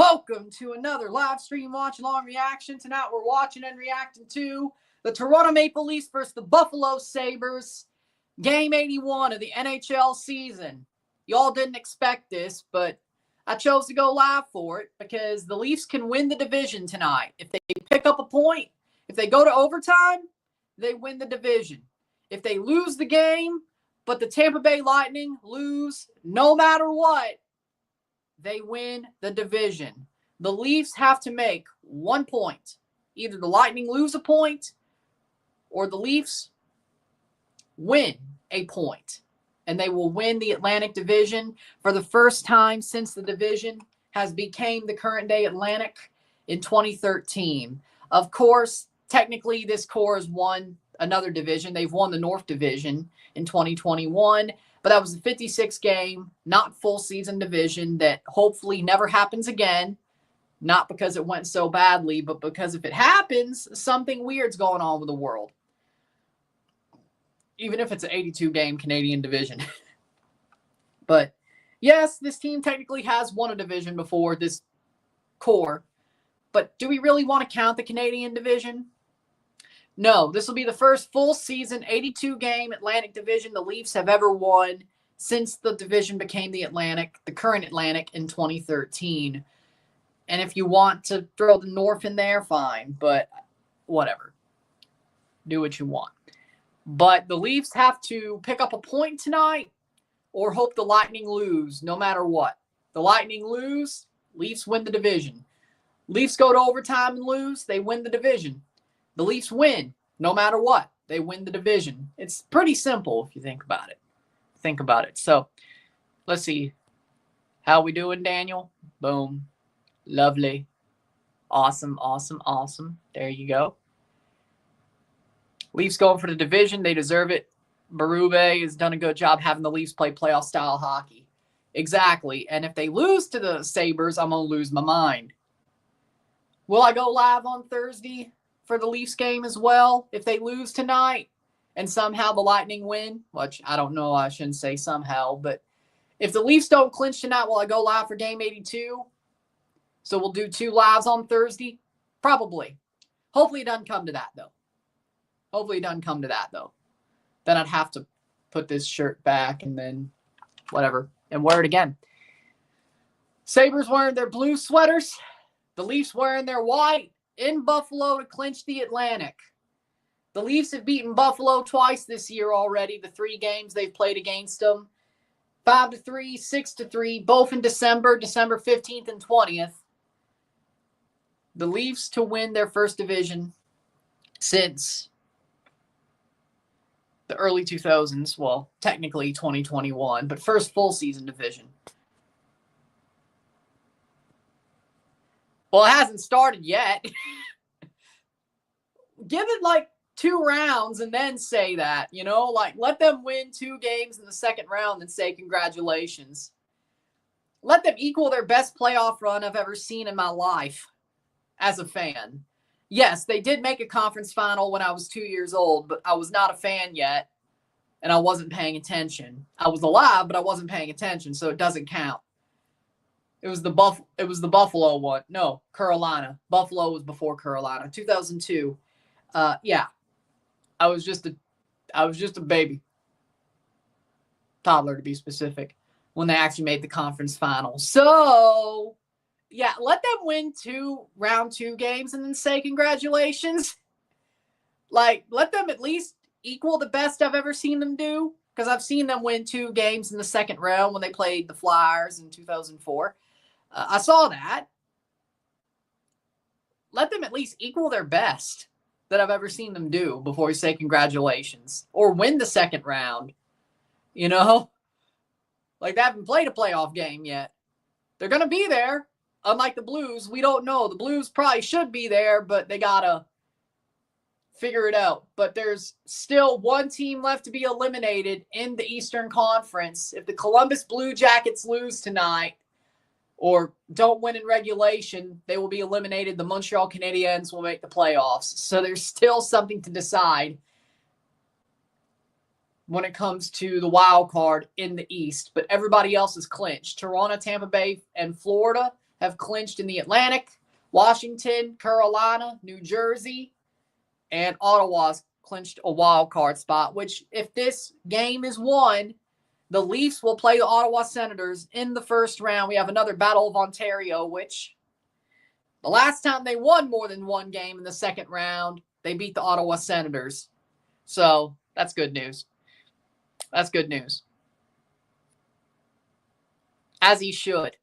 Welcome to another live stream watch-along reaction. Tonight we're watching and reacting to the Toronto Maple Leafs versus the Buffalo Sabres. Game 81 of the NHL season. Y'all didn't expect this, but I chose to go live for it because the Leafs can win the division tonight. If they pick up a point, if they go to overtime, they win the division. If they lose the game, but the Tampa Bay Lightning lose no matter what, they win the division. The Leafs have to make 1 point. Either the Lightning lose a point or the Leafs win a point. And they will win the Atlantic Division for the first time since the division has become the current day Atlantic in 2013. Of course, technically this core has won another division. They've won the North Division in 2021. But that was a 56 game, not full season division that hopefully never happens again. Not because it went so badly, but because if it happens, something weird's going on with the world. Even if it's an 82 game Canadian division. But yes, this team technically has won a division before, this core. But do we really want to count the Canadian division? No, this will be the first full season 82 game Atlantic Division the Leafs have ever won since the division became the Atlantic, the current Atlantic in 2013. And if you want to throw the North in there, fine, but whatever. Do what you want. But the Leafs have to pick up a point tonight or hope the Lightning lose no matter what. The Lightning lose, Leafs win the division. Leafs go to overtime and lose, they win the division. The Leafs win no matter what. They win the division. It's pretty simple if you think about it. Think about it. So let's see. How we doing, Daniel? Boom. Lovely. Awesome, awesome, awesome. There you go. Leafs going for the division. They deserve it. Berube has done a good job having the Leafs play playoff style hockey. Exactly. And if they lose to the Sabres, I'm going to lose my mind. Will I go live on Thursday for the Leafs game as well if they lose tonight and somehow the Lightning win? Which I don't know. I shouldn't say somehow. But if the Leafs don't clinch tonight, will I go live for game 82? So we'll do 2 lives on Thursday? Probably. Hopefully it doesn't come to that, though. Hopefully it doesn't come to that, though. Then I'd have to put this shirt back and then whatever and wear it again. Sabres wearing their blue sweaters. The Leafs wearing their white in Buffalo to clinch the Atlantic. The Leafs have beaten Buffalo twice this year already, the 3 games they've played against them. 5-3, 6-3, both in December 15th and 20th. The Leafs to win their first division since the early 2000s. Well, technically 2021, but first full season division. Well, it hasn't started yet. Give it like 2 rounds and then say that, you know, like let them win 2 games in the second round and say congratulations. Let them equal their best playoff run I've ever seen in my life as a fan. Yes, they did make a conference final when I was 2 years old, but I was not a fan yet and I wasn't paying attention. I was alive, but I wasn't paying attention, so it doesn't count. It was the Buffalo one. No, Carolina. Buffalo was before Carolina. 2002. Yeah. I was just a baby. Toddler to be specific. When they actually made the conference final. So, yeah, let them win round 2 games and then say congratulations. Like, let them at least equal the best I've ever seen them do. Because I've seen them win 2 games in the second round when they played the Flyers in 2004. I saw that. Let them at least equal their best that I've ever seen them do before we say congratulations. Or win the second round. You know? Like, they haven't played a playoff game yet. They're going to be there. Unlike the Blues, we don't know. The Blues probably should be there, but they got to figure it out. But there's still 1 team left to be eliminated in the Eastern Conference. If the Columbus Blue Jackets lose tonight, or don't win in regulation, they will be eliminated. The Montreal Canadiens will make the playoffs. So there's still something to decide when it comes to the wild card in the East. But everybody else is clinched. Toronto, Tampa Bay, and Florida have clinched in the Atlantic. Washington, Carolina, New Jersey, and Ottawa's clinched a wild card spot, which if this game is won, the Leafs will play the Ottawa Senators in the first round. We have another Battle of Ontario, which the last time they won more than one game in the second round, they beat the Ottawa Senators. So that's good news. That's good news. As he should.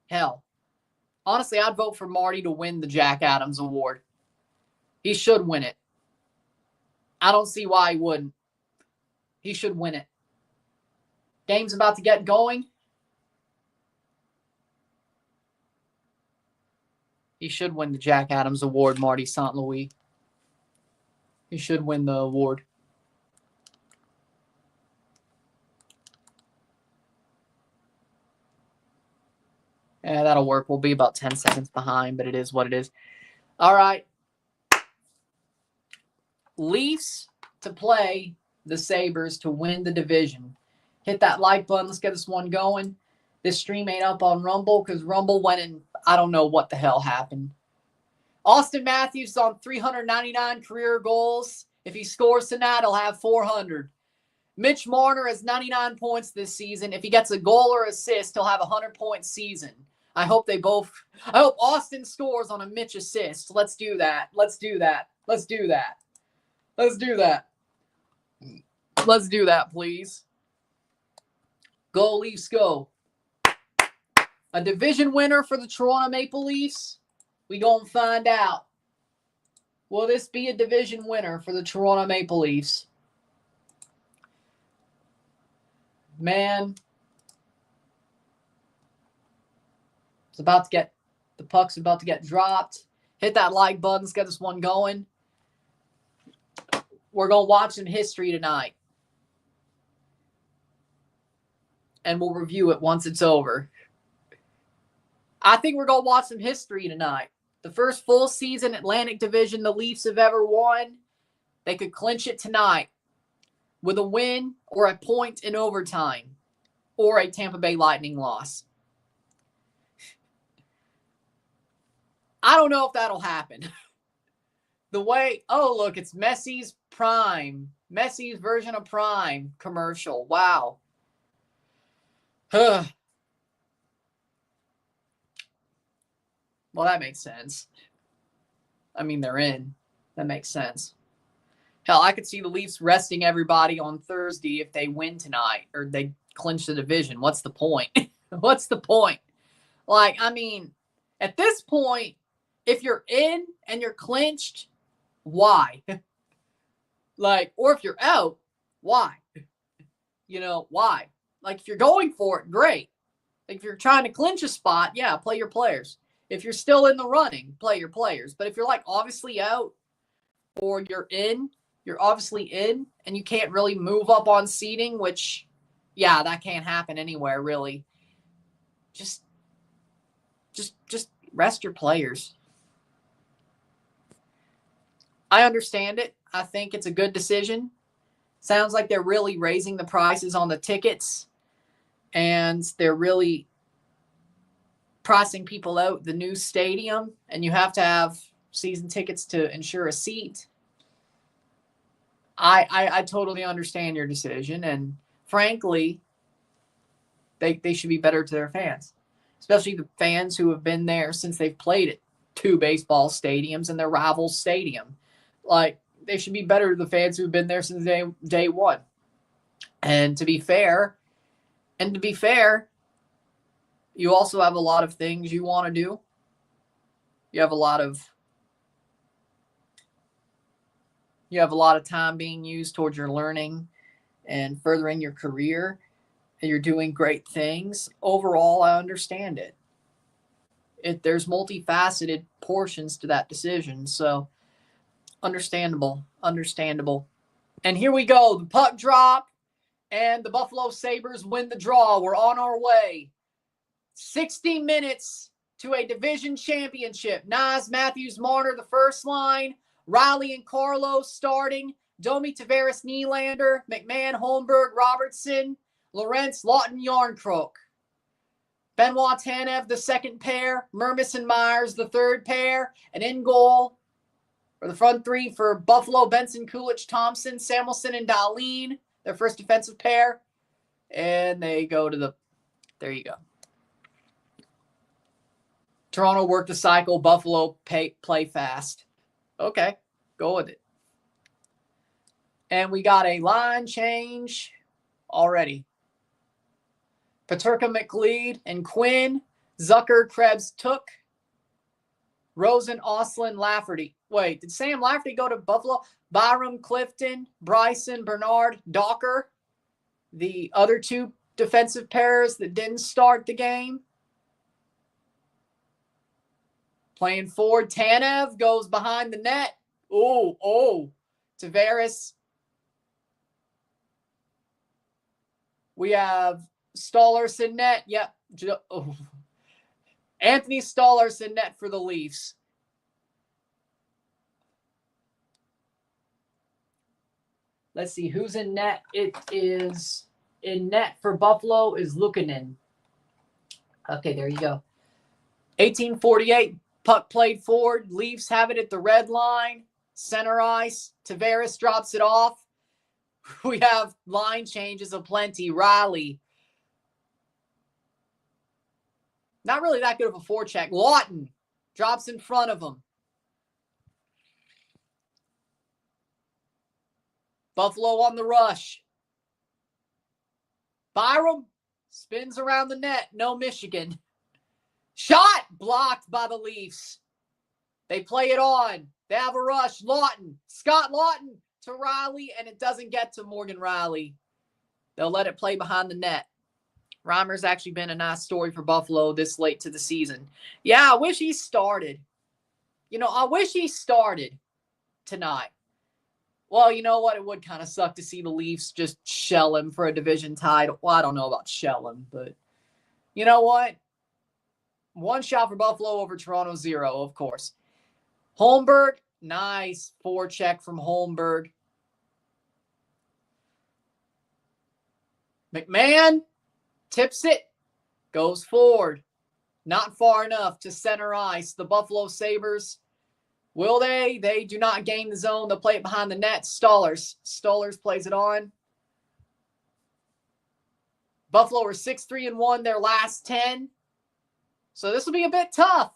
Hell. Honestly, I'd vote for Marty to win the Jack Adams Award. He should win it. I don't see why he wouldn't. He should win it. Game's about to get going. He should win the Jack Adams Award, Marty St. Louis. He should win the award. Yeah, that'll work. We'll be about 10 seconds behind, but it is what it is. All right. Leafs to play the Sabres to win the division. Hit that like button. Let's get this one going. This stream ain't up on Rumble because Rumble went in, I don't know what the hell happened. Austin Matthews on 399 career goals. If he scores tonight, he'll have 400. Mitch Marner has 99 points this season. If he gets a goal or assist, he'll have a 100-point season. I hope Austin scores on a Mitch assist. Let's do that. Let's do that. Let's do that. Let's do that. Let's do that, please. Go Leafs, go. A division winner for the Toronto Maple Leafs? We gonna find out. Will this be a division winner for the Toronto Maple Leafs? Man. The puck's about to get dropped. Hit that like button. Let's get this one going. We're going to watch some history tonight. And we'll review it once it's over. I think we're going to watch some history tonight. The first full season Atlantic Division the Leafs have ever won. They could clinch it tonight with a win or a point in overtime or a Tampa Bay Lightning loss. I don't know if that'll happen. Look, it's Messi's Prime. Messi's version of Prime commercial. Wow. Well, that makes sense. I mean, they're in. That makes sense. Hell, I could see the Leafs resting everybody on Thursday if they win tonight or they clinch the division. What's the point? What's the point? Like, I mean, at this point, if you're in and you're clinched, why? Or if you're out, why? Why? Like, if you're going for it, great. Like, if you're trying to clinch a spot, yeah, play your players. If you're still in the running, play your players. But if you're, obviously out or you're obviously in, and you can't really move up on seeding, which, yeah, that can't happen anywhere, really. Just rest your players. I understand it. I think it's a good decision. Sounds like they're really raising the prices on the tickets, and they're really pricing people out the new stadium, and you have to have season tickets to ensure a seat. I totally understand your decision, and frankly, they should be better to their fans, especially the fans who have been there since they've played at two baseball stadiums and their rival stadium. They should be better to the fans who've been there since day one. And to be fair, you also have a lot of things you want to do. You have a lot of time being used towards your learning and furthering your career, and you're doing great things. Overall, I understand it. There's multifaceted portions to that decision, so understandable. And here we go. The puck drop, and the Buffalo Sabres win the draw. We're on our way. 60 minutes to a division championship. Nas, Matthews, Marner, the first line. Riley and Carlos starting. Domi, Tavares, Nylander, McMahon, Holmberg, Robertson, Lorentz, Lawton, Yarncroke. Benoit Tanev, the second pair. Mermis and Myers, the third pair. And in goal, or the front three for Buffalo, Benson, Kulich, Thompson, Samuelson, and Dahlin, their first defensive pair. And they go to the, there you go. Toronto work the cycle. Buffalo play fast. Okay, go with it. And we got a line change already. Peterka, McLeod, and Quinn. Zucker, Krebs, Took. Rosen, Oslin, Lafferty. Wait, did Sam Lafferty go to Buffalo? Byram, Clifton, Bryson, Bernard, Docker. The other two defensive pairs that didn't start the game. Playing forward, Tanev goes behind the net. Oh, Tavares. We have Stolarz in net. Yep. Oh. Anthony Stolarz in net for the Leafs. Let's see who's in net. It is in net for Buffalo is Luukkonen. Okay, there you go. 1848. Puck played forward. Leafs have it at the red line. Center ice. Tavares drops it off. We have line changes aplenty. Riley. Not really that good of a forecheck. Lawton drops in front of him. Buffalo on the rush. Byram spins around the net. No Michigan. Shot blocked by the Leafs. They play it on. They have a rush. Lawton. Scott Lawton to Riley, and it doesn't get to Morgan Riley. They'll let it play behind the net. Reimer's actually been a nice story for Buffalo this late to the season. Yeah, I wish he started. I wish he started tonight. Well, you know what? It would kind of suck to see the Leafs just shell him for a division title. Well, I don't know about shell him, but you know what? One shot for Buffalo over Toronto, 0, of course. Holmberg, nice forecheck from Holmberg. McMahon tips it, goes forward. Not far enough to center ice. The Buffalo Sabres, will they? They do not gain the zone. They'll play it behind the net. Stolarz plays it on. Buffalo are 6-3-1 their last 10. So this will be a bit tough.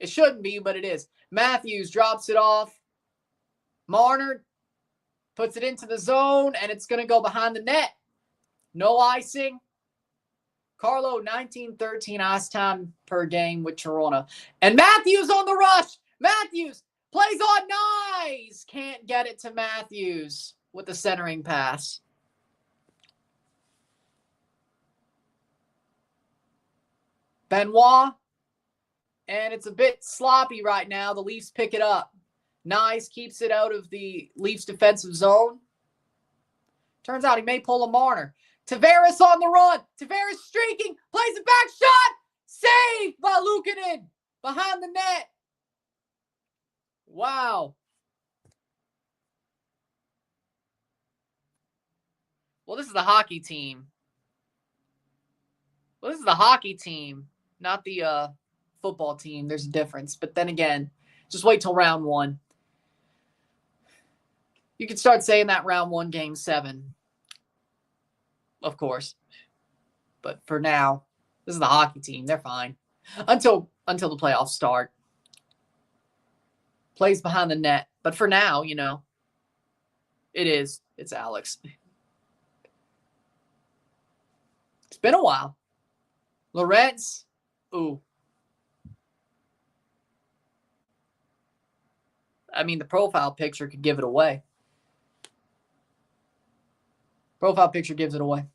It shouldn't be, but it is. Matthews drops it off. Marner puts it into the zone, and it's going to go behind the net. No icing. Carlo, 19-13 ice time per game with Toronto. And Matthews on the rush. Matthews plays on nice. Can't get it to Matthews with the centering pass. Benoit. And it's a bit sloppy right now. The Leafs pick it up. Nice keeps it out of the Leafs defensive zone. Turns out he may pull a Marner. Tavares on the run. Tavares streaking. Plays it back. Shot. Saved by Luukkonen. Behind the net. Wow. Well, this is the hockey team. Not the football team. There's a difference. But then again, just wait till round 1. You can start saying that round 1, game 7. Of course. But for now, this is the hockey team. They're fine. Until the playoffs start. Plays behind the net. But for now, it's Alex. It's been a while. Lorentz. Ooh. I mean, the profile picture could give it away. Profile picture gives it away.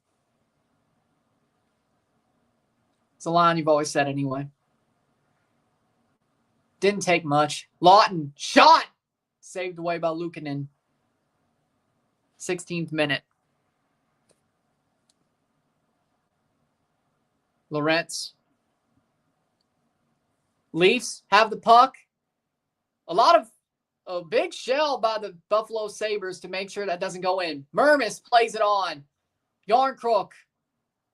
It's a line you've always said anyway. Didn't take much. Lawton, shot! Saved away by Luukkonen. 16th minute. Lorentz. Leafs have the puck. A big shell by the Buffalo Sabres to make sure that doesn't go in. Mermis plays it on. Yarncrook.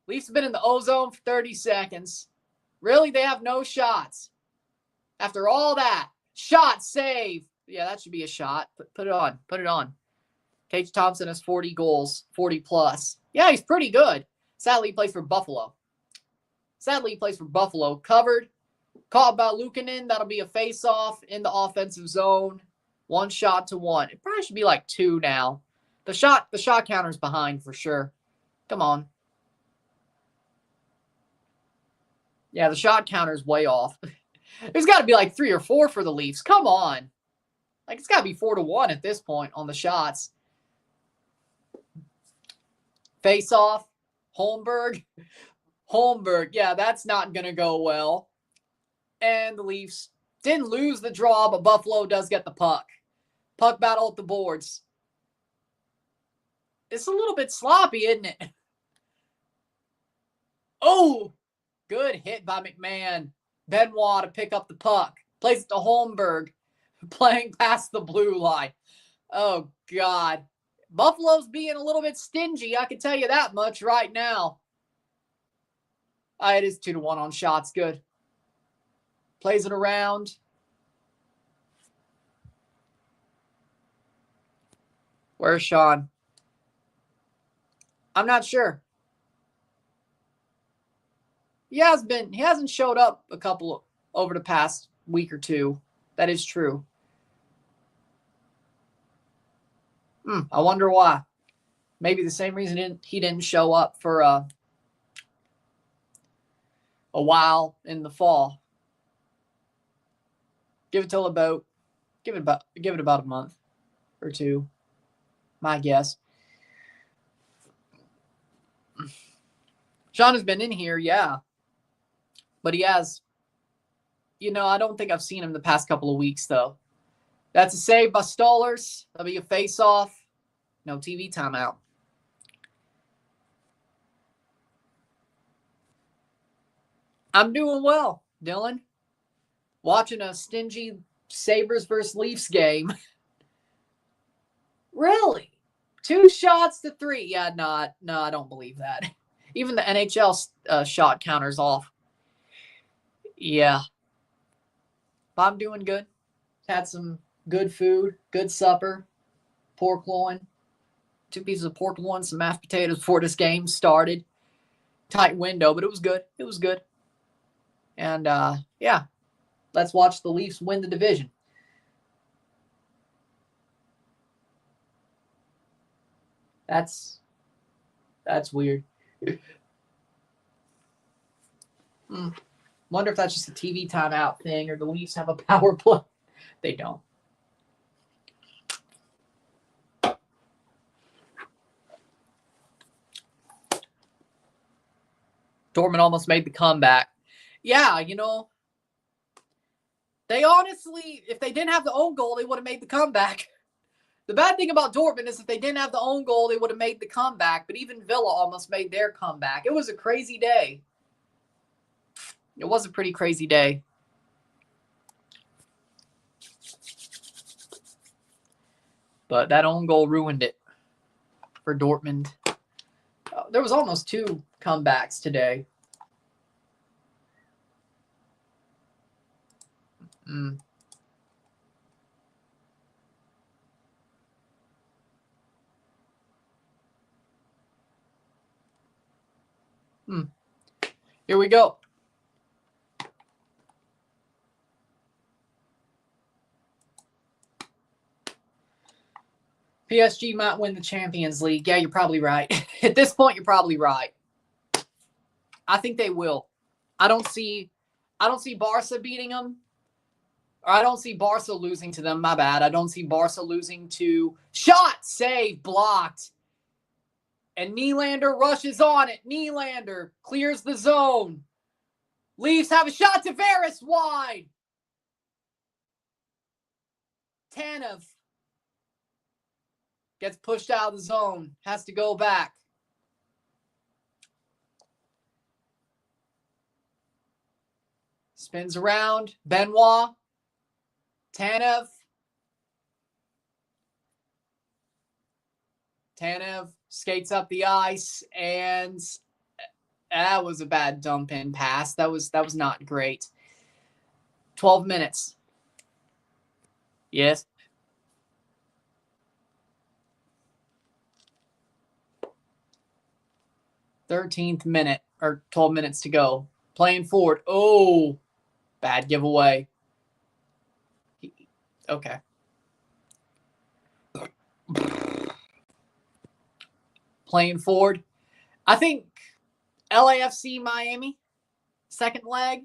Leafs have been in the O-zone for 30 seconds. Really? They have no shots. After all that. Shot, save. Yeah, that should be a shot. Put it on. Put it on. Tage Thompson has 40 goals, 40 plus. Yeah, he's pretty good. Sadly, he plays for Buffalo. Covered. Caught by Luukkonen. That'll be a face-off in the offensive zone. 1 shot to 1. It probably should be like 2 now. The shot counter's behind for sure. Come on. Yeah, the shot counter's way off. There's got to be like 3 or 4 for the Leafs. Come on. Like, it's got to be 4-1 at this point on the shots. Face-off. Holmberg. Yeah, that's not going to go well. And the Leafs didn't lose the draw, but Buffalo does get the puck. Puck battle at the boards. It's a little bit sloppy, isn't it? Oh, good hit by McMahon. Benoit to pick up the puck. Plays it to Holmberg. Playing past the blue line. Oh, God. Buffalo's being a little bit stingy. I can tell you that much right now. It is 2-1 on shots. Good. Plays it around. Where's Sean? I'm not sure. He hasn't showed up over the past week or 2. That is true. I wonder why. Maybe the same reason he didn't show up for a while in the fall. Give it about a month or 2. My guess. Sean has been in here, yeah. But he has, I don't think I've seen him the past couple of weeks, though. That's a save by Stollers. That'll be a face-off. No TV timeout. I'm doing well, Dylan. Watching a stingy Sabres versus Leafs game. Really? 2 shots to 3. Yeah, no, I don't believe that. Even the NHL shot counter's off. Yeah. But I'm doing good. Had some good food, good supper, pork loin, 2 pieces of pork loin, some mashed potatoes before this game started. Tight window, but it was good. It was good. And, yeah, let's watch the Leafs win the division. That's weird. Wonder if that's just a TV timeout thing or the Leafs have a power play. They don't. Dortmund almost made the comeback. Yeah, they honestly, if they didn't have the own goal, they would have made the comeback. The bad thing about Dortmund is if they didn't have the own goal, they would have made the comeback. But even Villa almost made their comeback. It was a crazy day. It was a pretty crazy day. But that own goal ruined it for Dortmund. There was almost 2 comebacks today. Here we go. PSG might win the Champions League. Yeah, you're probably right. At this point, you're probably right. I think they will. I don't see Barca beating them. Or I don't see Barca losing to them. My bad. I don't see Barca losing to shot, save, blocked. And Nylander rushes on it. Nylander clears the zone. Leafs have a shot to Veras wide. Tanev gets pushed out of the zone. Has to go back. Spins around. Benoit. Tanev. Tanev skates up the ice and That was a bad dump in pass. That was not great. 12 minutes. Yes. Thirteenth minute, or 12 minutes to go. Playing forward. Oh, bad giveaway. Okay. Playing forward. I think LAFC Miami, second leg.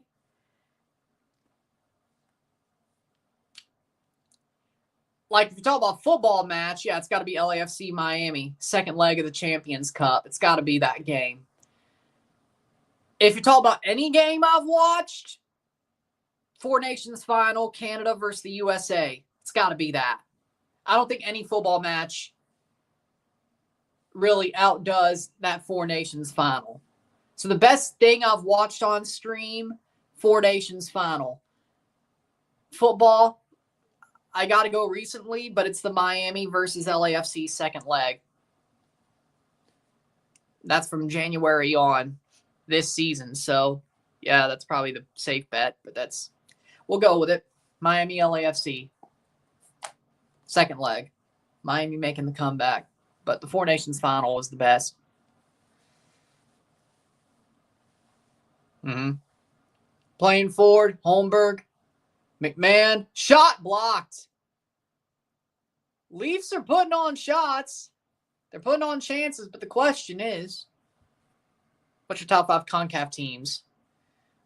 Like, if you talk about football match, yeah, it's got to be LAFC Miami, second leg of the Champions Cup. It's got to be that game. If you talk about any game I've watched, Four Nations final, Canada versus the USA, it's got to be that. I don't think any football match really outdoes that Four Nations final. So the best thing I've watched on stream, Four Nations final. Football, I got to go recently, but it's the Miami versus LAFC second leg. That's from January on this season. So, yeah, that's probably the safe bet, but we'll go with it. Miami LAFC second leg. Miami making the comeback, but the Four Nations final was the best. Playing forward, Holmberg, McMahon, shot blocked. Leafs are putting on shots. They're putting on chances, but the question is, what's your top 5 CONCACAF teams?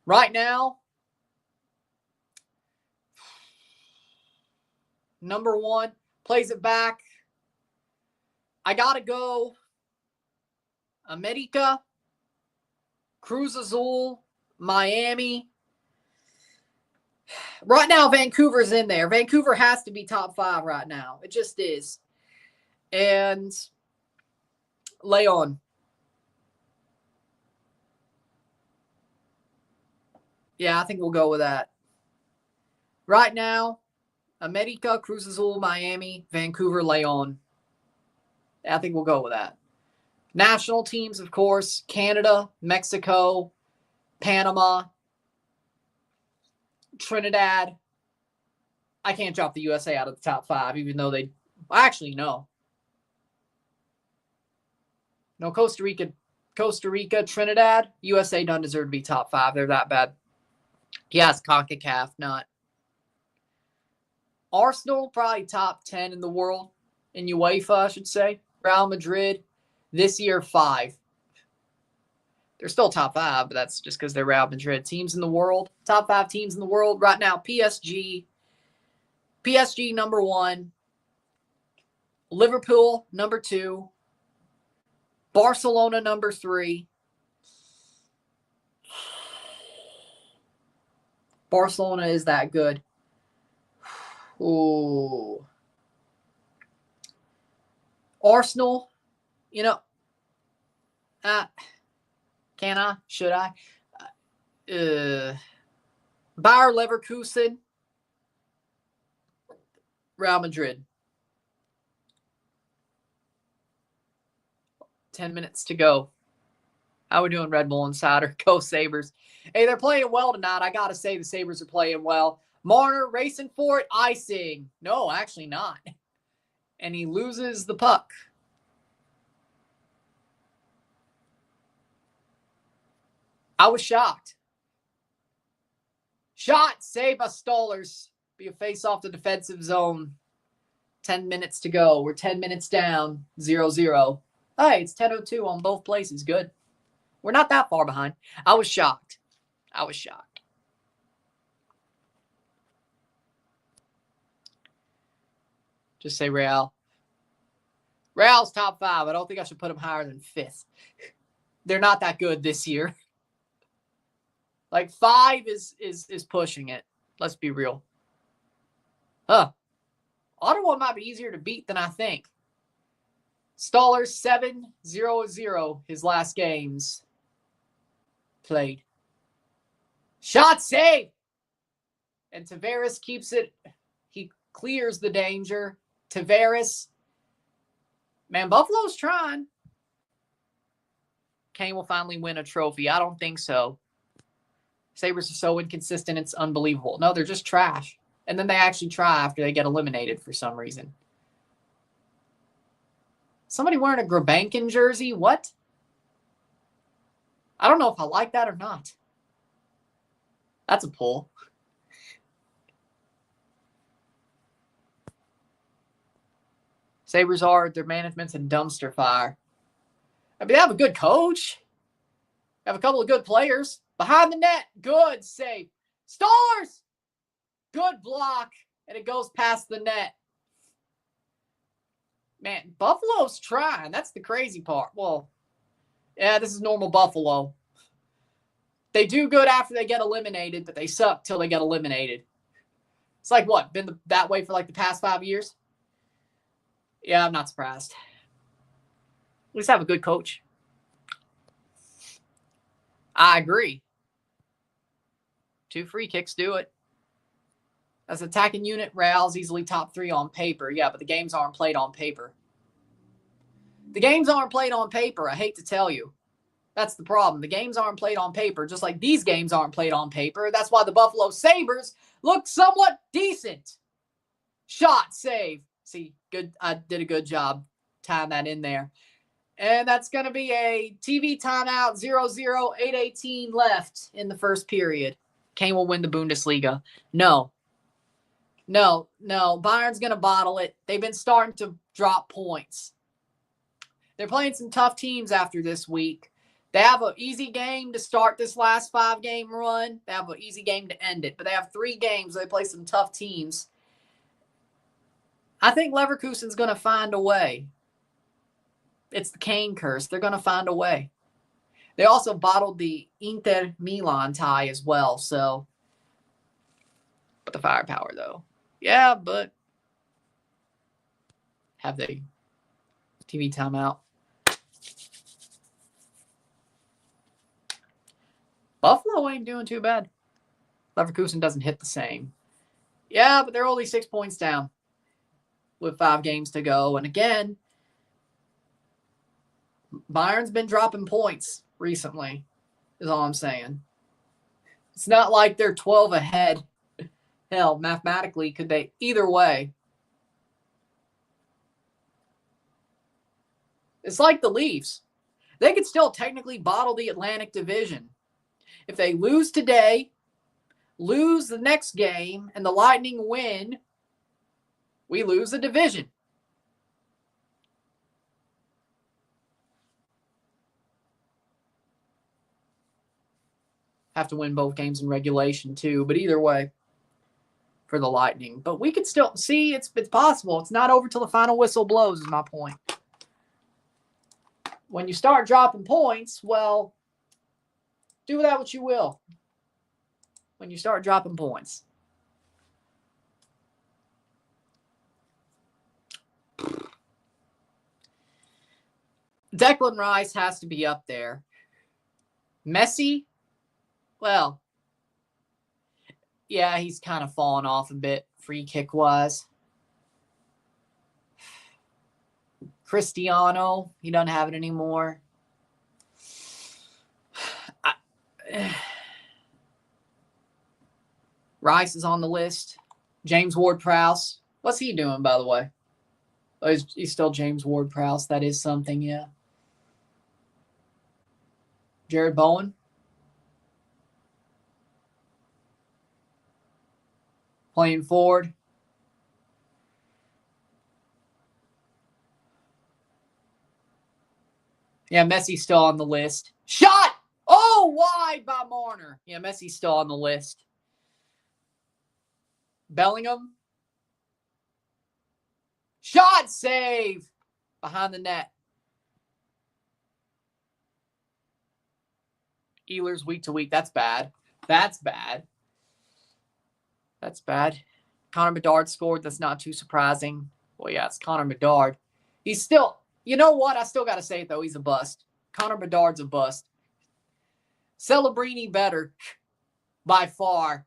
Right now, number 1 plays it back. I got to go America, Cruz Azul, Miami. Right now, Vancouver's in there. Vancouver has to be top 5 right now. It just is. And Leon. Yeah, I think we'll go with that. Right now, America, Cruz Azul, Miami, Vancouver, Leon. I think we'll go with that. National teams, of course, Canada, Mexico, Panama, Trinidad. I can't drop the USA out of the top 5, even though they actually no. No, Costa Rica, Trinidad, USA don't deserve to be top 5. They're that bad. Yes, CONCACAF, not. Arsenal, probably top 10 in the world. In UEFA, I should say. Real Madrid, this year 5. They're still top 5, but that's just because they're Real Madrid. Teams in the world, top 5 teams in the world. Right now, PSG number 1. Liverpool, number 2. Barcelona, number 3. Barcelona is that good. Ooh. Arsenal, can I? Should I? Bayer Leverkusen, Real Madrid. 10 minutes to go. How we doing, Red Bull Insider? Go Sabres. Hey, they're playing well tonight. I got to say the Sabres are playing well. Marner racing for it. Icing. No, actually not. And he loses the puck. I was shocked. Shot saved by Stollers. Be a face off the defensive zone. 10 minutes to go. We're 10 minutes down. 0-0. Hey, it's 10:02 on both places. Good. We're not that far behind. I was shocked. Just say Real. Real's top 5. I don't think I should put them higher than 5th. They're not that good this year. Like 5 is pushing it. Let's be real. Ottawa might be easier to beat than I think. Stollers 7-0-0 his last games played. Shot save. And Tavares keeps it. He clears the danger. Tavares. Man, Buffalo's trying. Kane will finally win a trophy. I don't think so. Sabres are so inconsistent, it's unbelievable. No, they're just trash. And then they actually try after they get eliminated for some reason. Somebody wearing a Grabankin jersey? What? I don't know if I like that or not. That's a pull. Sabres are, their management's a dumpster fire. I mean, they have a good coach. They have a couple of good players. Behind the net, good save. Stars! Good block. And it goes past the net. Man, Buffalo's trying. That's the crazy part. Well, yeah, this is normal Buffalo. They do good after they get eliminated, but they suck till they get eliminated. It's like what? Been that way for like the past 5 years? Yeah, I'm not surprised. At least have a good coach. I agree. 2 free kicks do it. As an attacking unit, Real's easily top 3 on paper. Yeah, but the games aren't played on paper. The games aren't played on paper. I hate to tell you. That's the problem. The games aren't played on paper, just like these games aren't played on paper. That's why the Buffalo Sabres look somewhat decent. Shot, save. See, good. I did a good job tying that in there. And that's going to be a TV timeout, 0-0, 8:18 left in the first period. Kane will win the Bundesliga. No. Bayern's going to bottle it. They've been starting to drop points. They're playing some tough teams after this week. They have an easy game to start this last 5-game run. They have an easy game to end it. But they have 3 games. They play some tough teams. I think Leverkusen's going to find a way. It's the Kane curse. They're going to find a way. They also bottled the Inter Milan tie as well. So, but the firepower, though. Yeah, but have they TV timeout? Buffalo ain't doing too bad. Leverkusen doesn't hit the same. Yeah, but they're only 6 points down with 5 games to go. And again, Bayern's been dropping points recently, is all I'm saying. It's not like they're 12 ahead. Hell, mathematically, could they? Either way. It's like the Leafs. They could still technically bottle the Atlantic Division. If they lose today, lose the next game, and the Lightning win, we lose the division. Have to win both games in regulation too, but either way for the Lightning. But we could still see it's possible. It's not over till the final whistle blows is my point. When you start dropping points, well, do with that what you will. When you start dropping points. Declan Rice has to be up there. Messi, well, yeah, he's kind of fallen off a bit free kick wise. Cristiano, he doesn't have it anymore. Rice is on the list. James Ward-Prowse. What's he doing, by the way? Oh, he's still James Ward-Prowse. That is something, yeah. Jared Bowen. Playing forward. Yeah, Messi's still on the list. Shot! Oh, wide by Marner. Yeah, Messi's still on the list. Bellingham. Shot, save. Behind the net. Ehlers week to week. That's bad. That's bad. That's bad. Connor Bedard scored. That's not too surprising. Well, yeah, it's Connor Bedard. He's still, you know what? I still got to say it, though. He's a bust. Connor Bedard's a bust. Celebrini better by far.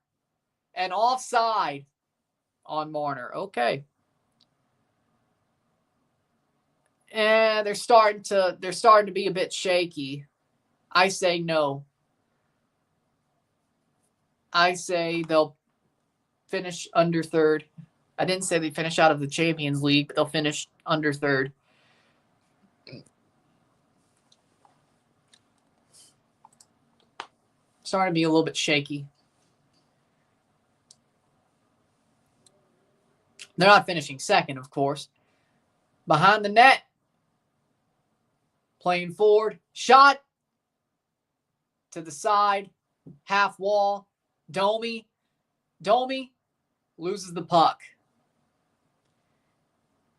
And offside on Marner. Okay. And they're starting to be a bit shaky. I say no. I say they'll finish under third. I didn't say they finish out of the Champions League, but they'll finish under third. Starting to be a little bit shaky. They're not finishing second, of course. Behind the net. Playing forward. Shot. To the side. Half wall. Domi loses the puck.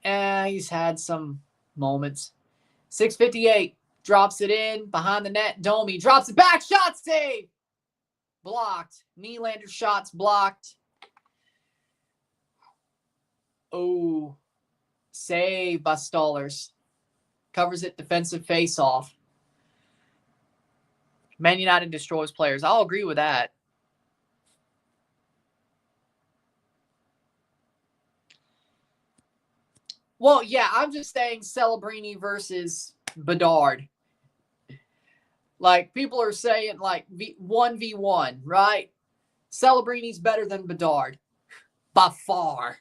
He's had some moments. 6:58. Drops it in. Behind the net. Domi drops it back. Shot save. Blocked. Nylander shots blocked. Oh. Save by Stolarz. Covers it. Defensive face-off. Man United destroys players. I'll agree with that. Well, yeah, I'm just saying Celebrini versus Bedard. Like, people are saying, like, 1v1, right? Celebrini's better than Bedard. By far.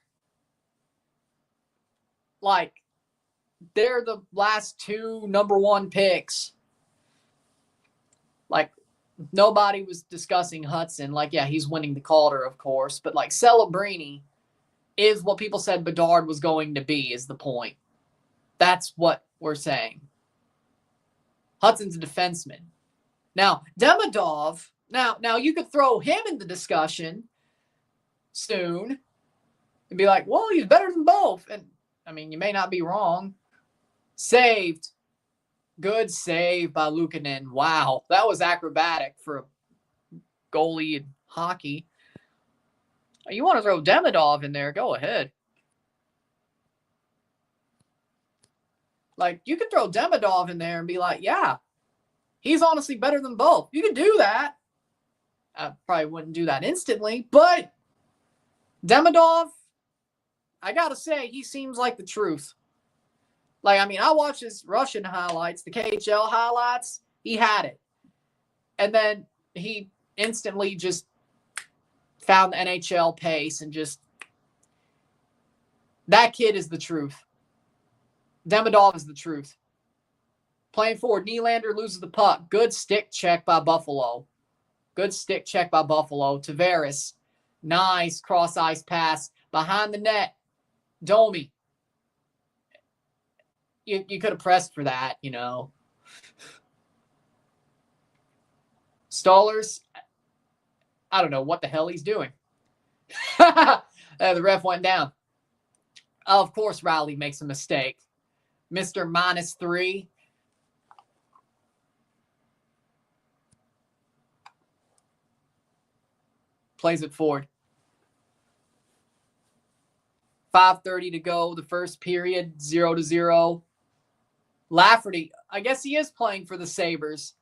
Like, they're the last two number one picks. Like, nobody was discussing Hudson. Like, yeah, he's winning the Calder, of course. But, like, Celebrini is what people said Bedard was going to be, is the point. That's what we're saying. Hudson's a defenseman. Now, Demidov, now you could throw him in the discussion soon and be like, well, he's better than both. And, I mean, you may not be wrong. Saved. Good save by Luukkonen. Wow, that was acrobatic for a goalie in hockey. You want to throw Demidov in there, go ahead. Like, you could throw Demidov in there and be like, yeah, he's honestly better than both. You could do that. I probably wouldn't do that instantly, but Demidov, I got to say, he seems like the truth. Like, I mean, I watched his Russian highlights, the KHL highlights. He had it. And then he instantly just found the NHL pace and just, that kid is the truth. Demidov is the truth. Playing forward, Nylander loses the puck. Good stick check by Buffalo. Good stick check by Buffalo. Tavares, nice cross-ice pass. Behind the net, Domi. You could have pressed for that, you know. Stolarz, I don't know what the hell he's doing. The ref went down. Of course, Riley makes a mistake. Mr. -3. Plays it forward. 5:30 to go. The first period, 0-0. Lafferty, I guess he is playing for the Sabres.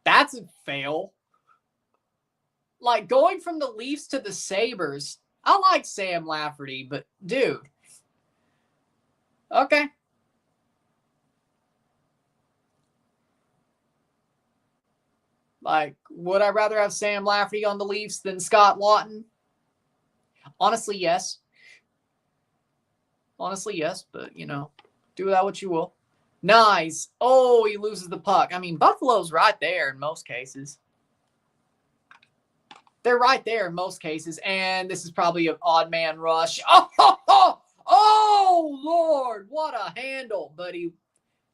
That's a fail. Like, going from the Leafs to the Sabres, I like Sam Lafferty, but dude. Okay. Like, would I rather have Sam Lafferty on the Leafs than Scott Laughton? Honestly, yes. Honestly, yes, but, you know, do that what you will. Nice. Oh, he loses the puck. I mean, Buffalo's right there in most cases. They're right there in most cases, and this is probably an odd man rush. Oh, Lord, what a handle. But he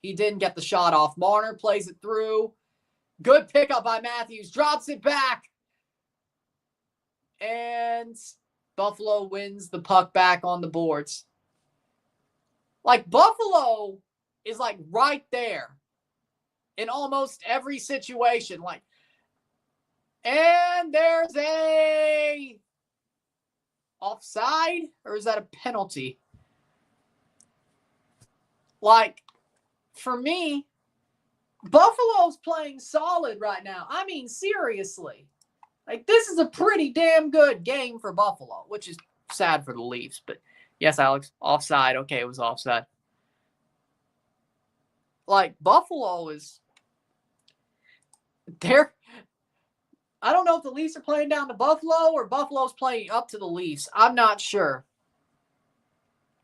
didn't get the shot off. Marner plays it through. Good pickup by Matthews. Drops it back. And Buffalo wins the puck back on the boards. Like, Buffalo is, like, right there in almost every situation. Like, and there's a offside, or is that a penalty? Like, for me, Buffalo's playing solid right now. I mean, seriously. Like, this is a pretty damn good game for Buffalo, which is sad for the Leafs. But, yes, Alex, offside. Okay, it was offside. Like, Buffalo is I don't know if the Leafs are playing down to Buffalo or Buffalo's playing up to the Leafs. I'm not sure.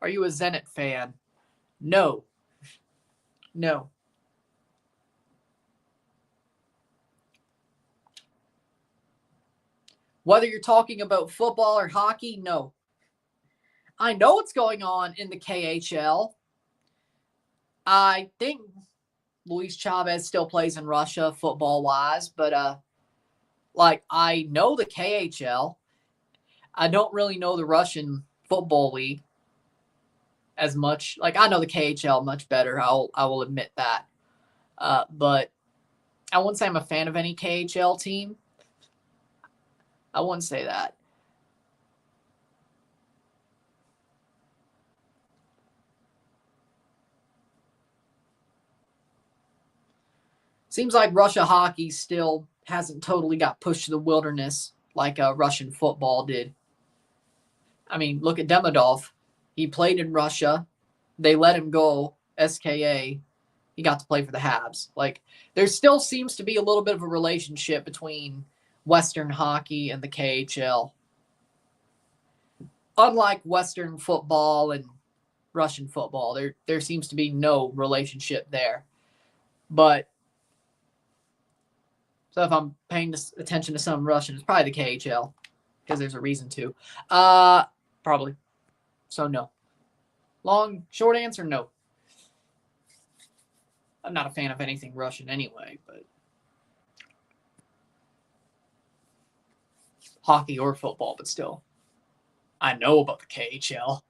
Are you a Zenit fan? No. No. Whether you're talking about football or hockey, no. I know what's going on in the KHL. I think Luis Chavez still plays in Russia football-wise, but I know the KHL. I don't really know the Russian football league as much. I know the KHL much better. I will admit that. But I wouldn't say I'm a fan of any KHL team. I wouldn't say that. Seems like Russia hockey still hasn't totally got pushed to the wilderness like Russian football did. I mean, look at Demidov. He played in Russia. They let him go, SKA. He got to play for the Habs. There still seems to be a little bit of a relationship between Western hockey and the KHL. Unlike Western football and Russian football, there seems to be no relationship there. But so if I'm paying attention to some Russian, it's probably the KHL because there's a reason to. Probably. So no. Short answer, no. I'm not a fan of anything Russian anyway, but hockey or football, but still. I know about the KHL.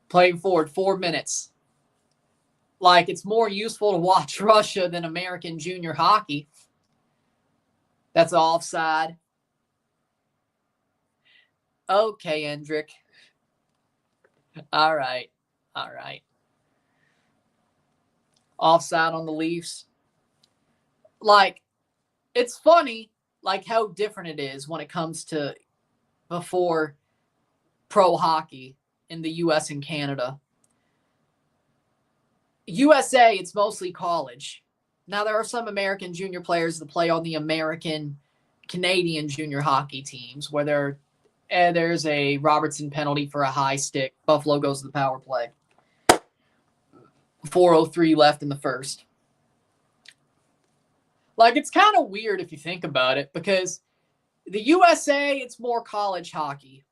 Playing forward 4 minutes. It's more useful to watch Russia than American junior hockey. That's offside. Okay, Hendrick. All right. Offside on the Leafs. It's funny, how different it is when it comes to before pro hockey in the U.S. and Canada. USA, it's mostly college. Now, there are some American junior players that play on the American-Canadian junior hockey teams where there's a Robertson penalty for a high stick. Buffalo goes to the power play. 4:03 left in the first. It's kind of weird if you think about it because the USA, it's more college hockey.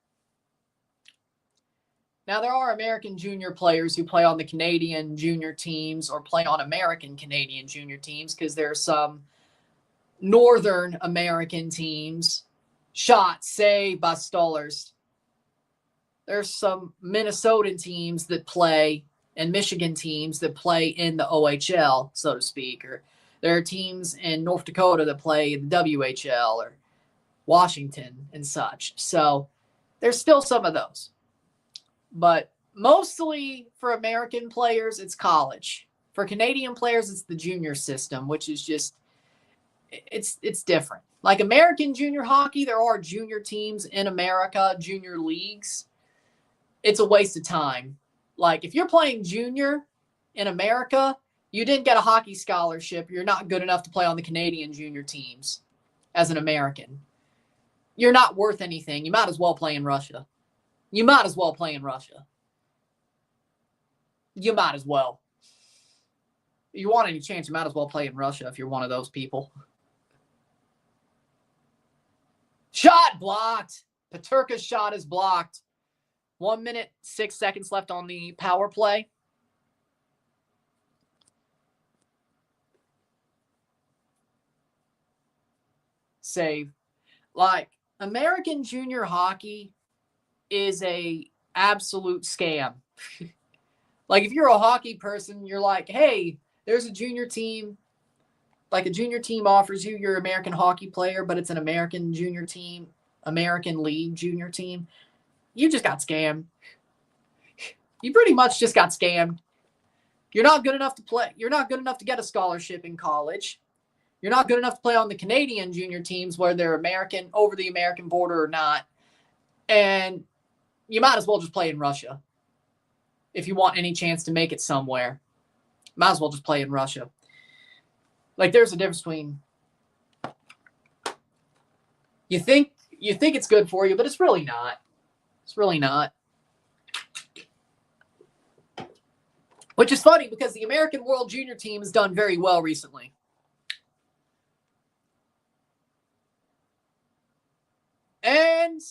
Now, there are American junior players who play on the Canadian junior teams or play on American Canadian junior teams because there are some Northern American teams. Shots, say, Bastolers. There's some Minnesotan teams that play and Michigan teams that play in the OHL, so to speak. Or there are teams in North Dakota that play in the WHL or Washington and such. So there's still some of those. But mostly for American players, it's college. For Canadian players, it's the junior system, which is just, it's different. American junior hockey, there are junior teams in America, junior leagues. It's a waste of time. If you're playing junior in America, you didn't get a hockey scholarship. You're not good enough to play on the Canadian junior teams as an American. You're not worth anything. You might as well play in Russia. You might as well play in Russia. You might as well. If you want any chance, you might as well play in Russia if you're one of those people. Shot blocked. Peterka's shot is blocked. 1 minute, 6 seconds left on the power play. Save. American junior hockey is a absolute scam. If you're a hockey person, you're hey, there's a junior team. A junior team offers you your American hockey player, but it's an American junior team, American League junior team. You just got scammed. You pretty much just got scammed. You're not good enough to play. You're not good enough to get a scholarship in college. You're not good enough to play on the Canadian junior teams where they're American, over the American border or not. And you might as well just play in Russia. If you want any chance to make it somewhere, might as well just play in Russia. There's a difference between You think it's good for you, but it's really not. It's really not. Which is funny because the American World Junior team has done very well recently. And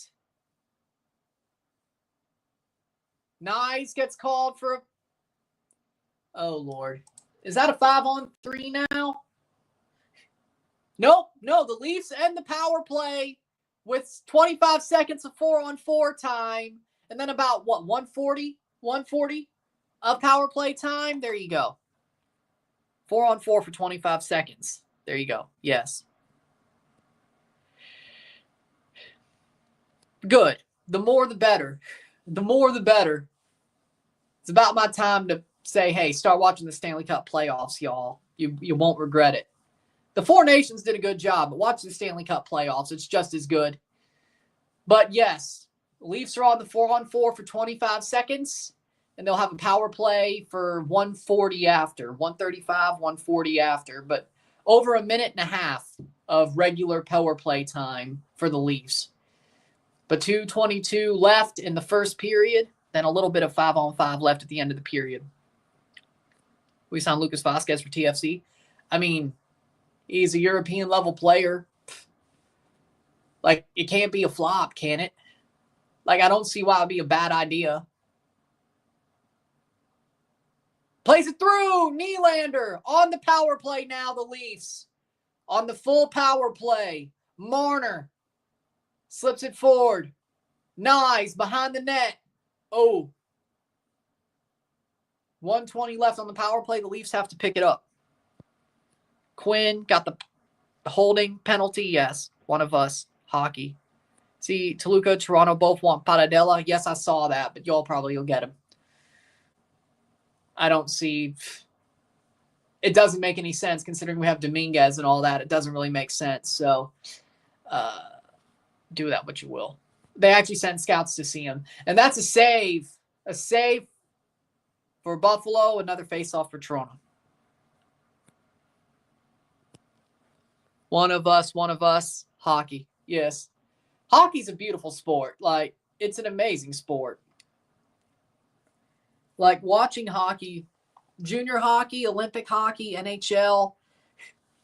Nyes gets called for oh, Lord. Is that a 5-on-3 now? Nope. No, the Leafs end the power play with 25 seconds of 4-on-4 time. And then about, 140? 140 of power play time? There you go. 4-on-4 for 25 seconds. There you go. Yes. Good. The more the better. The more the better. It's about my time to say, hey, start watching the Stanley Cup playoffs, y'all. You won't regret it. The Four Nations did a good job, but watch the Stanley Cup playoffs. It's just as good. But yes, Leafs are on the 4-on-4 for 25 seconds, and they'll have a power play for 140 after, 135, 140 after. But over a minute and a half of regular power play time for the Leafs. But 2:22 left in the first period, then a little bit of 5-on-5 left at the end of the period. We signed Lucas Vasquez for TFC. I mean, he's a European level player. Like, it can't be a flop, can it? Like, I don't see why it would be a bad idea. Plays it through. Nylander on the power play now, the Leafs. On the full power play. Marner slips it forward. Nyes behind the net. Oh. 1:20 left on the power play. The Leafs have to pick it up. Quinn got the holding penalty. Yes, one of us. Hockey. See, Toluca, Toronto both want Paradela. Yes, I saw that, but y'all probably will get him. I don't see. It doesn't make any sense considering we have Dominguez and all that. It doesn't really make sense. So, do that what you will. They actually sent scouts to see him, and that's a save. A save for Buffalo. Another faceoff for Toronto. One of us. Hockey. Yes. Hockey's a beautiful sport. Like, it's an amazing sport. Like, watching hockey, junior hockey, Olympic hockey, NHL,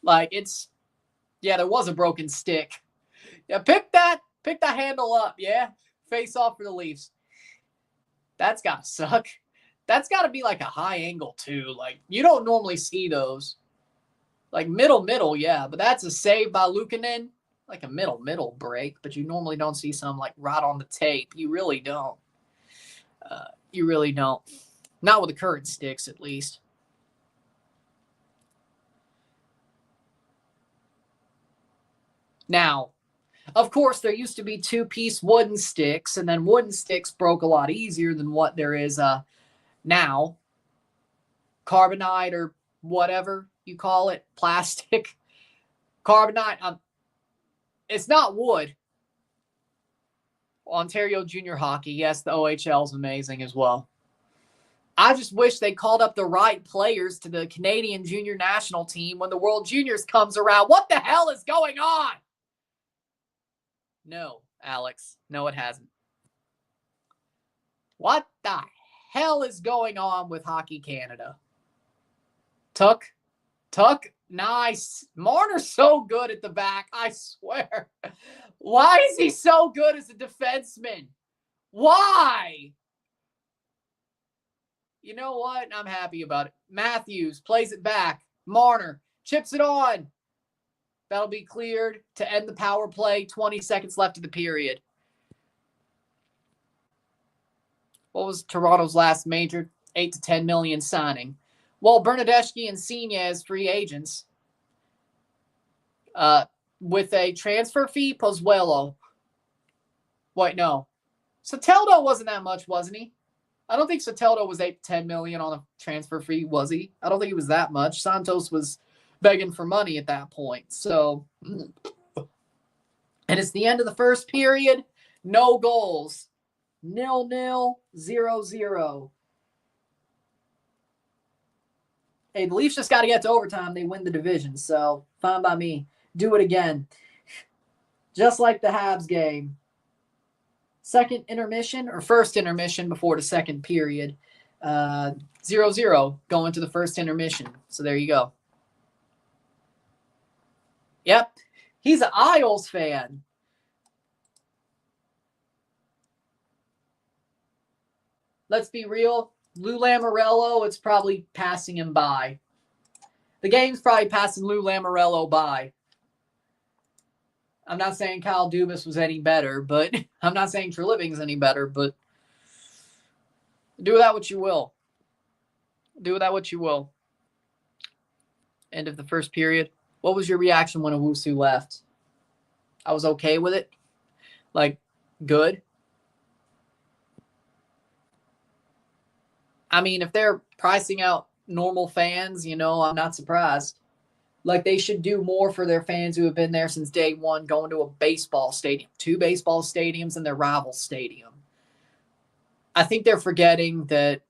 like, there was a broken stick. Yeah, pick that handle up, yeah? Face off for the Leafs. That's got to suck. That's got to be like a high angle, too. Like, you don't normally see those. Like, middle, yeah, but that's a save by Luukkonen. Like a middle break, but you normally don't see some like right on the tape. You really don't. You really don't. Not with the current sticks, at least. Now, of course, there used to be 2-piece wooden sticks, and then wooden sticks broke a lot easier than what there is now. Carbonite or whatever you call it, plastic. Carbonite. It's not wood. Ontario Junior Hockey. Yes, the OHL is amazing as well. I just wish they called up the right players to the Canadian Junior National Team when the World Juniors comes around. What the hell is going on? No, Alex. No, it hasn't. What the hell is going on with Hockey Canada? Tuck. Nice. Marner's so good at the back, I swear. Why is he so good as a defenseman? Why? You know what? I'm happy about it. Matthews plays it back. Marner chips it on. That'll be cleared to end the power play. 20 seconds left of the period. What was Toronto's last major 8 to 10 million signing? Well, Bernadeschi and Signe as free agents. With a transfer fee, Pozuelo. Wait, no. Soteldo wasn't that much, wasn't he? I don't think Soteldo was 8 to 10 million on a transfer fee, was he? I don't think it was that much. Santos was begging for money at that point. So, and it's the end of the first period. No goals. 0-0, 0-0. Hey, the Leafs just got to get to overtime. They win the division, so fine by me. Do it again. Just like the Habs game. Second intermission or first intermission before the second period. 0-0 going to the first intermission. So there you go. Yep. He's an Isles fan. Let's be real. Lou Lamoriello, it's probably passing him by. The game's probably passing Lou Lamoriello by. I'm not saying Kyle Dubas was any better, but I'm not saying Treliving's any better, but do with that what you will. Do with that what you will. End of the first period. What was your reaction when Owusu left? I was okay with it. Like, good. I mean, if they're pricing out normal fans, I'm not surprised. Like, they should do more for their fans who have been there since day one, going to a baseball stadium, 2 baseball stadiums, and their rival stadium. I think they're forgetting that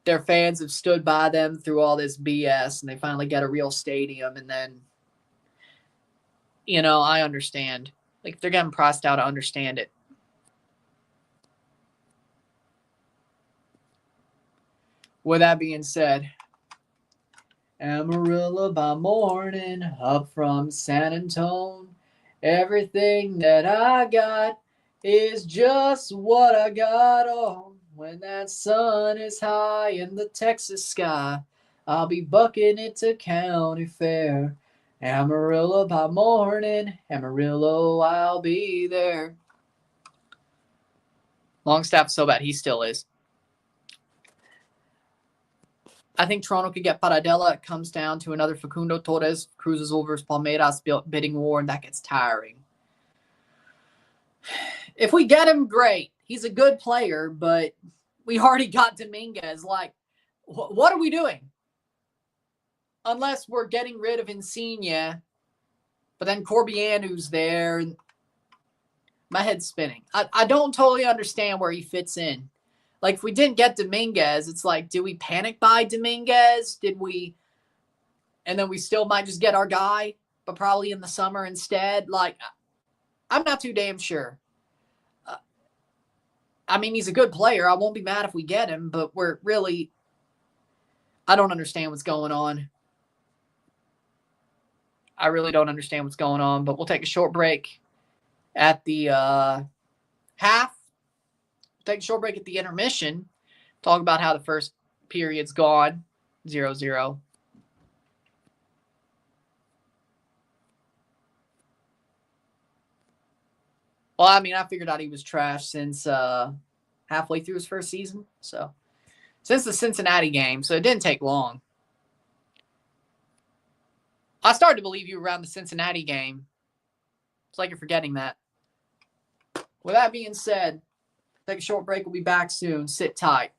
their fans have stood by them through all this BS, and they finally get a real stadium, and then, I understand. Like, if they're getting priced out, I understand it. With that being said, Amarillo by morning, up from San Antone. Everything that I got is just what I got on. When that sun is high in the Texas sky, I'll be bucking it to county fair. Amarillo by morning, Amarillo, I'll be there. Longstaff's so bad, he still is. I think Toronto could get Paradela. It comes down to another Facundo Torres cruises over Palmeiras bidding war, and that gets tiring. If we get him, great. He's a good player, but we already got Dominguez. Like, what are we doing? Unless we're getting rid of Insigne, but then Corbianu's there. My head's spinning. I don't totally understand where he fits in. Like, if we didn't get Dominguez, it's like, did we panic buy Dominguez? Did we? And then we still might just get our guy, but probably in the summer instead. Like, I'm not too damn sure. I mean, he's a good player. I won't be mad if we get him, but I don't understand what's going on. I really don't understand what's going on, but we'll take a short break at the half. We'll take a short break at the intermission. Talk about how the first period's gone. 0-0. Well, I mean, I figured out he was trash since halfway through his first season. So, since the Cincinnati game. So, it didn't take long. I started to believe you around the Cincinnati game. It's like you're forgetting that. With that being said, take a short break. We'll be back soon. Sit tight.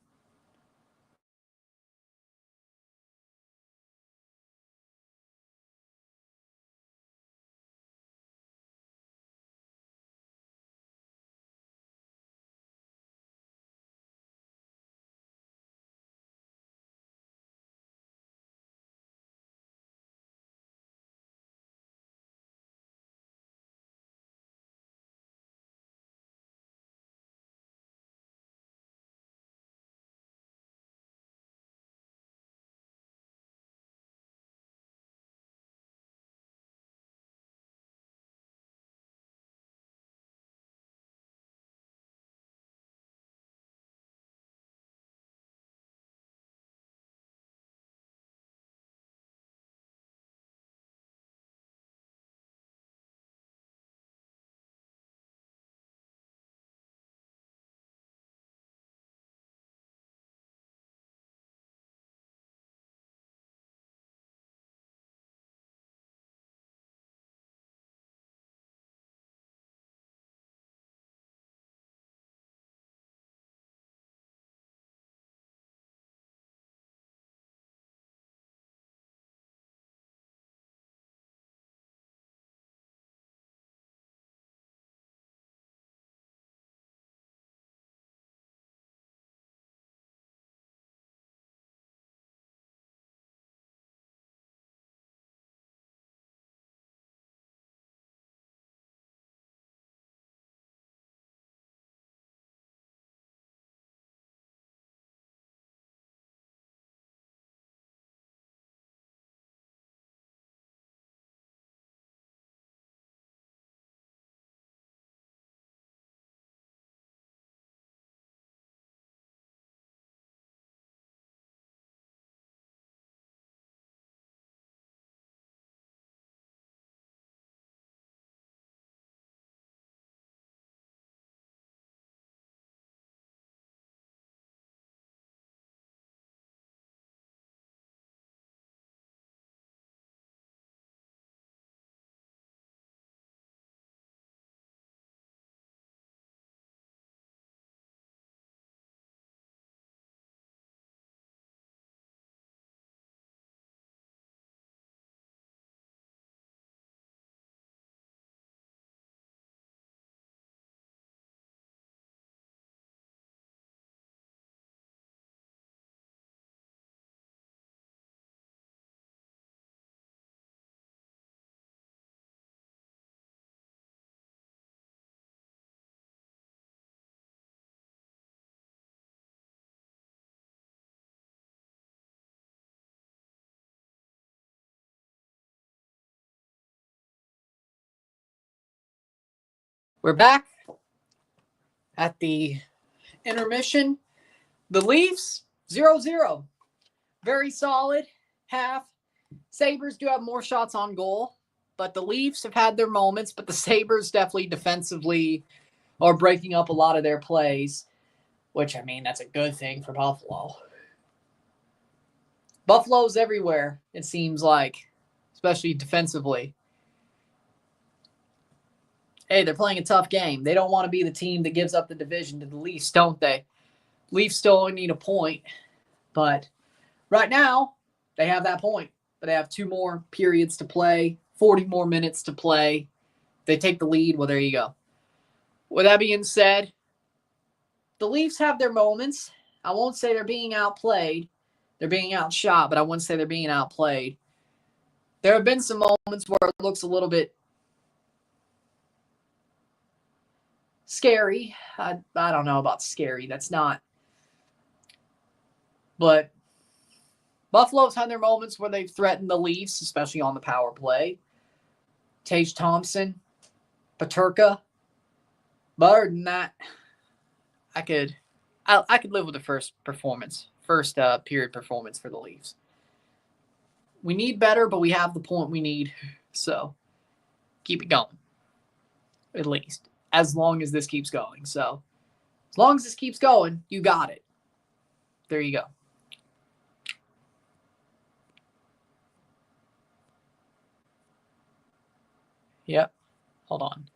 We're back at the intermission. The Leafs, 0-0. Very solid half. Sabres do have more shots on goal, but the Leafs have had their moments, but the Sabres definitely defensively are breaking up a lot of their plays, which, I mean, that's a good thing for Buffalo. Buffalo's everywhere, it seems like, especially defensively. Hey, they're playing a tough game. They don't want to be the team that gives up the division to the Leafs, don't they? Leafs still only need a point, but right now they have that point. But they have 2 more periods to play, 40 more minutes to play. They take the lead. Well, there you go. With that being said, the Leafs have their moments. I won't say they're being outplayed. They're being outshot, but I wouldn't say they're being outplayed. There have been some moments where it looks a little bit scary. I don't know about scary. That's not. But Buffalo's had their moments where they've threatened the Leafs, especially on the power play. Tage Thompson, Peterka. But other than that, I could live with the first period performance for the Leafs. We need better, but we have the point we need. So keep it going. At least. As long as this keeps going. So as long as this keeps going, you got it. There you go. Yep. Hold on.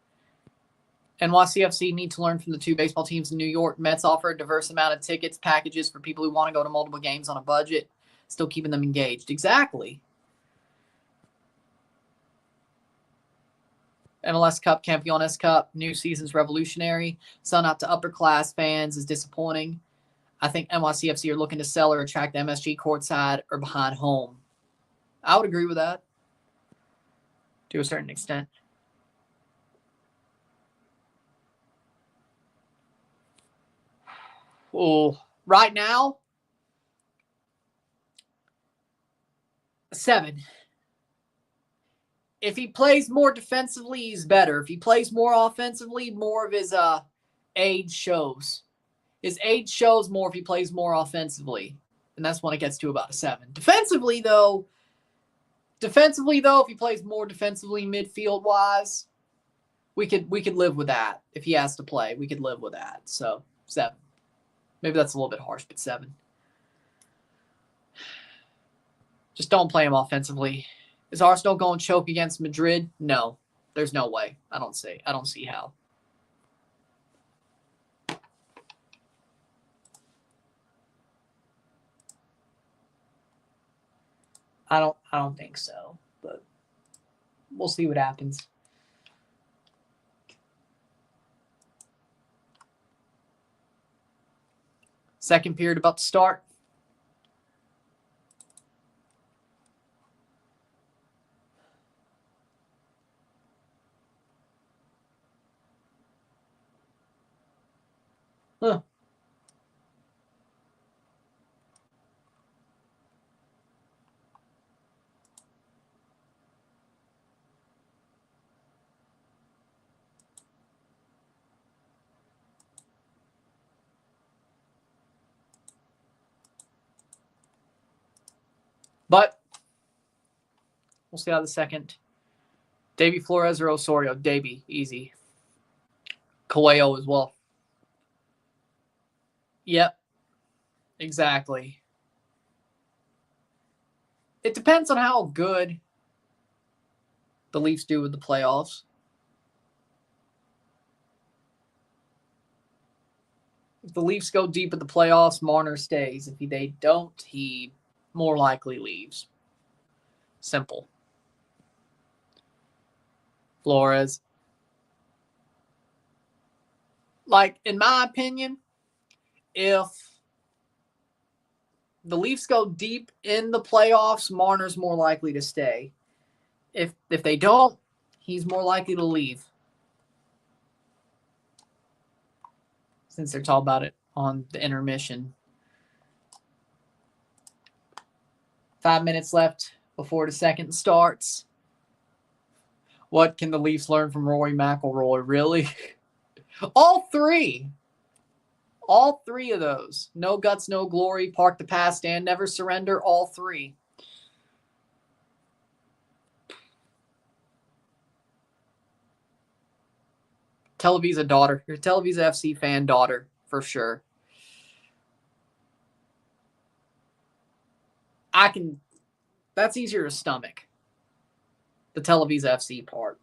NYCFC need to learn from the 2 baseball teams in New York. Mets offer a diverse amount of tickets, packages for people who want to go to multiple games on a budget, still keeping them engaged. Exactly. MLS Cup, Campeones Cup, new season's revolutionary. Selling out to upper class fans is disappointing. I think NYCFC are looking to sell or attract the MSG courtside or behind home. I would agree with that to a certain extent. Oh, right now, 7. If he plays more defensively, he's better. If he plays more offensively, more of his age shows. His age shows more if he plays more offensively. And that's when it gets to about a 7. Defensively, though, if he plays more defensively midfield-wise, we could live with that. If he has to play, we could live with that. So, 7. Maybe that's a little bit harsh, but 7. Just don't play him offensively. Is Arsenal going to choke against Madrid? No. There's no way. I don't see how. I don't think so, but we'll see what happens. Second period about to start. Huh. But we'll see how the second. Davy Flores or Osorio? Davy, easy. Coelho as well. Yep, exactly. It depends on how good the Leafs do with the playoffs. If the Leafs go deep in the playoffs, Marner stays. If they don't, he more likely leaves. Simple. Flores. Like, in my opinion, if the Leafs go deep in the playoffs, Marner's more likely to stay. If they don't, he's more likely to leave. Since they're talking about it on the intermission. 5 minutes left before the second starts. What can the Leafs learn from Rory McIlroy? Really? All three. All three of those. No guts, no glory, park the past, and never surrender. All three. Televisa daughter. Your Televisa FC fan daughter, for sure. That's easier to stomach. The Televisa FC part.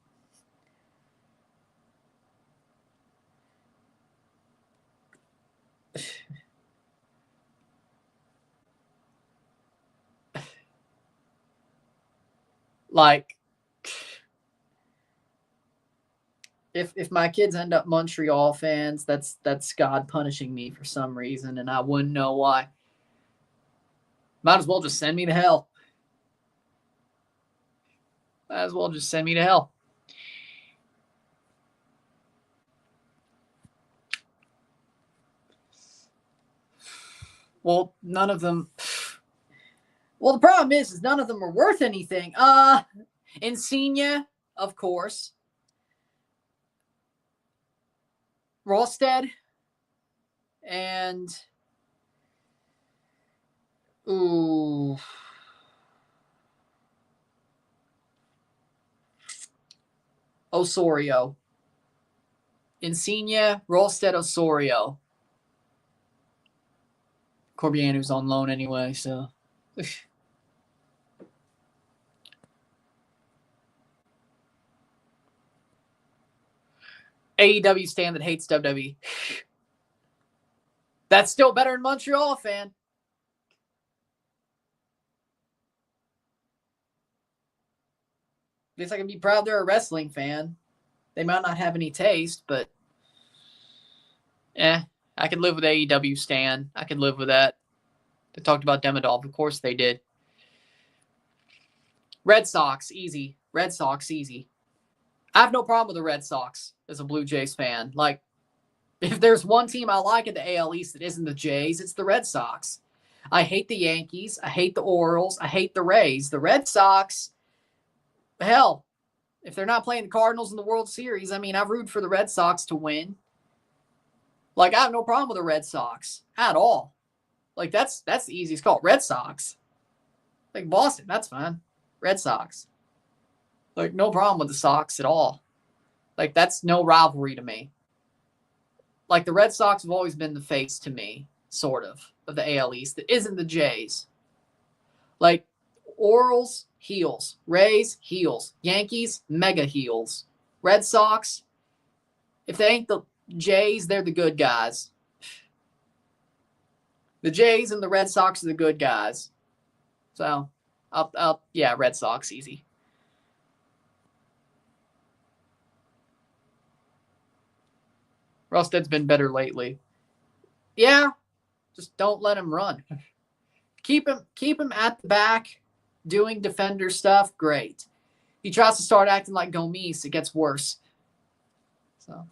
Like, if my kids end up Montreal fans, that's God punishing me for some reason, and I wouldn't know why. Might as well just send me to hell. Might as well just send me to hell. Well, none of them. Well, the problem is none of them are worth anything. Insignia, of course. Rosted. And Osorio. Insignia, Rosted, Osorio. Corbiano's on loan anyway, so. AEW stan that hates WWE. That's still better than Montreal fan. At least I can be proud they're a wrestling fan. They might not have any taste, but I could live with AEW stan. I could live with that. They talked about Demidov. Of course they did. Red Sox, easy. Red Sox, easy. I have no problem with the Red Sox as a Blue Jays fan. Like, if there's one team I like in the AL East that isn't the Jays, it's the Red Sox. I hate the Yankees. I hate the Orioles. I hate the Rays. The Red Sox, hell, if they're not playing the Cardinals in the World Series, I mean, I've rooted for the Red Sox to win. Like, I have no problem with the Red Sox at all. Like, that's the easiest call. Red Sox. Like, Boston, that's fine. Red Sox. Like, no problem with the Sox at all. Like, that's no rivalry to me. Like, the Red Sox have always been the face to me, sort of the AL East. That isn't the Jays. Like, Orioles, heels. Rays, heels. Yankees, mega heels. Red Sox, if they ain't the Jays, they're the good guys. The Jays and the Red Sox are the good guys. So, yeah, Red Sox, easy. Rosted's been better lately. Yeah, just don't let him run. Keep him at the back, doing defender stuff. Great. He tries to start acting like Gomes, it gets worse. So.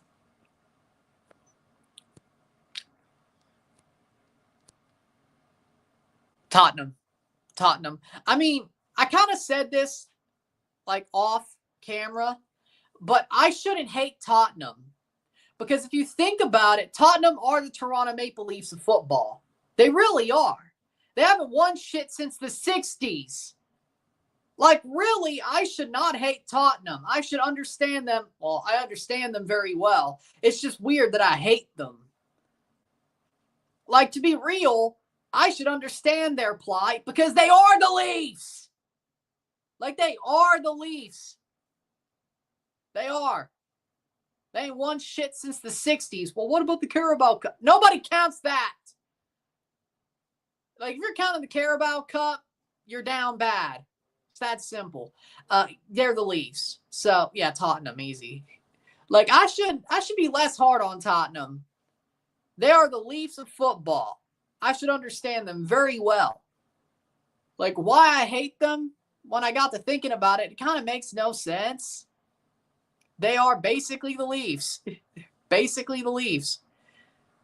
Tottenham. I mean, I kind of said this like off camera, but I shouldn't hate Tottenham. Because if you think about it, Tottenham are the Toronto Maple Leafs of football. They really are. They haven't won shit since the 60s. Like, really, I should not hate Tottenham. I should understand them. Well, I understand them very well. It's just weird that I hate them. Like, to be real, I should understand their plight because they are the Leafs. Like, they are the Leafs. They are. They ain't won shit since the 60s. Well, what about the Carabao Cup? Nobody counts that. Like, if you're counting the Carabao Cup, you're down bad. It's that simple. They're the Leafs. So, yeah, Tottenham, easy. Like, I should be less hard on Tottenham. They are the Leafs of football. I should understand them very well. Like, why I hate them, when I got to thinking about it, it kind of makes no sense. They are basically the Leafs. Basically the Leafs.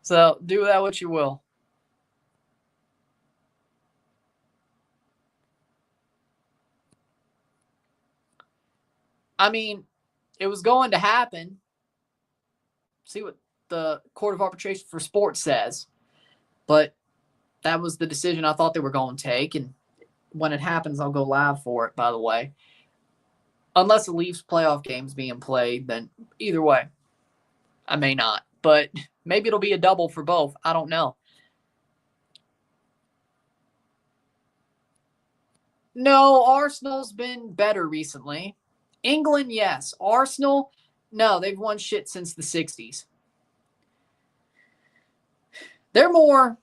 So do that what you will. I mean, it was going to happen. See what the Court of Arbitration for Sports says. But that was the decision I thought they were going to take. And when it happens, I'll go live for it, by the way. Unless the Leafs playoff game's being played, then either way, I may not. But maybe it'll be a double for both. I don't know. No, Arsenal's been better recently. England, yes. Arsenal, no, they've won shit since the 60s. They're more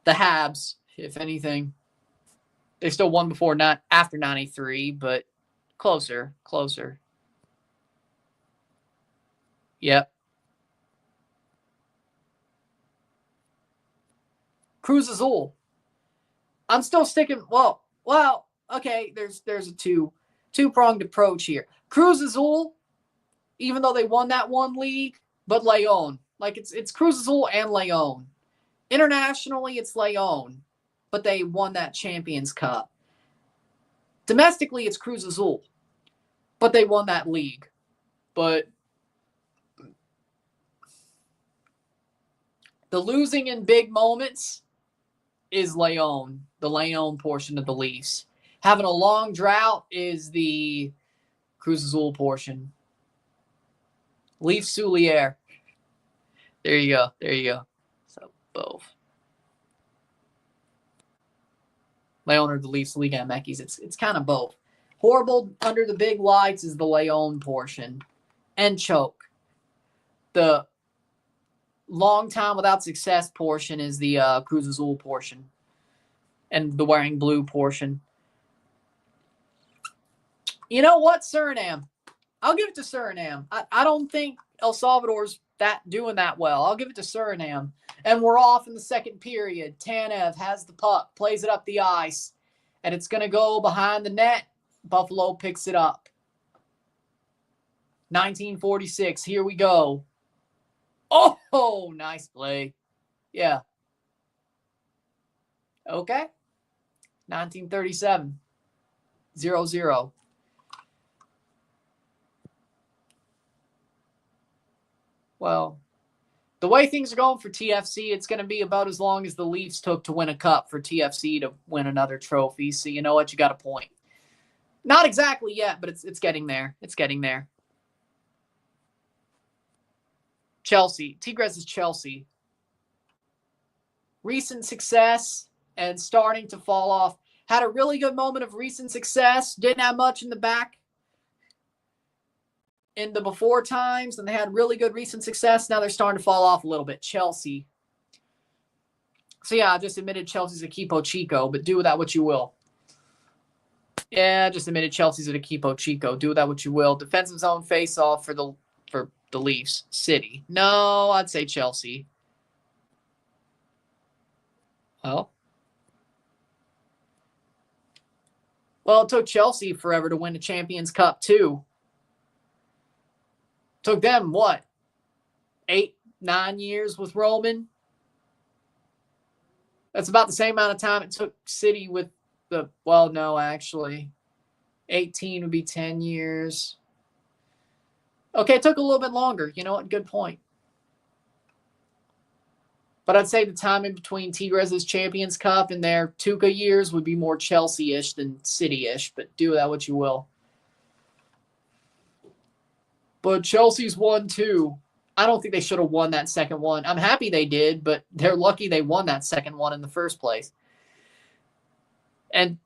the Habs, if anything. They still won before, not after 93, but closer. Yep. Cruz Azul. I'm still sticking. Well, okay. There's a two-pronged approach here. Cruz Azul, even though they won that one league, but Leon, like it's Cruz Azul and Leon. Internationally, it's Leon, but they won that Champions Cup. Domestically, it's Cruz Azul, but they won that league. But the losing in big moments is Leon, the Leon portion of the Leafs. Having a long drought is the Cruz Azul portion. Leaf Souliere. There you go. So both. Leon or the Leafs Liga Mekis. It's kind of both. Horrible under the big lights is the Leon portion. And choke. The long time without success portion is the Cruz Azul portion. And the wearing blue portion. You know what? Suriname. I'll give it to Suriname. I don't think El Salvador's doing that well. I'll give it to Suriname. And we're off in the second period. Tanev has the puck, plays it up the ice, and it's going to go behind the net. Buffalo picks it up. 1946. Here we go. Oh, nice play. Yeah. Okay. 1937. 0-0. Well, the way things are going for TFC, it's going to be about as long as the Leafs took to win a cup for TFC to win another trophy. So you know what? You got a point. Not exactly yet, but it's getting there. It's getting there. Chelsea. Tigres is Chelsea. Recent success and starting to fall off. Had a really good moment of recent success. Didn't have much in the back in the before times, and they had really good recent success. Now they're starting to fall off a little bit. Chelsea. So yeah, I just admitted Chelsea's Equipo Chico, but do with that what you will. Yeah, I just admitted Chelsea's an Equipo Chico. Do with that what you will. Defensive zone face-off for the Leafs. City. No, I'd say Chelsea. Well, it took Chelsea forever to win the Champions Cup too. Took them, 8, 9 years with Roman? That's about the same amount of time it took City with no, actually. 18 would be 10 years. Okay, it took a little bit longer. You know what? Good point. But I'd say the time in between Tigres' Champions Cup and their Tuca years would be more Chelsea-ish than City-ish, but do that what you will. But Chelsea's won too. I don't think they should have won that second one. I'm happy they did, but they're lucky they won that second one in the first place. And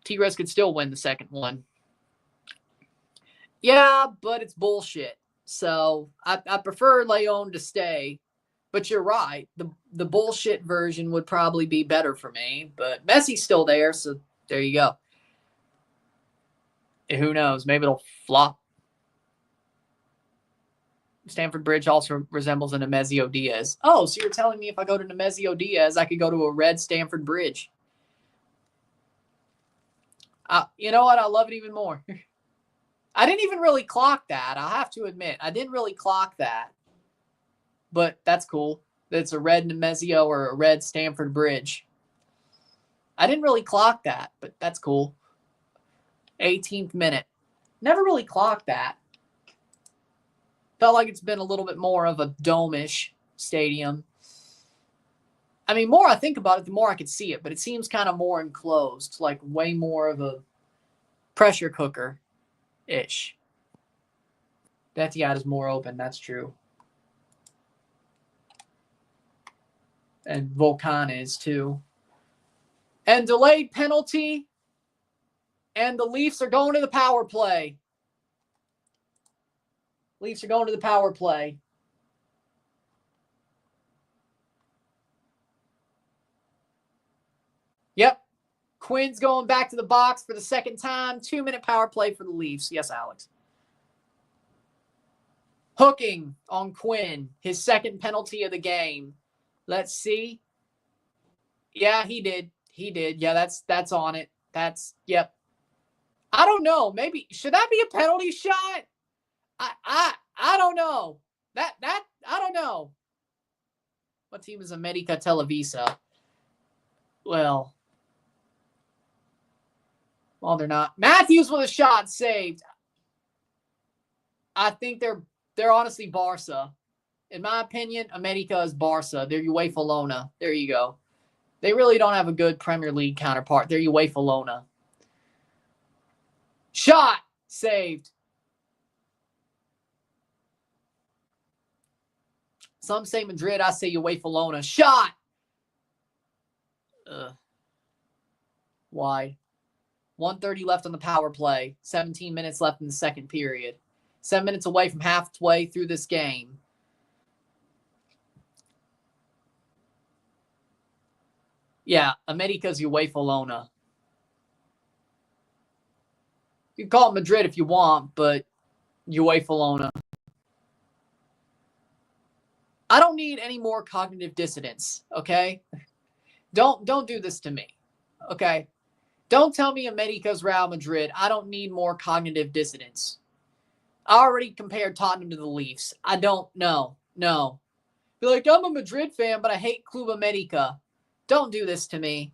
Tigres could still win the second one. Yeah, but it's bullshit. So I prefer Leon to stay. But you're right. The bullshit version would probably be better for me. But Messi's still there, so there you go. And who knows? Maybe it'll flop. Stamford Bridge also resembles a Nemesio Diaz. Oh, so you're telling me if I go to Nemesio Diaz, I could go to a red Stamford Bridge. You know what? I love it even more. I didn't even really clock that. I have to admit. I didn't really clock that. But that's cool. It's a red Nemesio or a red Stamford Bridge. I didn't really clock that, but that's cool. 18th minute. Never really clocked that. Felt like it's been a little bit more of a dome-ish stadium. I mean, more I think about it, the more I could see it, but it seems kind of more enclosed, like way more of a pressure cooker-ish. Etihad is more open, that's true. And Volcan is too. And delayed penalty. And the Leafs are going to the power play. Leafs are going to the power play. Yep. Quinn's going back to the box for the second time. 2-minute power play for the Leafs. Yes, Alex. Hooking on Quinn. His second penalty of the game. Let's see. Yeah, he did. He did. Yeah, that's on it. Yep. I don't know. Maybe should that be a penalty shot? I don't know. That I don't know. What team is America Televisa? Well, they're not. Matthews with a shot saved. I think they're honestly Barca. In my opinion, America is Barca. They're UEFA Lona. There you go. They really don't have a good Premier League counterpart. They're UEFA Lona. Shot saved. Some say Madrid. I say UEFA Lona. Shot. Wide. 1:30 left on the power play. 17 minutes left in the second period. 7 minutes away from halfway through this game. Yeah, America's UEFA Lona. You can call it Madrid if you want, but UEFA Lona. I don't need any more cognitive dissonance, okay? Don't do this to me, okay? Don't tell me America's Real Madrid. I don't need more cognitive dissonance. I already compared Tottenham to the Leafs. I don't know. No. Be like, I'm a Madrid fan, but I hate Club America. Don't do this to me.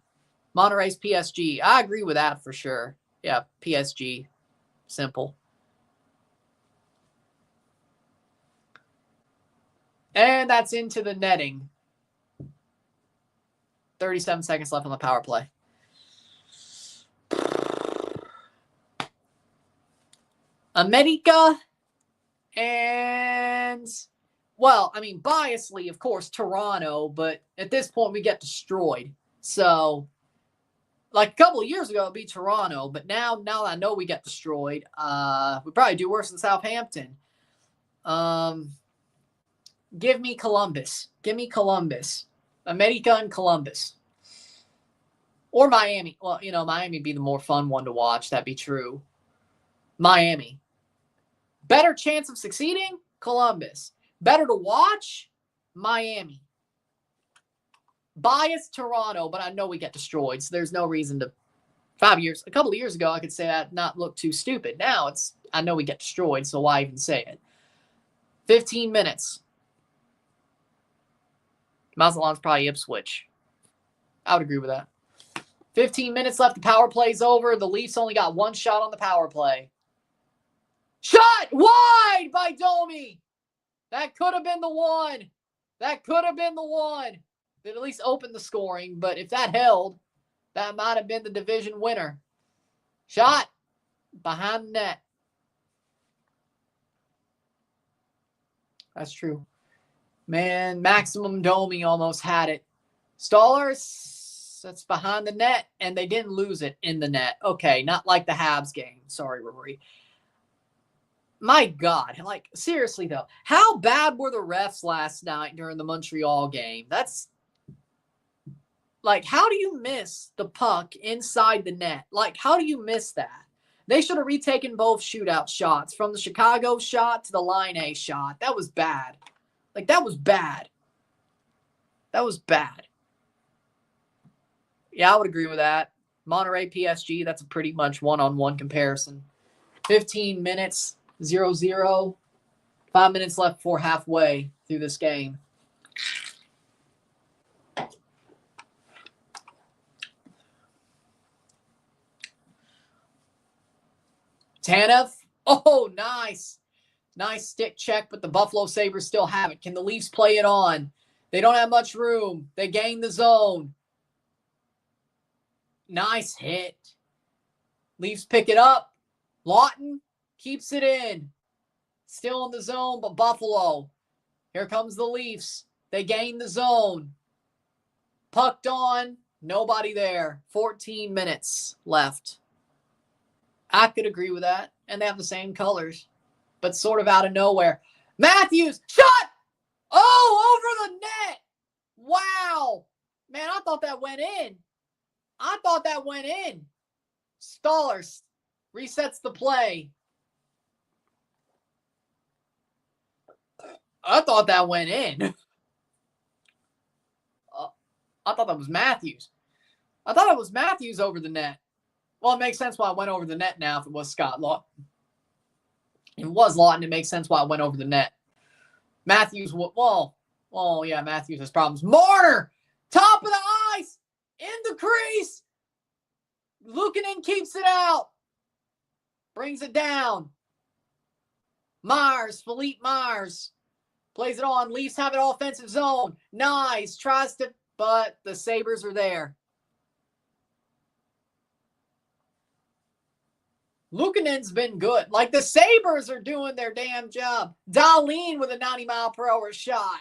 Monterrey's PSG. I agree with that for sure. Yeah, PSG. Simple. And that's into the netting. 37 seconds left on the power play. America and, well, I mean, biasly, of course, Toronto, but at this point we get destroyed. So, like a couple of years ago, it'd be Toronto, but now that I know we get destroyed, we probably do worse than Southampton. Give me Columbus. Give me Columbus. America and Columbus. Or Miami. Well, Miami would be the more fun one to watch. That'd be true. Miami. Better chance of succeeding? Columbus. Better to watch? Miami. Biased Toronto, but I know we get destroyed, so there's no reason to. A couple of years ago, I could say that not look too stupid. Now I know we get destroyed, so why even say it? 15 minutes. Mazatlan's probably Ipswich. I would agree with that. 15 minutes left. The power play's over. The Leafs only got one shot on the power play. Shot wide by Domi. That could have been the one. That could have been the one that at least opened the scoring. But if that held, that might have been the division winner. Shot behind the net. That's true. Man, Maximum Domi almost had it. Stallers, that's behind the net, and they didn't lose it in the net. Okay, not like the Habs game. Sorry, Rory. My God, like, seriously, though, how bad were the refs last night during the Montreal game? That's, like, how do you miss the puck inside the net? Like, how do you miss that? They should have retaken both shootout shots, from the Chicago shot to the Line A shot. That was bad. Like, that was bad. That was bad. Yeah, I would agree with that. Monterrey PSG, that's a pretty much one-on-one comparison. 15 minutes. 0-0. 5 minutes left before halfway through this game. Tanev. Oh, nice. Nice stick check, but the Buffalo Sabres still have it. Can the Leafs play it on? They don't have much room. They gain the zone. Nice hit. Leafs pick it up. Lawton keeps it in. Still in the zone, but Buffalo. Here comes the Leafs. They gain the zone. Pucked on. Nobody there. 14 minutes left. I could agree with that. And they have the same colors, but sort of out of nowhere. Matthews, shot! Oh, over the net. Wow. Man, I thought that went in. Stallers resets the play. I thought that went in. I thought that was Matthews. I thought it was Matthews over the net. Well, it makes sense why it went over the net now if it was Scott Lawton. If it was Lawton, it makes sense why it went over the net. Matthews, yeah, Matthews has problems. Marner, top of the ice, in the crease. Luukkonen keeps it out. Brings it down. Philippe Myers plays it on. Leafs have it offensive zone. Nice. Tries to, but the Sabres are there. Luukkonen's been good. Like, the Sabres are doing their damn job. Dahlin with a 90-mile-per-hour shot.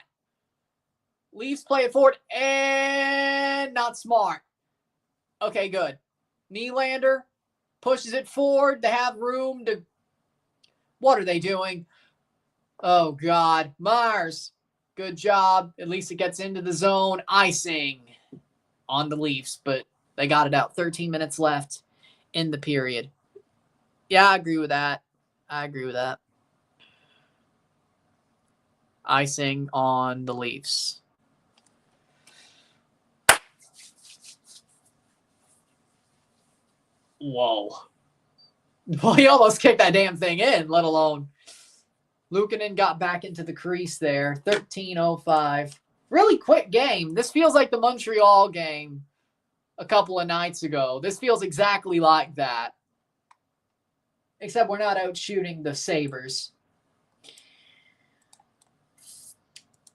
Leafs play it forward and not smart. Okay, good. Nylander pushes it forward. They have room to... What are they doing? Oh, God. Myers, good job. At least it gets into the zone. Icing on the Leafs, but they got it out. 13 minutes left in the period. Yeah, I agree with that. Icing on the Leafs. Whoa. Well, he almost kicked that damn thing in, let alone. Luukkonen got back into the crease there. 13:05. Really quick game. This feels like the Montreal game a couple of nights ago. This feels exactly like that. Except we're not out shooting the Sabres.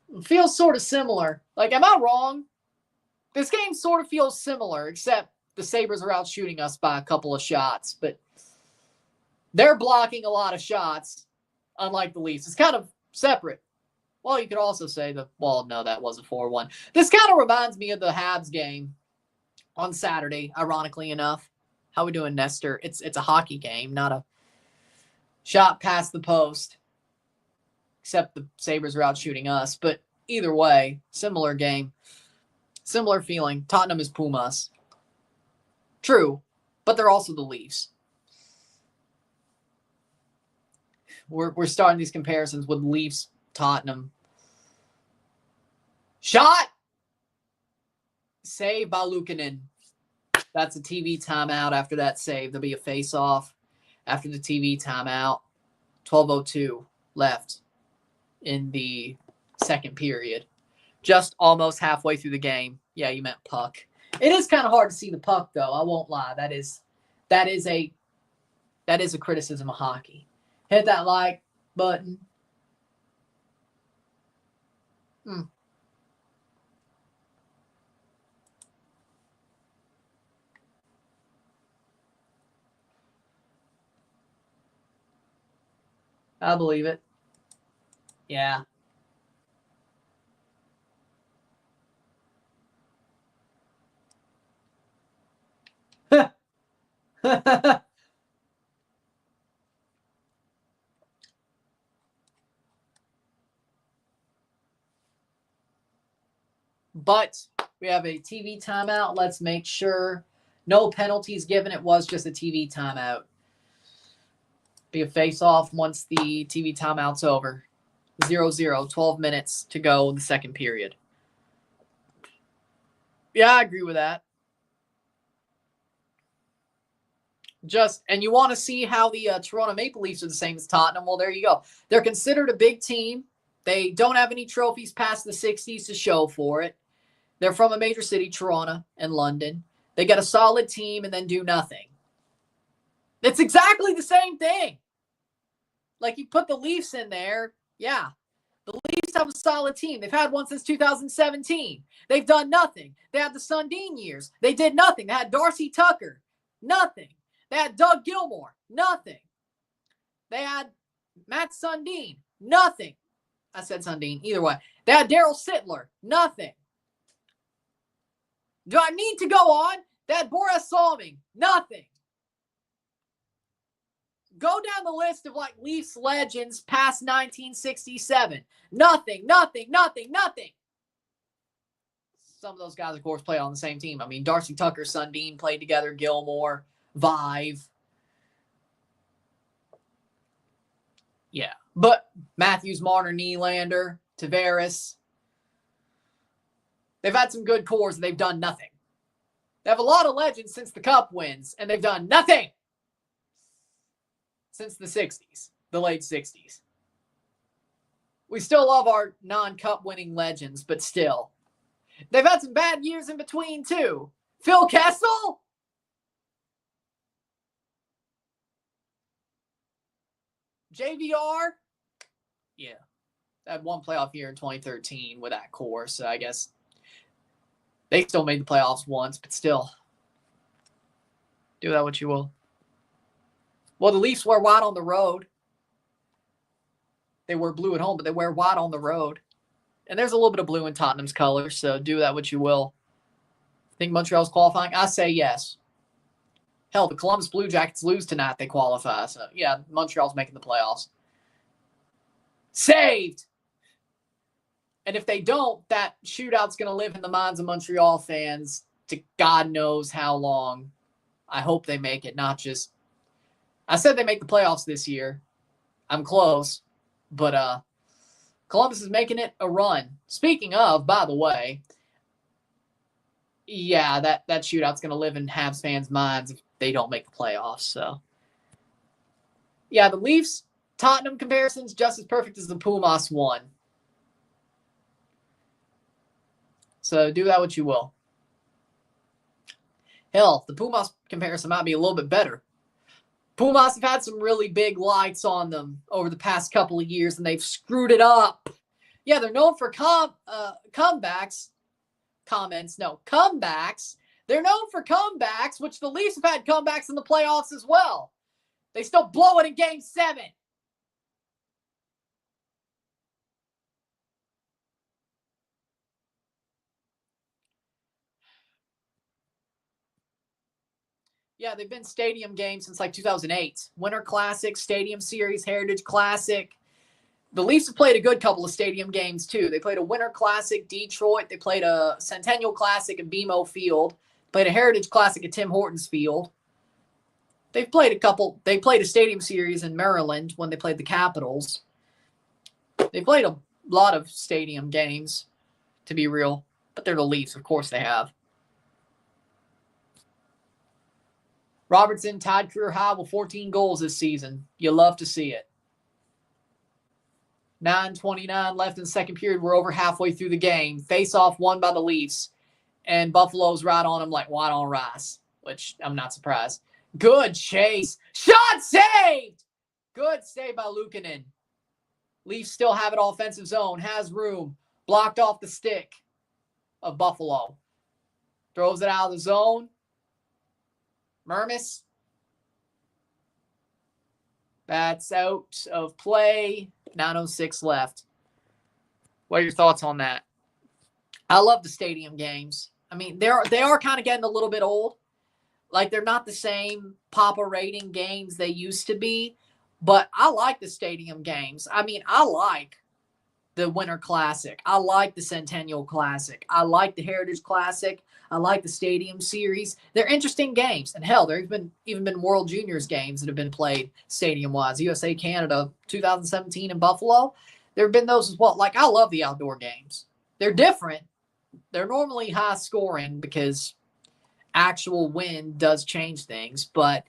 It feels sort of similar. Like, am I wrong? This game sort of feels similar, except the Sabres are out shooting us by a couple of shots. But they're blocking a lot of shots, unlike the Leafs. It's kind of separate. Well, you could also say no, that was a 4-1. This kind of reminds me of the Habs game on Saturday, ironically enough. How we doing, Nestor? It's a hockey game, not a shot past the post. Except the Sabres are out shooting us. But either way, similar game. Similar feeling. Tottenham is Pumas. True, but they're also the Leafs. We're starting these comparisons with Leafs, Tottenham. Shot! Save by Luukkonen. That's a TV timeout after that save. There'll be a face-off after the TV timeout. 12:02 left in the second period. Just almost halfway through the game. Yeah, you meant puck. It is kind of hard to see the puck, though. I won't lie. That is a criticism of hockey. Hit that like button. I believe it. Yeah. But we have a TV timeout. Let's make sure no penalties given. It was just a TV timeout. Be a face-off once the TV timeout's over. 0-0, 12 minutes to go in the second period. Yeah, I agree with that. And you want to see how the Toronto Maple Leafs are the same as Tottenham. Well, there you go. They're considered a big team. They don't have any trophies past the 60s to show for it. They're from a major city, Toronto and London. They get a solid team and then do nothing. It's exactly the same thing. Like, you put the Leafs in there, yeah. The Leafs have a solid team. They've had one since 2017. They've done nothing. They had the Sundin years. They did nothing. They had Darcy Tucker. Nothing. They had Doug Gilmour. Nothing. They had Matt Sundin. Nothing. I said Sundin. Either way. They had Daryl Sittler. Nothing. Do I need to go on? They had Boris Salming. Nothing. Go down the list of like Leafs legends past 1967. Nothing. Some of those guys, of course, play on the same team. I mean, Darcy Tucker, Sundin played together, Gilmour, Vive. Yeah. But Matthews, Marner, Nylander, Tavares. They've had some good cores and they've done nothing. They have a lot of legends since the Cup wins, and they've done nothing since the 60s, the late 60s. We still love our non-Cup winning legends, but still. They've had some bad years in between, too. Phil Kessel? JVR? Yeah. They had one playoff year in 2013 with that core, so I guess they still made the playoffs once, but still. Do that what you will. Well, the Leafs wear white on the road. They wear blue at home, but they wear white on the road. And there's a little bit of blue in Tottenham's colors, so do that what you will. Think Montreal's qualifying? I say yes. Hell, the Columbus Blue Jackets lose tonight, they qualify. So, yeah, Montreal's making the playoffs. Saved! And if they don't, that shootout's going to live in the minds of Montreal fans to God knows how long. I hope they make it, not just... I said they make the playoffs this year. I'm close. But Columbus is making it a run. Speaking of, by the way, yeah, that shootout's going to live in Habs fans' minds if they don't make the playoffs. So, yeah, the Leafs-Tottenham comparison's just as perfect as the Pumas one. So do that what you will. Hell, the Pumas comparison might be a little bit better. Pumas have had some really big lights on them over the past couple of years, and they've screwed it up. Yeah, they're known for comebacks. Comebacks. They're known for comebacks, which the Leafs have had comebacks in the playoffs as well. They still blow it in Game 7. Yeah, they've been stadium games since like 2008. Winter Classic, Stadium Series, Heritage Classic. The Leafs have played a good couple of stadium games, too. They played a Winter Classic, Detroit. They played a Centennial Classic at BMO Field. Played a Heritage Classic at Tim Hortons Field. They've played a couple. They played a Stadium Series in Maryland when they played the Capitals. They played a lot of stadium games, to be real. But they're the Leafs. Of course they have. Robertson tied career high with 14 goals this season. You love to see it. 9:29 left in the second period. We're over halfway through the game. Face-off won by the Leafs. And Buffalo's right on him like white on rice, which I'm not surprised. Good chase. Shot saved! Good save by Luukkonen. Leafs still have it offensive zone. Has room. Blocked off the stick of Buffalo. Throws it out of the zone. Mermis. That's out of play. 9:06 left. What are your thoughts on that? I love the stadium games. I mean, they are kind of getting a little bit old. Like, they're not the same Papa rating games they used to be. But I like the stadium games. I mean, I like the Winter Classic. I like the Centennial Classic. I like the Heritage Classic. I like the Stadium Series. They're interesting games. And hell, there have even been World Juniors games that have been played stadium-wise. USA, Canada, 2017 in Buffalo. There have been those as well. Like, I love the outdoor games. They're different. They're normally high scoring because actual wind does change things. But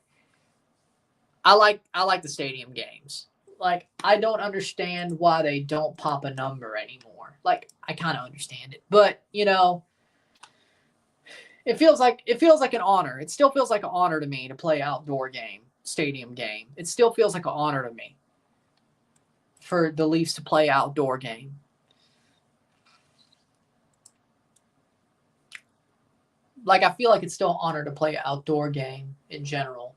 I like the stadium games. Like, I don't understand why they don't pop a number anymore. Like, I kind of understand it. But, you know, it feels like an honor. It still feels like an honor to me to play outdoor game, stadium game. It still feels like an honor to me. for the Leafs to play outdoor game. Like, I feel like it's still an honor to play an outdoor game in general.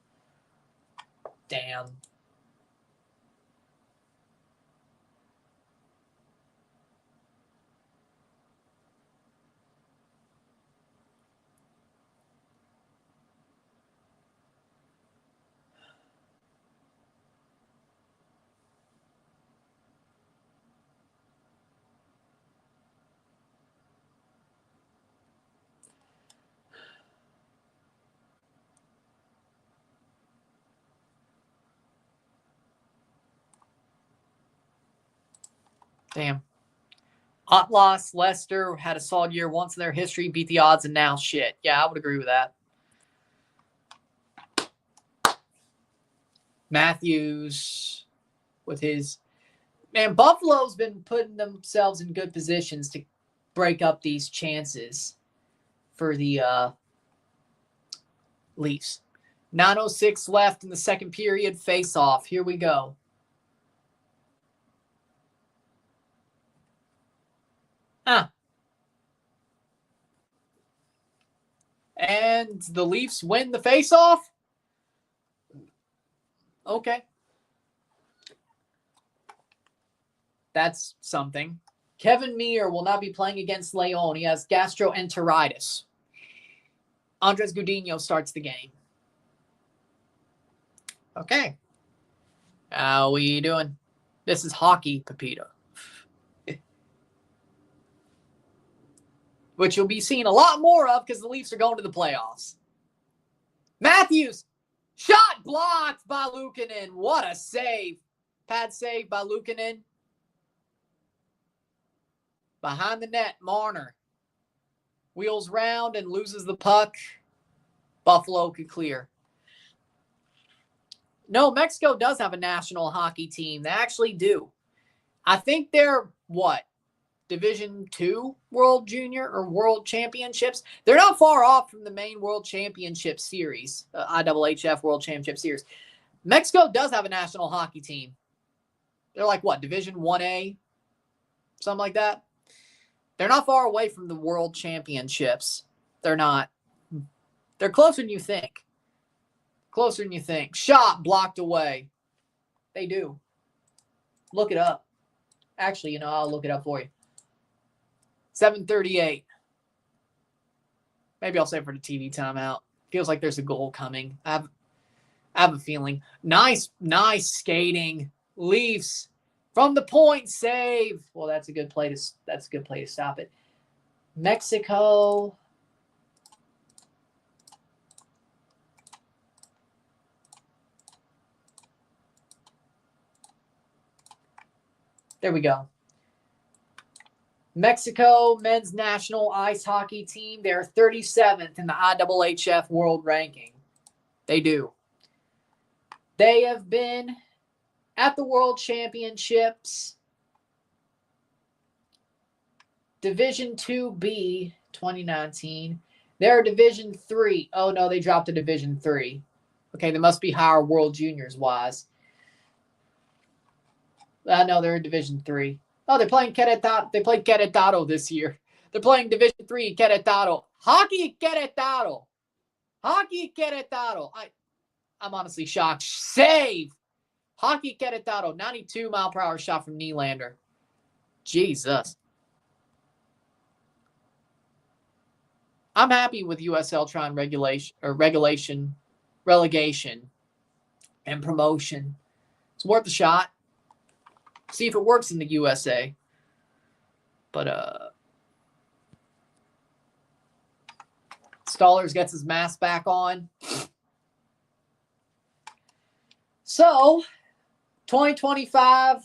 Damn. Damn. Hot loss. Leicester had a solid year once in their history, beat the odds, and now shit. Yeah, I would agree with that. Matthews with his... Man, Buffalo's been putting themselves in good positions to break up these chances for the Leafs. 9:06 left in the second period. Face off. Here we go. And the Leafs win the face-off? Okay. That's something. Kevin Meyer will not be playing against Leon. He has gastroenteritis. Andres Gudinho starts the game. Okay. How we doing? This is hockey, Pepito. Which you'll be seeing a lot more of because the Leafs are going to the playoffs. Matthews. Shot blocked by Luukkonen. What a save. Pad save by Luukkonen. Behind the net, Marner. Wheels round and loses the puck. Buffalo could clear. No, Mexico does have a national hockey team. They actually do. I think they're, what, Division II World Junior or World Championships? They're not far off from the main World Championship Series, IHHF World Championship Series. Mexico does have a national hockey team. They're like, what, Division 1A? Something like that. They're not far away from the World Championships. They're not. They're closer than you think. Closer than you think. Shot blocked away. They do. Look it up. Actually, I'll look it up for you. 7:38. Maybe I'll save for the TV timeout. Feels like there's a goal coming. I have a feeling. Nice skating. Leafs from the point, save. Well, that's a good play to stop it. Mexico. There we go. Mexico men's national ice hockey team. They're 37th in the IHHF world ranking. They do. They have been at the World Championships, Division 2B 2019. They're Division 3. Oh, no, they dropped to Division 3. Okay, they must be higher World Juniors wise. No, they're in Division 3. Oh, they're playing Querétaro. They played Querétaro this year. They're playing Division 3 Querétaro. Hockey Querétaro. Hockey Querétaro. I'm honestly shocked. Save. Hockey Querétaro. 92-mile-per-hour shot from Nylander. Jesus. I'm happy with USL trying relegation and promotion. It's worth a shot. See if it works in the USA. But Stallers gets his mask back on. So, 2025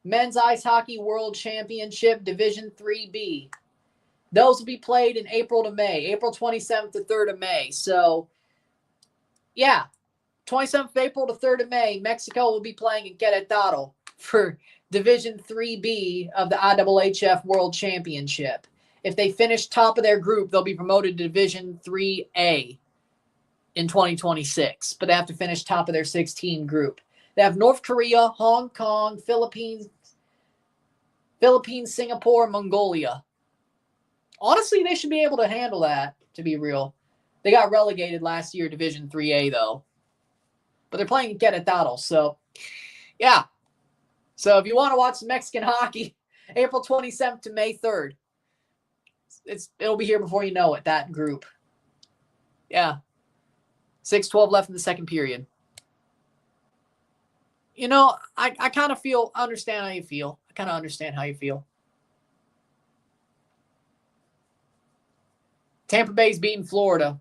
Men's Ice Hockey World Championship Division 3B. Those will be played in April to May. April 27th to 3rd of May. So, yeah. 27th of April to 3rd of May, Mexico will be playing in Querétaro for Division 3B of the IHHF World Championship. If they finish top of their group, they'll be promoted to Division 3A in 2026. But they have to finish top of their 16 group. They have North Korea, Hong Kong, Philippines, Singapore, Mongolia. Honestly, they should be able to handle that, to be real. They got relegated last year, Division 3A, though. But they're playing Querétaro, so, yeah. So if you want to watch some Mexican hockey, April 27th to May 3rd. It'll be here before you know it, that group. Yeah. 6:12 left in the second period. You know, I kind of understand how you feel. I kind of understand how you feel. Tampa Bay's beating Florida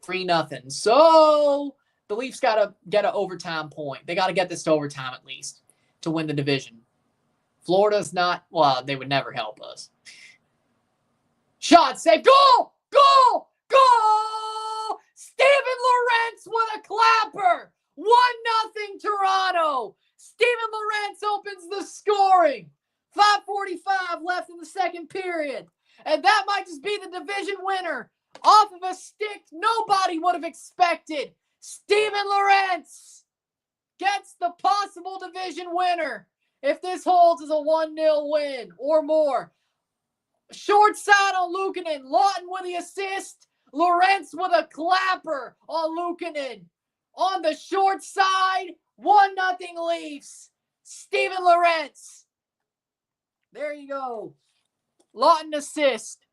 3-0. So the Leafs got to get an overtime point. They got to get this to overtime at least to win the division. Florida's not, well, they would never help us. Shot, save, goal! Goal! Goal! Steven Lorentz with a clapper! 1-0 Toronto. Steven Lorentz opens the scoring. 5:45 left in the second period. And that might just be the division winner. Off of a stick nobody would have expected. Steven Lorentz gets the possible division winner. If this holds as a 1-0 win or more. Short side on Luukkonen. Lawton with the assist. Lorentz with a clapper on Luukkonen. On the short side, 1-0 Leafs. Steven Lorentz. There you go. Lawton assist.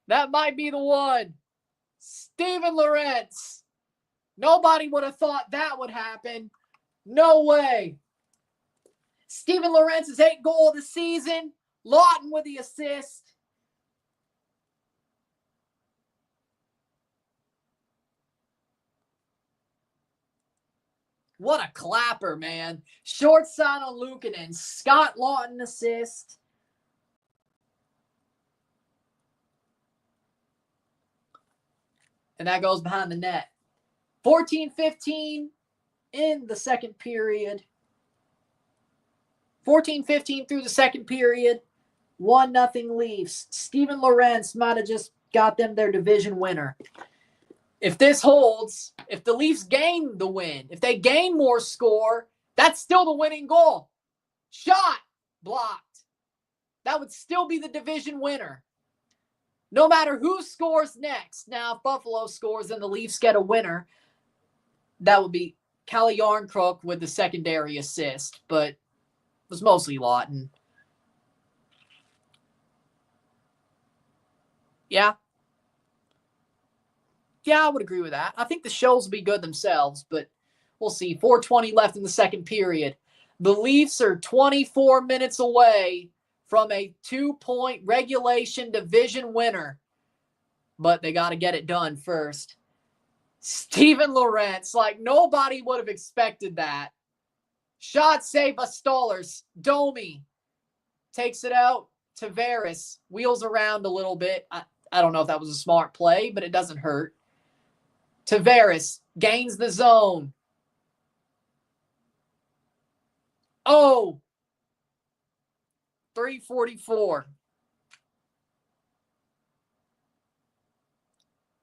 That might be the one. Steven Lorentz. Nobody would have thought that would happen. No way. Steven Lorentz's 8th goal of the season. Lawton with the assist. What a clapper, man. Short side on Luukkonen. Scott Lawton assist. And that goes behind the net. 14-15 in the second period. 14-15 through the second period. 1-0 Leafs. Steven Lorentz might have just got them their division winner. If this holds, if the Leafs gain the win, if they gain more score, that's still the winning goal. Shot blocked. That would still be the division winner. No matter who scores next. Now, if Buffalo scores and the Leafs get a winner, that would be Calle Jarnkrok with the secondary assist, but it was mostly Lawton. Yeah. Yeah, I would agree with that. I think the shows will be good themselves, but we'll see. 4:20 left in the second period. The Leafs are 24 minutes away from a 2-point regulation division winner, but they got to get it done first. Steven Lorentz, like nobody would have expected that. Shot saved by Stollers. Domi takes it out. Tavares wheels around a little bit. I don't know if that was a smart play, but it doesn't hurt. Tavares gains the zone. Oh, 3:44.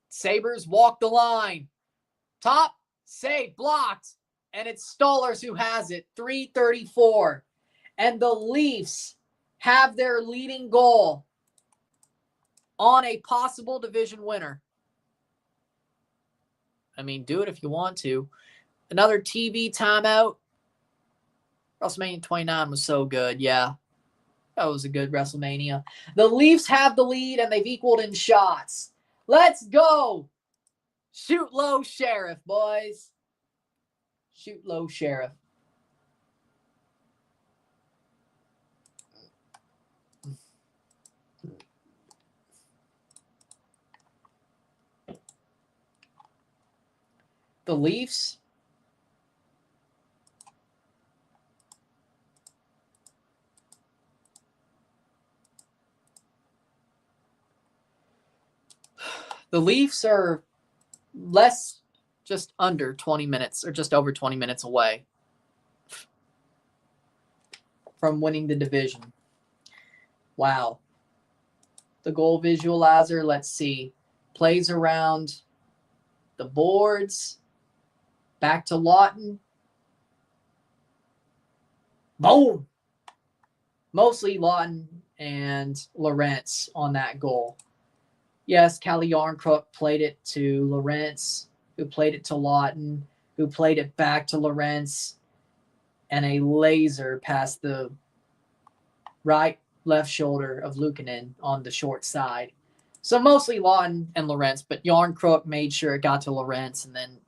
Sabres walk the line. Top, save, blocked. And it's Stollers who has it. 3:34. And the Leafs have their leading goal on a possible division winner. I mean, do it if you want to. Another TV timeout. WrestleMania 29 was so good. Yeah, that was a good WrestleMania. The Leafs have the lead, and they've equaled in shots. Let's go. Shoot low, Sheriff, boys. Shoot low, Sheriff. The Leafs are less, just under 20 minutes or just over 20 minutes away from winning the division. Wow. The goal visualizer, let's see, plays around the boards. Back to Lawton. Boom! Mostly Lawton and Lorentz on that goal. Yes, Calle Järnkrok played it to Lorentz, who played it to Lawton, who played it back to Lorentz, and a laser past the left shoulder of Luukkonen on the short side. So mostly Lawton and Lorentz, but Järnkrok made sure it got to Lorentz, and then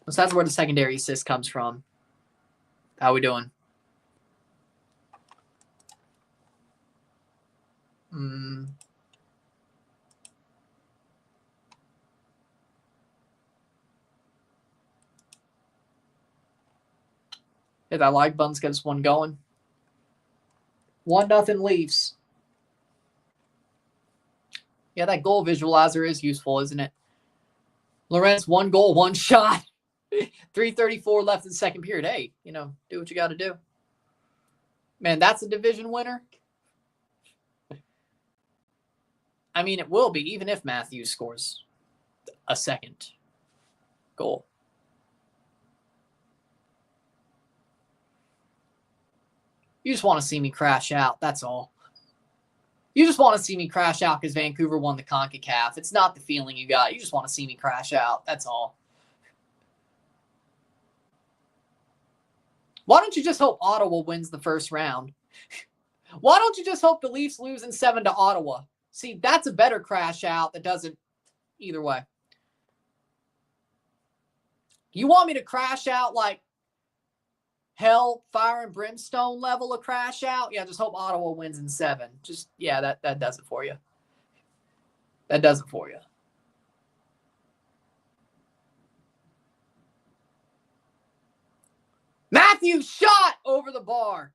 so that's where the secondary assist comes from. How we doing? Hit that like button, get this one going. 1-0 Leafs. Yeah, that goal visualizer is useful, isn't it? Lorentz, 1 goal, 1 shot. 3:34 left in the second period. Hey, do what you got to do. Man, that's a division winner. I mean, it will be, even if Matthews scores a second goal. You just want to see me crash out. That's all. You just want to see me crash out because Vancouver won the CONCACAF. It's not the feeling you got. You just want to see me crash out. That's all. Why don't you just hope Ottawa wins the first round? Why don't you just hope the Leafs lose in 7 to Ottawa? See, that's a better crash out that doesn't either way. You want me to crash out like hell, fire and brimstone level of crash out? Yeah, just hope Ottawa wins in 7. Just, yeah, that does it for you. That does it for you. Matthews shot over the bar.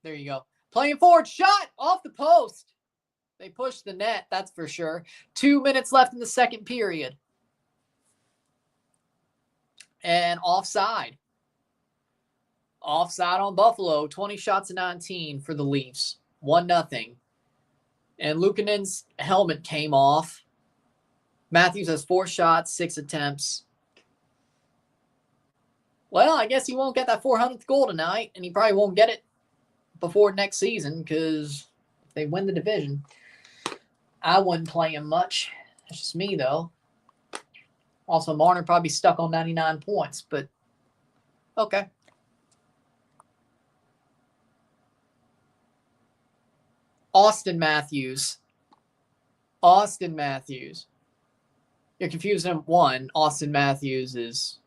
There you go. Playing forward, shot off the post. They pushed the net, that's for sure. 2 minutes left in the second period. And offside. Offside on Buffalo. 20 shots to 19 for the Leafs. 1-0. And Luukkonen's helmet came off. Matthews has 4 shots, 6 attempts. Well, I guess he won't get that 400th goal tonight, and he probably won't get it before next season because if they win the division, I wouldn't play him much. That's just me, though. Also, Marner probably stuck on 99 points, but okay. Austin Matthews. Austin Matthews. You're confusing him. One, Austin Matthews is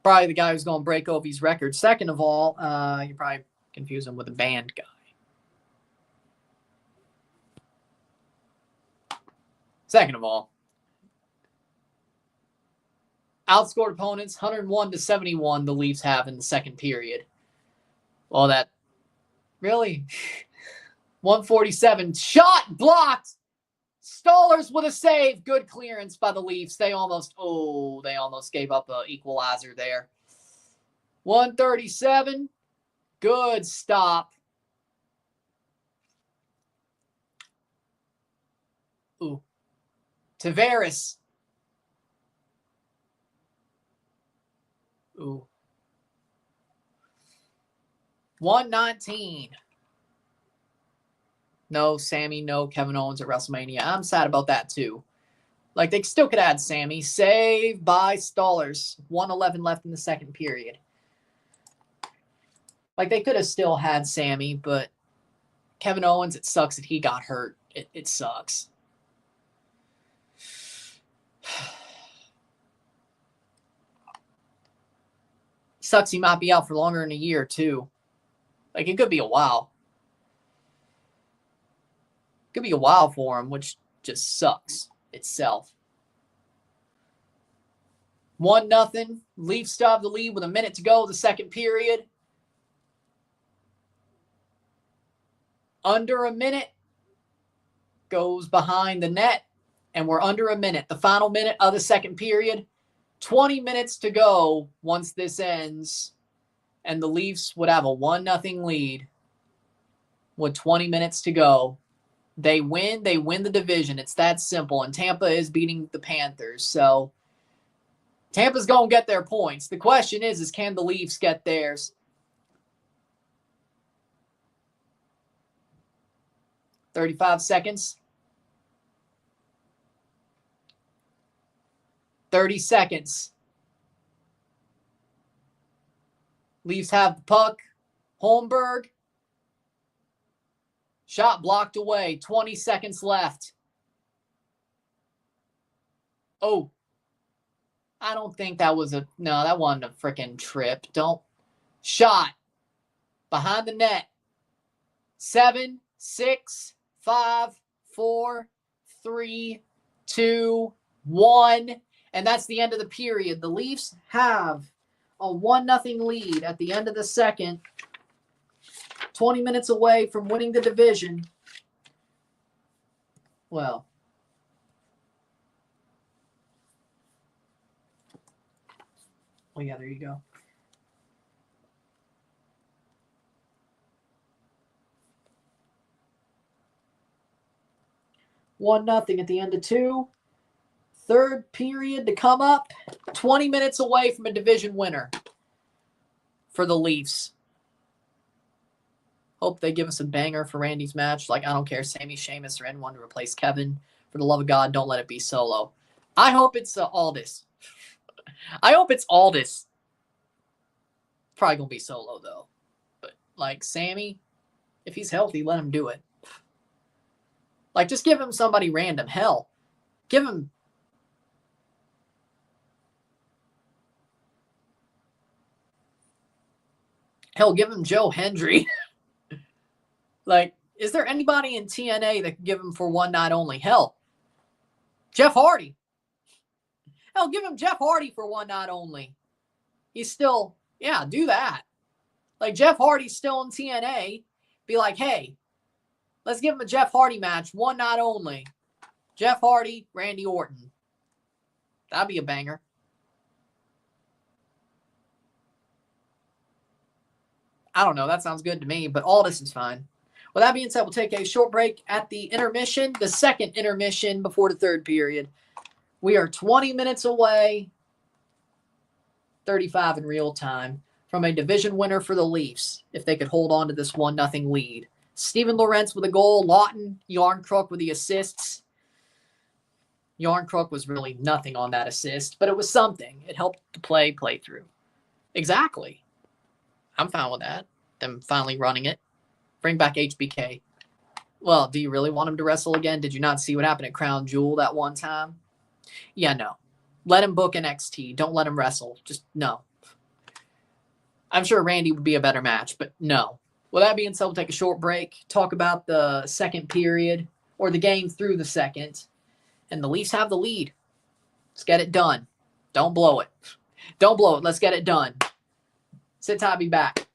probably the guy who's going to break Ovi's record. Second of all, you're probably confusing him with a band guy. Second of all, outscored opponents 101-71 the Leafs have in the second period. Well, that really 147 shot blocked. Stollers with a save. Good clearance by the Leafs. They almost gave up an equalizer there. 137. Good stop. Ooh. Tavares. Ooh. 119. No Sammy, no Kevin Owens at WrestleMania. I'm sad about that too. Like, they still could add Sammy. Saved by Stollers. 1:11 left in the second period. Like, they could have still had Sammy, but Kevin Owens, it sucks that he got hurt. It sucks. Sucks he might be out for longer than a year, too. Like, it could be a while. Could be a while for him, which just sucks itself. 1-0. Leafs still have the lead with a minute to go the second period. under a minute goes behind the net, and we're under a minute. The final minute of the second period. 20 minutes to go once this ends, and the Leafs would have a 1-0 lead with 20 minutes to go. They win the division. It's that simple, and Tampa is beating the Panthers, so Tampa's going to get their points. The question is can the Leafs get theirs? $35 seconds. 30 seconds. Leafs have the puck. Holmberg. Shot blocked away. 20 seconds left. Oh. I don't think that was no, that wasn't a freaking trip. Shot. Behind the net. 7, 6, 5, 4, 3, 2, 1. And that's the end of the period. The Leafs have a 1-0 lead at the end of the second. 20 minutes away from winning the division. Well, yeah, there you go. One nothing at the end of 2. Third period to come up. 20 minutes away from a division winner for the Leafs. Hope they give us a banger for Randy's match. Like, I don't care. Sammy, Sheamus, or anyone to replace Kevin. For the love of God, don't let it be Solo. I hope it's Aldis. I hope it's Aldis. Probably going to be Solo, though. But, like, Sammy, if he's healthy, let him do it. Like, just give him somebody random. Hell, give him... Hell, give him Joe Hendry. Like, is there anybody in TNA that can give him for one night only? Hell, Jeff Hardy. Hell, give him Jeff Hardy for one night only. He's still, yeah, do that. Like, Jeff Hardy's still in TNA. Be like, hey, let's give him a Jeff Hardy match, one night only. Jeff Hardy, Randy Orton. That'd be a banger. I don't know. That sounds good to me, but all this is fine. With that being said, we'll take a short break at the intermission, the second intermission before the third period. We are 20 minutes away, 35 in real time, from a division winner for the Leafs, if they could hold on to this 1-0 lead. Steven Lorentz with a goal, Lawton, Yarncrook with the assists. Yarncrook was really nothing on that assist, but it was something. It helped the play through. Exactly. I'm fine with that. Them finally running it. Bring back HBK. Well, do you really want him to wrestle again? Did you not see what happened at Crown Jewel that one time? Yeah, no. Let him book NXT. Don't let him wrestle. Just no. I'm sure Randy would be a better match, but no. With that being said, we'll take a short break, talk about the second period, or the game through the second, and the Leafs have the lead. Let's get it done. Don't blow it. Don't blow it. Let's get it done. Sit tight, be back.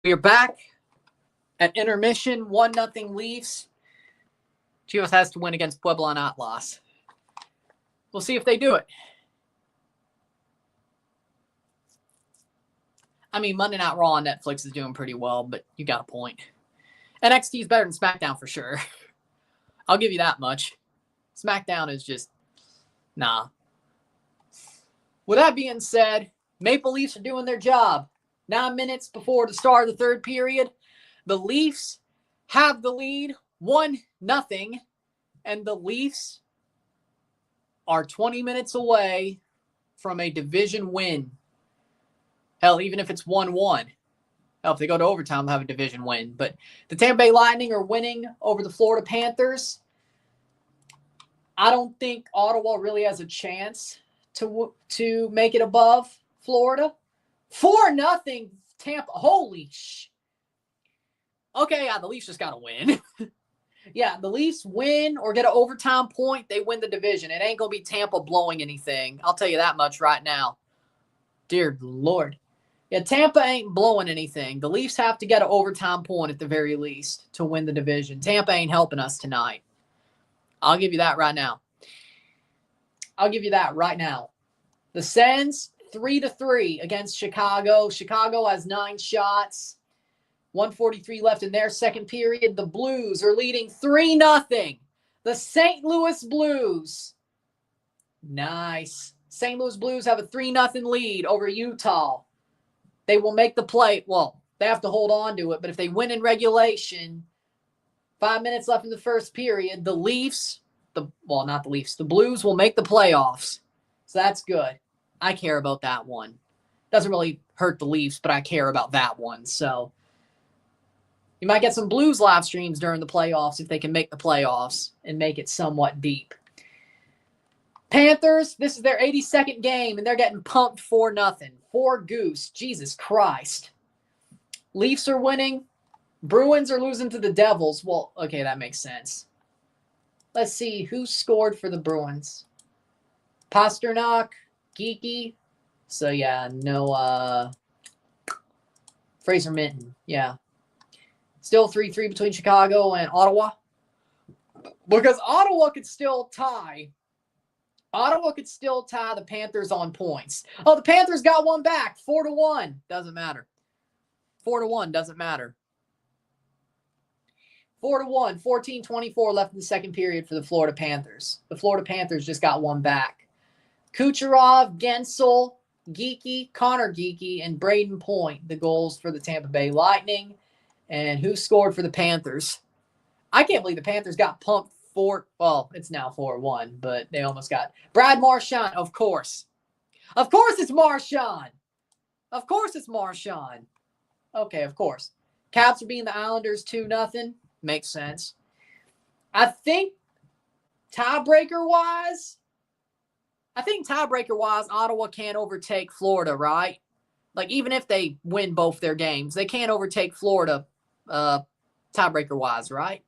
We are back at intermission. 1-0 Leafs. Chivas has to win against Puebla and Atlas. We'll see if they do it. I mean, Monday Night Raw on Netflix is doing pretty well, but you got a point. NXT is better than SmackDown for sure. I'll give you that much. SmackDown is just, nah. With that being said, Maple Leafs are doing their job. 9 minutes before the start of the third period, the Leafs have the lead, 1-0, and the Leafs are 20 minutes away from a division win. Hell, even if it's 1-1. Hell, if they go to overtime, they'll have a division win. But the Tampa Bay Lightning are winning over the Florida Panthers. I don't think Ottawa really has a chance to make it above Florida. 4-0 Tampa. Holy sh! Okay, yeah, the Leafs just got to win. Yeah, the Leafs win or get an overtime point, they win the division. It ain't going to be Tampa blowing anything. I'll tell you that much right now. Dear Lord. Yeah, Tampa ain't blowing anything. The Leafs have to get an overtime point at the very least to win the division. Tampa ain't helping us tonight. I'll give you that right now. I'll give you that right now. The Sens, 3-3 against Chicago. Chicago has 9 shots. 1:43 left in their second period. The Blues are leading 3-0. The St. Louis Blues. Nice. St. Louis Blues have a 3-0 lead over Utah. They will make the play. Well, they have to hold on to it, but if they win in regulation, 5 minutes left in the first period, the Leafs, not the Leafs, the Blues will make the playoffs. So that's good. I care about that one. Doesn't really hurt the Leafs, but I care about that one. So you might get some Blues live streams during the playoffs if they can make the playoffs and make it somewhat deep. Panthers, this is their 82nd game, and they're getting pumped 4-0. 4 Goose. Jesus Christ. Leafs are winning. Bruins are losing to the Devils. Well, okay, that makes sense. Let's see who scored for the Bruins. Pasternak, Geeky. So, yeah, no Fraser Minton. Yeah. Still 3-3 between Chicago and Ottawa. Because Ottawa could still tie. Ottawa could still tie the Panthers on points. Oh, the Panthers got one back. 4-1. Doesn't matter. 4-1 doesn't matter. 4-1. 14:24 left in the second period for the Florida Panthers. The Florida Panthers just got one back. Kucherov, Gensel, Geeky, Connor Geeky, and Braden Point, the goals for the Tampa Bay Lightning. And who scored for the Panthers? I can't believe the Panthers got pumped. It's now 4-1, but they almost got Brad Marchand, of course. Of course it's Marchand. Of course it's Marchand. Okay, of course. Caps are beating the Islanders 2-0. Makes sense. I think tiebreaker-wise, Ottawa can't overtake Florida, right? Like, even if they win both their games, they can't overtake Florida tiebreaker-wise, right?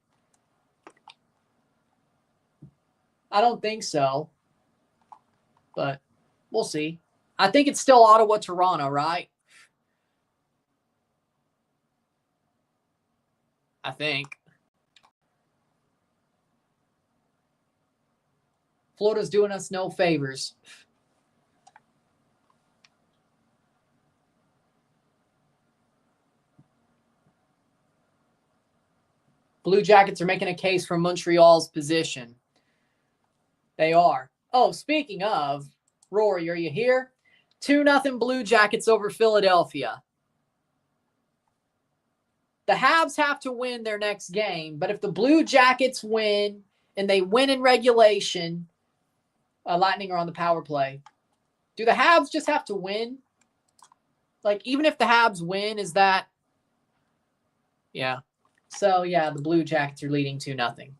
I don't think so. But we'll see. I think it's still Ottawa-Toronto, right? I think. Florida's doing us no favors. Blue Jackets are making a case for Montreal's position. They are. Oh, speaking of, Rory, are you here? 2-0 Blue Jackets over Philadelphia. The Habs have to win their next game, but if the Blue Jackets win and they win in regulation, Lightning are on the power play. Do the Habs just have to win? Like, even if the Habs win, is that... Yeah. So, yeah, the Blue Jackets are leading 2-0.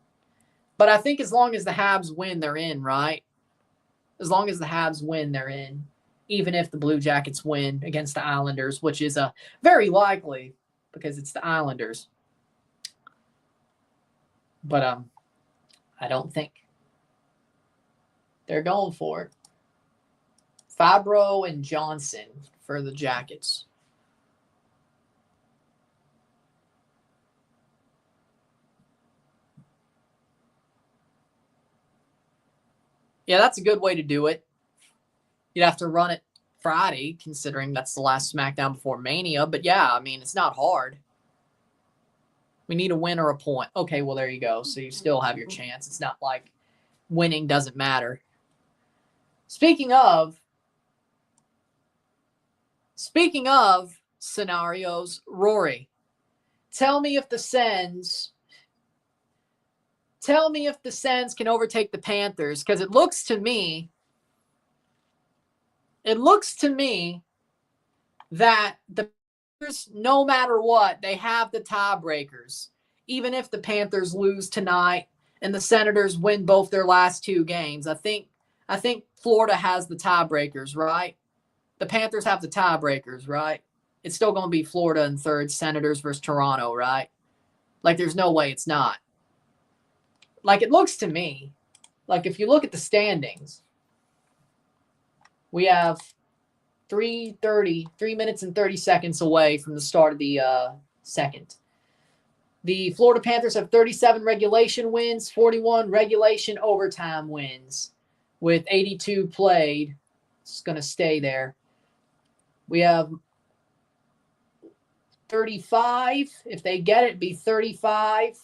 But I think as long as the Habs win, they're in, right? As long as the Habs win, they're in. Even if the Blue Jackets win against the Islanders, which is very likely because it's the Islanders. But I don't think they're going for it. Fabro and Johnson for the Jackets. Yeah, that's a good way to do it. You'd have to run it Friday, considering that's the last SmackDown before Mania. But yeah, I mean, it's not hard. We need a win or a point. Okay, well, there you go. So you still have your chance. It's not like winning doesn't matter. Speaking of scenarios, Rory, tell me if the Sens can overtake the Panthers, because it looks to me that the Panthers, no matter what, they have the tiebreakers. Even if the Panthers lose tonight and the Senators win both their last 2 games, I think Florida has the tiebreakers, right? The Panthers have the tiebreakers, right? It's still going to be Florida in third, Senators versus Toronto, right? Like, there's no way it's not. Like, it looks to me, like, if you look at the standings, we have 3 minutes and 30 seconds away from the start of the second. The Florida Panthers have 37 regulation wins, 41 regulation overtime wins, with 82 played. It's going to stay there. We have 35. If they get it, it'd be 35.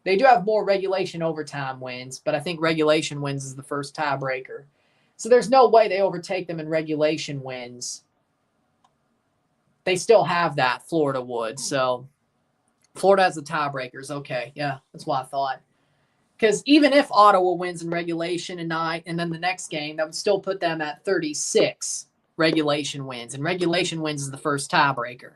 They do have more regulation overtime wins, but I think regulation wins is the first tiebreaker. So there's no way they overtake them in regulation wins. They still have that, Florida would. So Florida has the tiebreakers. Okay, yeah, that's what I thought. Because even if Ottawa wins in regulation tonight and then the next game, that would still put them at 36 regulation wins. And regulation wins is the first tiebreaker.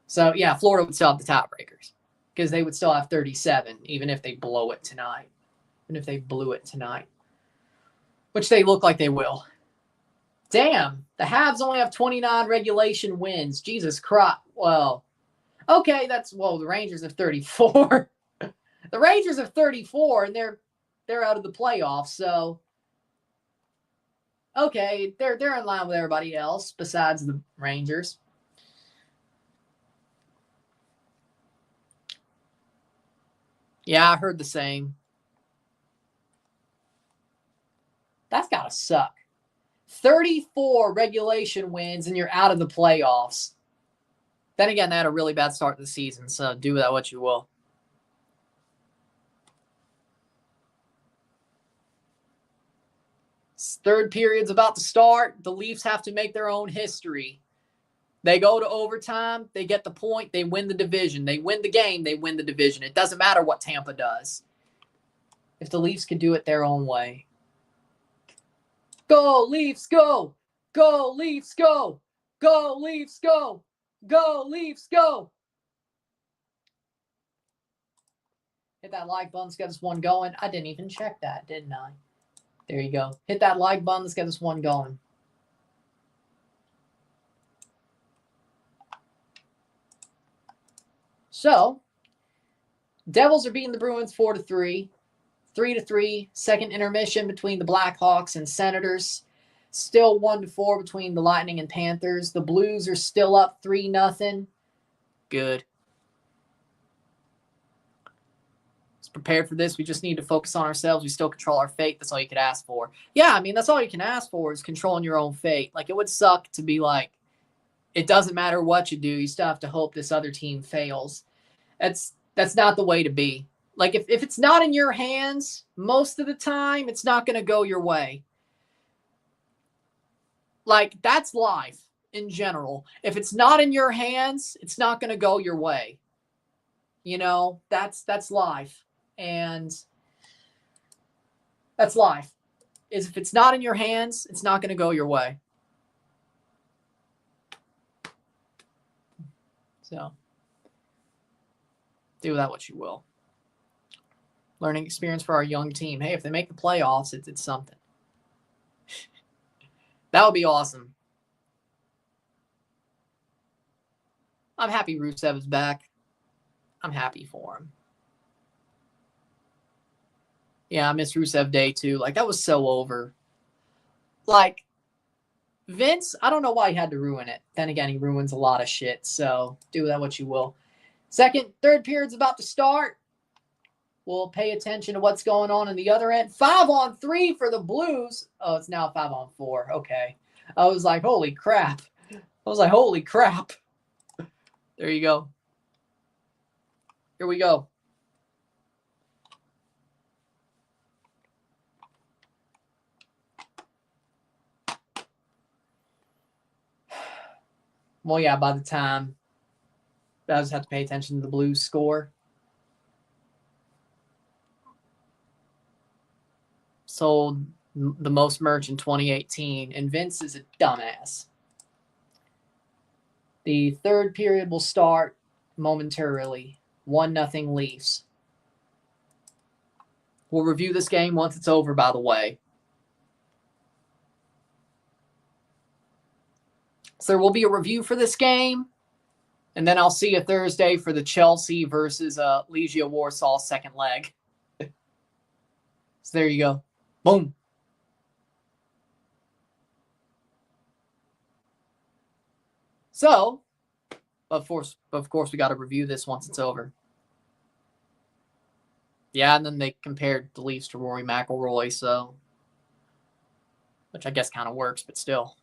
So, yeah, Florida would still have the tiebreakers because they would still have 37, even if they blow it tonight. Even if they blew it tonight. Which they look like they will. Damn, the Habs only have 29 regulation wins. Jesus Christ. Well, okay, the Rangers have 34. The Rangers have 34, and they're out of the playoffs, so okay, they're in line with everybody else besides the Rangers. Yeah, I heard the same. That's got to suck. 34 regulation wins, and you're out of the playoffs. Then again, they had a really bad start to the season, so do with that what you will. Third period's about to start. The Leafs have to make their own history. They go to overtime. They get the point. They win the division. They win the game. They win the division. It doesn't matter what Tampa does. If the Leafs can do it their own way. Go, Leafs, go! Go, Leafs, go! Go, Leafs, go! Go, Leafs, go! Hit that like button. Let's get this one going. I didn't even check that, didn't I? There you go. Hit that like button. Let's get this one going. So, Devils are beating the Bruins 4-3. 3-3. Second intermission between the Blackhawks and Senators. Still 1-4 between the Lightning and Panthers. The Blues are still up 3-0. Good. Prepared for this. We just need to focus on ourselves. We still control our fate. That's all you could ask for. Yeah, I mean, that's all you can ask for is controlling your own fate. Like, it would suck to be like, it doesn't matter what you do. You still have to hope this other team fails. That's not the way to be. Like, if it's not in your hands, most of the time, it's not going to go your way. Like, that's life in general. If it's not in your hands, it's not going to go your way. You know, that's life. And that's life. Is if it's not in your hands, it's not going to go your way. So, do with that what you will. Learning experience for our young team. Hey, if they make the playoffs, it's something. That would be awesome. I'm happy Rusev is back. I'm happy for him. Yeah, I miss Rusev Day too. Like, that was so over. Like, Vince, I don't know why he had to ruin it. Then again, he ruins a lot of shit. So do with that what you will. Third period's about to start. We'll pay attention to what's going on in the other end. 5-on-3 for the Blues. Oh, it's now 5-on-4. Okay. I was like, holy crap. There you go. Here we go. Well, yeah, by the time I just have to pay attention to the Blues score. Sold the most merch in 2018, and Vince is a dumbass. The third period will start momentarily. 1-0 Leafs. We'll review this game once it's over, by the way. So there will be a review for this game, and then I'll see you Thursday for the Chelsea versus Legia Warsaw second leg. So there you go. Boom. So, of course, we got to review this once it's over. Yeah, and then they compared the Leafs to Rory McIlroy, so, which I guess kind of works, but still.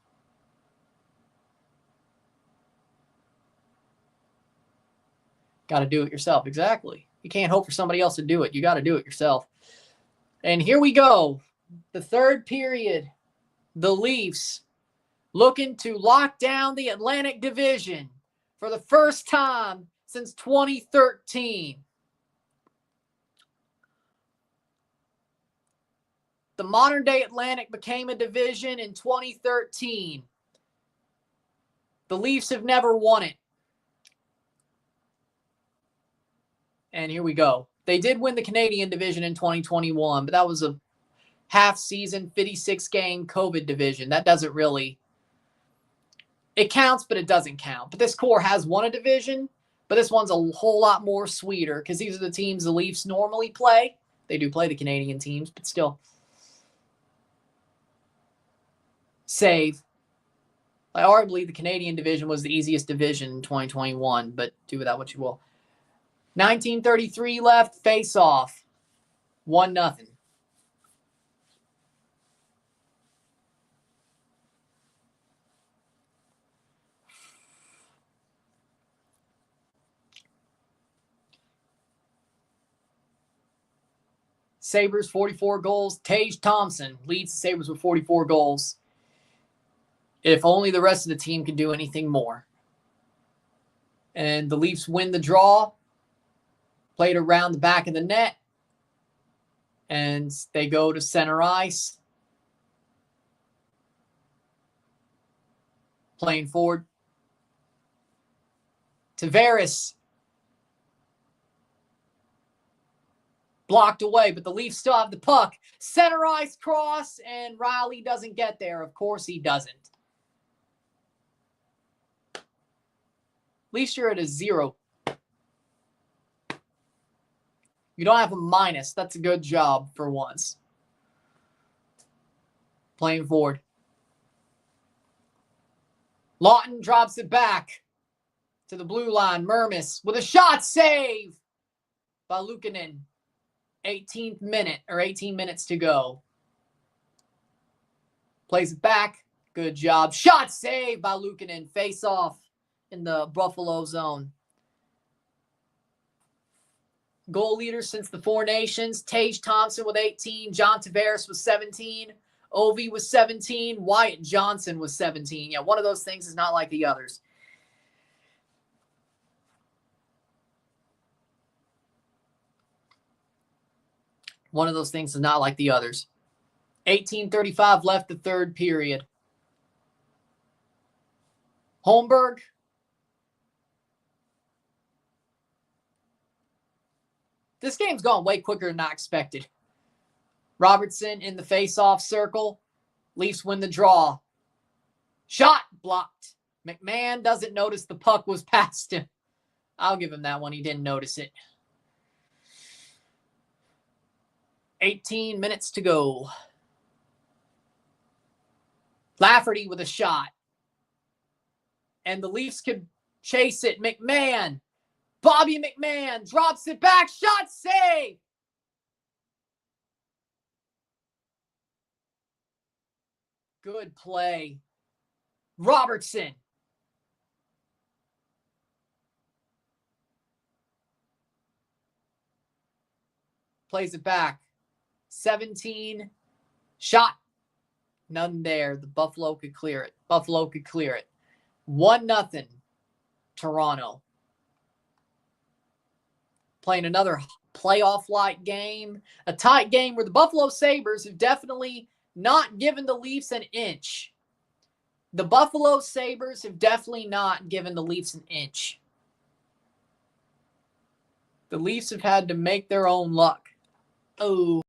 Got to do it yourself. Exactly. You can't hope for somebody else to do it. You got to do it yourself. And here we go. The third period. The Leafs looking to lock down the Atlantic Division for the first time since 2013. The modern-day Atlantic became a division in 2013. The Leafs have never won it. And here we go. They did win the Canadian division in 2021, but that was a half-season, 56-game COVID division. That doesn't really... It counts, but it doesn't count. But this core has won a division, but this one's a whole lot more sweeter because these are the teams the Leafs normally play. They do play the Canadian teams, but still. Save. Arguably, the Canadian division was the easiest division in 2021, but do with that what you will. 1933 left, face-off. 1-0. Sabres, 44 goals. Tage Thompson leads the Sabres with 44 goals. If only the rest of the team can do anything more. And the Leafs win the draw. Played around the back of the net. And they go to center ice. Playing forward. Tavares. Blocked away, but the Leafs still have the puck. Center ice cross, and Riley doesn't get there. Of course he doesn't. Leafs, you're at a 0. You don't have a minus. That's a good job for once. Playing forward. Lawton drops it back to the blue line. Mermis with a shot save by Luukkonen. 18th minute, or 18 minutes to go. Plays it back. Good job. Shot save by Luukkonen. Face off in the Buffalo zone. Goal leaders since the Four Nations. Tage Thompson with 18. John Tavares was 17. Ovi was 17. Wyatt Johnson was 17. Yeah, one of those things is not like the others. One of those things is not like the others. 18:35 left the third period. Holmberg. This game's gone way quicker than I expected. Robertson in the face-off circle. Leafs win the draw. Shot blocked. McMahon doesn't notice the puck was past him. I'll give him that one. He didn't notice it. 18 minutes to go. Lafferty with a shot. And the Leafs could chase it. McMahon. Bobby McMahon drops it back. Shot save Good play. Robertson. Plays it back. 17. Shot. None there. The Buffalo could clear it. 1-0. Toronto. Playing another playoff-like game. A tight game where the Buffalo Sabres have definitely not given the Leafs an inch. The Buffalo Sabres have definitely not given the Leafs an inch. The Leafs have had to make their own luck. Oh.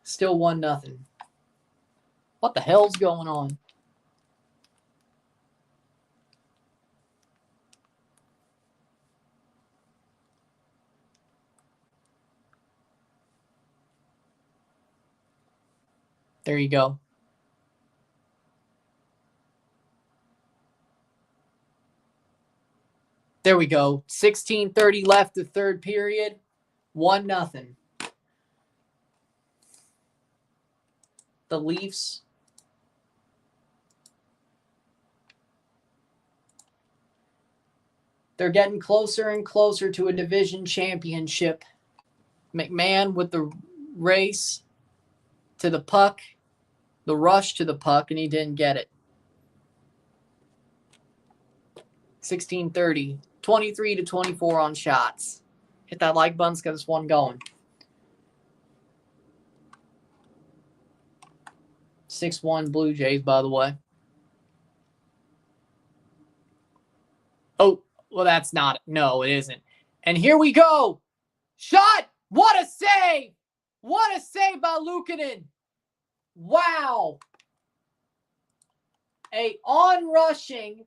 Still 1-0. What the hell's going on? There you go. There we go. 16:30 left the third period. 1-0. The Leafs. They're getting closer and closer to a division championship. McMahon with the race to the puck, the rush to the puck, and he didn't get it. 16:30, 23-24 on shots. Hit that like button, let's get this one going. 6-1 Blue Jays, by the way. Oh, well, that's not it. No, it isn't. And here we go. Shot! What a save! What a save by Luukkonen. Wow. A on-rushing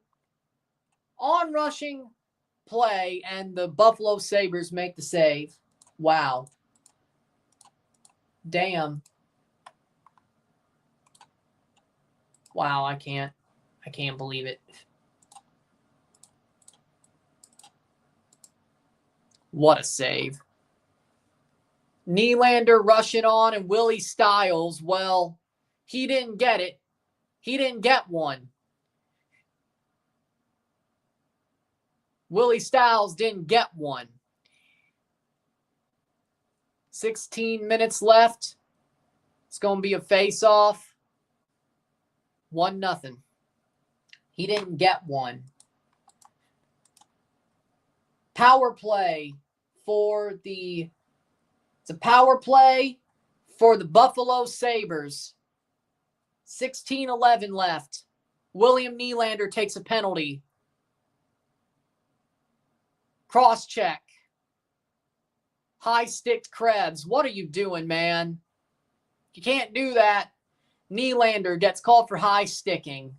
play, and the Buffalo Sabres make the save. Wow. Damn. Wow, I can't believe it. What a save. Nylander rushing on, and Willie Stiles, well, he didn't get it. He didn't get one. Willie Stiles didn't get one. 16 minutes left. It's going to be a face-off. 1-0. He didn't get one. Power play for the... It's a power play for the Buffalo Sabres. 16:11 left. William Nylander takes a penalty. Cross-check. High-sticked Krebs. What are you doing, man? You can't do that. Nylander gets called for high-sticking.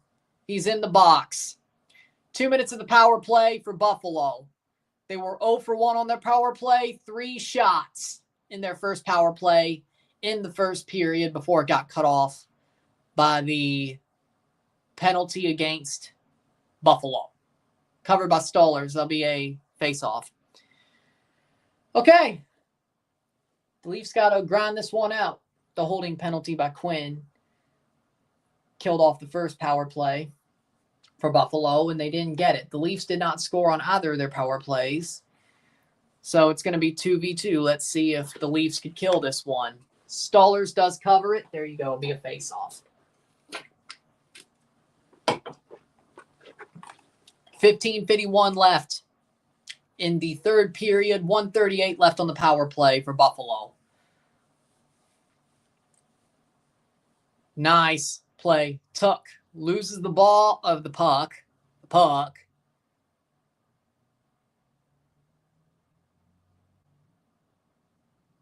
He's in the box. 2 minutes of the power play for Buffalo. They were 0 for 1 on their power play. 3 shots in their first power play in the first period before it got cut off by the penalty against Buffalo. Covered by Stollers. That'll be a face-off. Okay. The Leafs got to grind this one out. The holding penalty by Quinn killed off the first power play for Buffalo, and they didn't get it. The Leafs did not score on either of their power plays. So it's going to be 2v2. Let's see if the Leafs could kill this one. Stollers does cover it. There you go. It'll be a face-off. 15:51 left in the third period. 1:38 left on the power play for Buffalo. Nice play. Tuck loses the ball of the puck.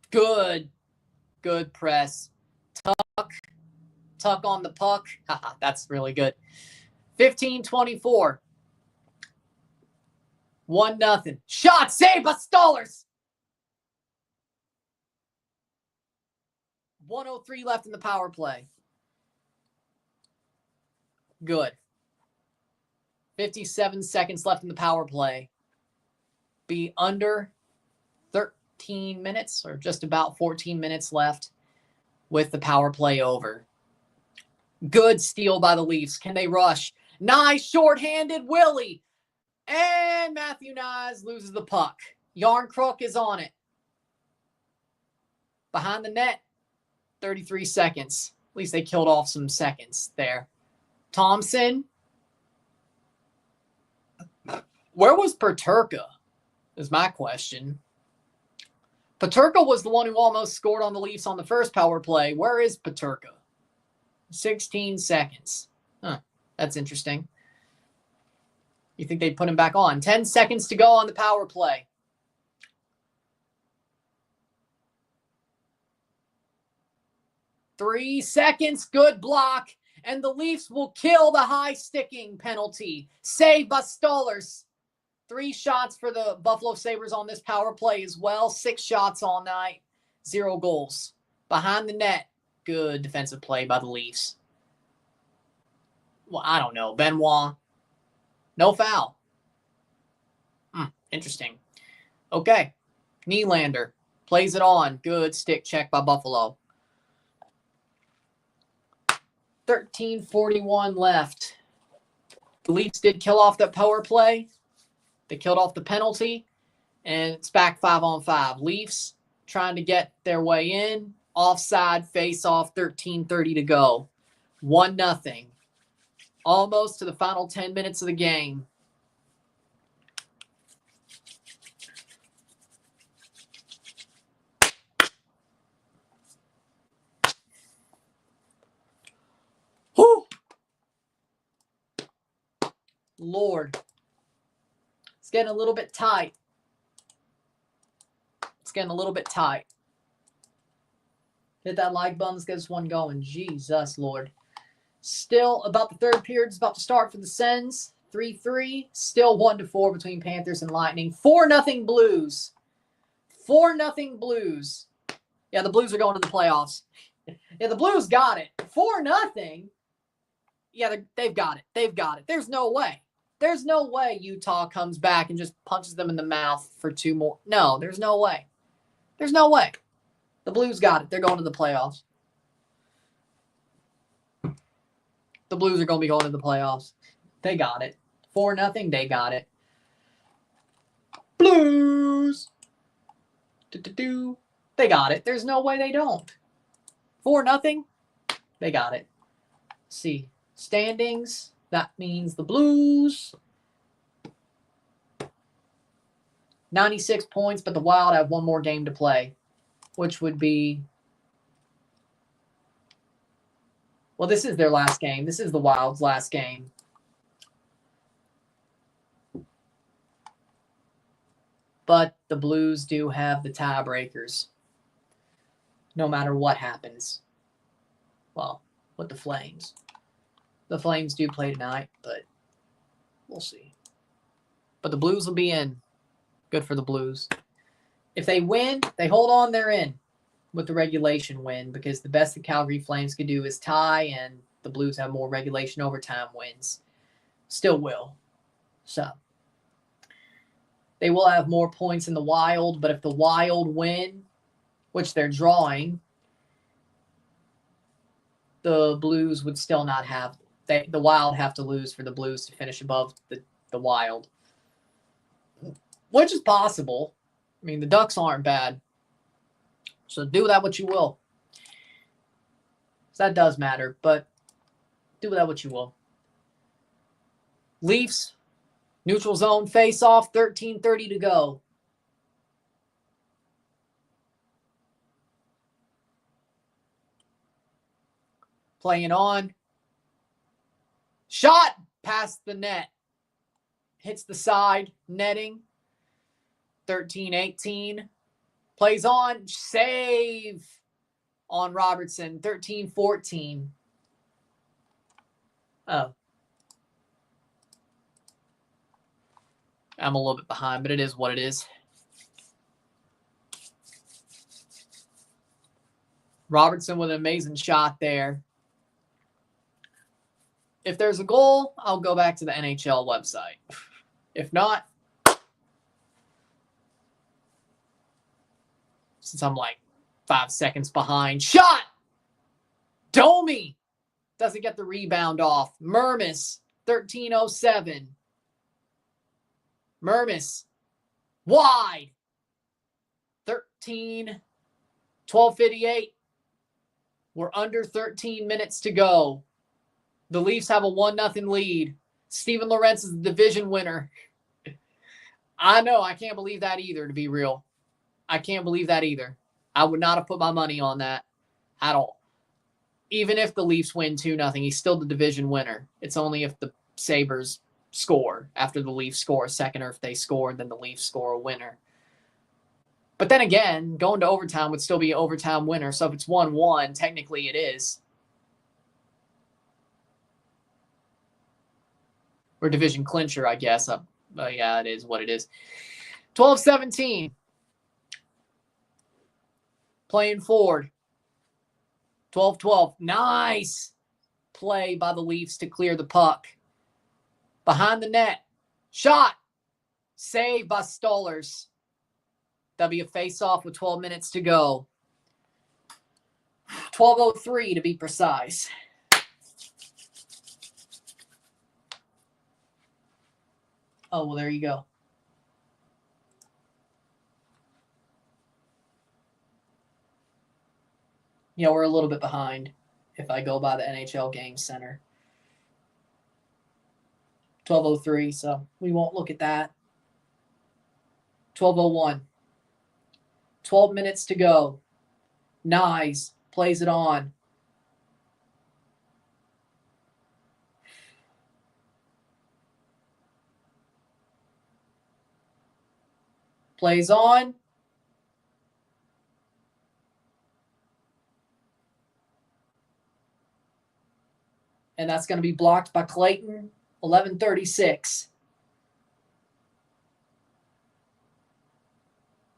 Good press. Tuck on the puck. That's really good. 15:24. 1-0. Shot saved by Stollers. 1:03 left in the power play. Good. 57 seconds left in the power play. Be under 13 minutes or just about 14 minutes left with the power play over. Good steal by the Leafs. Can they rush? Nice shorthanded Willie. And Matthew Nyes loses the puck. Yarncrook is on it. Behind the net, 33 seconds. At least they killed off some seconds there. Thompson. Where was Peterka? Is my question. Peterka was the one who almost scored on the Leafs on the first power play. Where is Peterka? 16 seconds. Huh, that's interesting. You think they'd put him back on? 10 seconds to go on the power play. Three seconds, good block, and the Leafs will kill the high sticking penalty. Saved by Stollers. 3 shots for the Buffalo Sabres on this power play as well. 6 shots all night. 0 goals. Behind the net, good defensive play by the Leafs. Well, I don't know. Benoit. No foul. Interesting. Okay. Nylander plays it on. Good stick check by Buffalo. 13:41 left. The Leafs did kill off that power play. They killed off the penalty. And it's back 5-on-5. Leafs trying to get their way in. Offside, face-off, 13:30 to go. 1-0. Almost to the final 10 minutes of the game. Whew. Lord. It's getting a little bit tight. It's getting a little bit tight. Hit that like button. Let's get this one going. Jesus, Lord. Still about the third period is about to start for the Sens. 3-3. Still 1-4 between Panthers and Lightning. 4-0 Blues. 4-0 Blues. Yeah, the Blues are going to the playoffs. Yeah, the Blues got it. 4-0. Yeah, they've got it. They've got it. There's no way. There's no way Utah comes back and just punches them in the mouth for 2 more. No, there's no way. There's no way. The Blues got it. They're going to the playoffs. The Blues are going to be going to the playoffs. They got it. 4-0. They got it. Blues. They got it. There's no way they don't. 4-0. They got it. Let's see. Standings. That means the Blues. 96 points, but the Wild have 1 more game to play, which would be... Well, this is their last game. This is the Wild's last game. But the Blues do have the tiebreakers. No matter what happens. Well, with the Flames. The Flames do play tonight, but we'll see. But the Blues will be in. Good for the Blues. If they win, they hold on, they're in. With the regulation win, because the best the Calgary Flames could do is tie, and the Blues have more regulation overtime wins. Still will. So, they will have more points in the Wild, but if the Wild win, which they're drawing, the Blues would still not have... the Wild have to lose for the Blues to finish above the Wild. Which is possible. I mean, the Ducks aren't bad. So do with that what you will. So that does matter, but do with that what you will. Leafs, neutral zone face-off, 13:30 to go. Playing on. Shot past the net. Hits the side, netting. 13-18. Plays on, save on Robertson, 13-14. Oh. I'm a little bit behind, but it is what it is. Robertson with an amazing shot there. If there's a goal, I'll go back to the NHL website. If not, since I'm like 5 seconds behind. Shot! Domi doesn't get the rebound off. Mermis, 13:07. Mermis, wide. 12:58. We're under 13 minutes to go. The Leafs have a 1-0 lead. Steven Lorentz is the division winner. I know, I can't believe that either, to be real. I can't believe that either. I would not have put my money on that at all. Even if the Leafs win 2-0, he's still the division winner. It's only if the Sabres score after the Leafs score a second, or if they score, then the Leafs score a winner. But then again, going to overtime would still be an overtime winner. So if it's 1-1, technically it is. Or division clincher, I guess. Yeah, it is what it is. 12-17. Playing forward. 12-12. Nice play by the Leafs to clear the puck. Behind the net. Shot. Saved by Stollers. That'll be a face-off with 12 minutes to go. 12:03 to be precise. Oh, well, there you go. Yeah, we're a little bit behind if I go by the NHL Game Center. 12:03, so we won't look at that. 12:01. 12 minutes to go. Nyes plays it on. Plays on. And that's going to be blocked by Clayton. 11:36.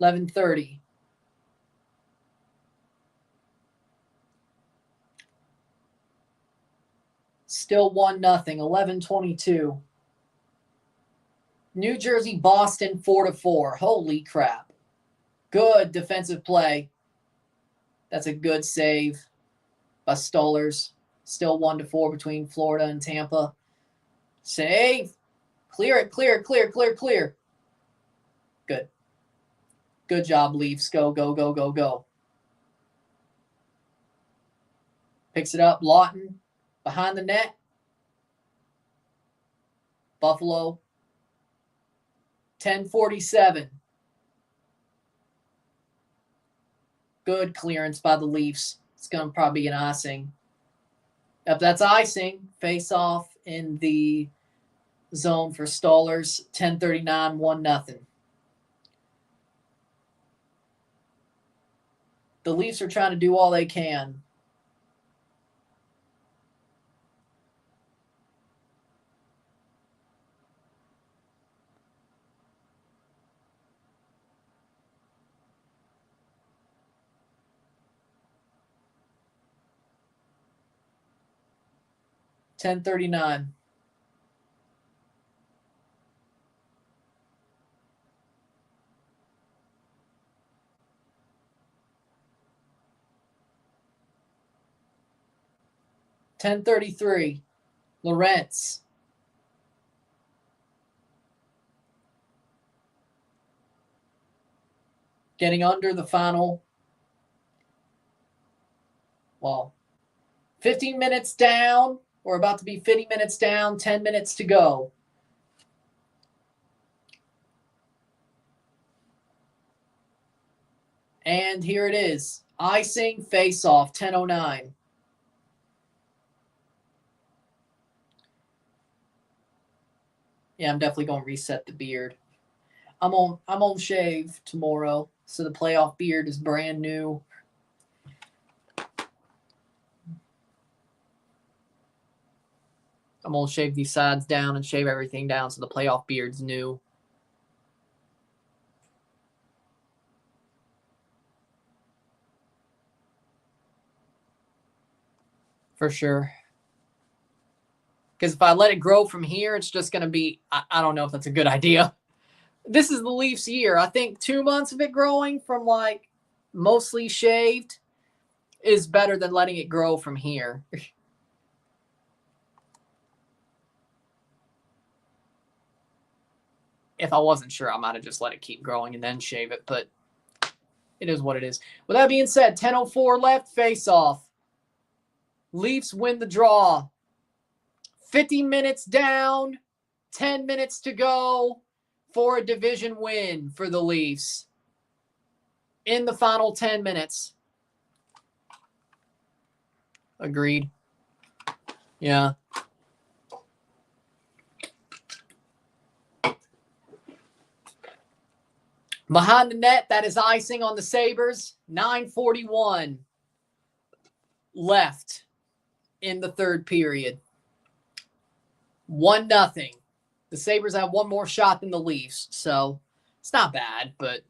11:30. Still 1-0. 11:22. New Jersey, Boston, 4-4. Holy crap. Good defensive play. That's a good save by Stollers. Still 1-4 between Florida and Tampa. Save. Clear it, clear. Good. Good job, Leafs. Go. Picks it up. Lawton behind the net. Buffalo. 10:47. Good clearance by the Leafs. It's going to probably be an icing. If that's icing, face off in the zone for Stollers. 10:39, 1-0. The Leafs are trying to do all they can. $10.39. $10.33. Lorentz. Getting under the final. 15 minutes down. We're about to be 50 minutes down. 10 minutes to go. And here it is. Icing face-off. 10:09. Yeah, I'm definitely going to reset the beard. I'm on shave tomorrow, so the playoff beard is brand new. I'm going to shave these sides down and shave everything down so the playoff beard's new. For sure. Because if I let it grow from here, it's just going to be, I don't know if that's a good idea. This is the Leafs year. I think 2 months of it growing from like mostly shaved is better than letting it grow from here. If I wasn't sure, I might have just let it keep growing and then shave it, but it is what it is. With that being said, 10:04 left, face-off. Leafs win the draw. 50 minutes down, 10 minutes to go for a division win for the Leafs in the final 10 minutes. Agreed. Yeah. Behind the net, that is icing on the Sabres. 9:41 left in the third period. 1-0. The Sabres have one more shot than the Leafs, so it's not bad, but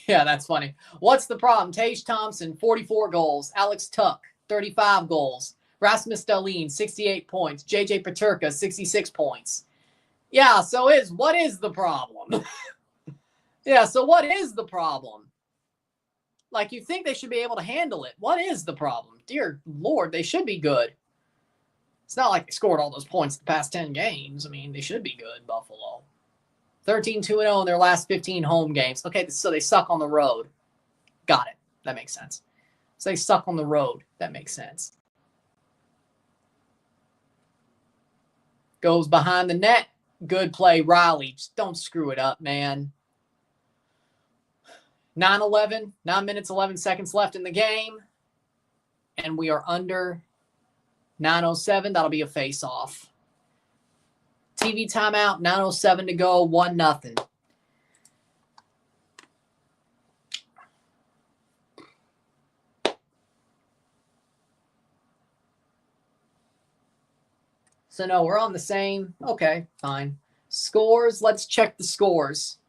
yeah, that's funny. What's the problem? Tage Thompson, 44 goals. Alex Tuch, 35 goals. Rasmus Dahlin, 68 points. JJ Peterka, 66 points. Yeah, so what is the problem? Yeah, so what is the problem? Like, you think they should be able to handle it. What is the problem? Dear Lord, they should be good. It's not like they scored all those points the past 10 games. I mean, they should be good, Buffalo. 13-2-0 in their last 15 home games. Okay, so they suck on the road. Got it. That makes sense. So they suck on the road. That makes sense. Goes behind the net. Good play, Riley. Just don't screw it up, man. 9:11, 9 minutes, 11 seconds left in the game. And we are under 9:07. That'll be a face-off. TV timeout, 9:07 to go, 1-0. So, no, we're on the same. Okay, fine. Scores, let's check the scores.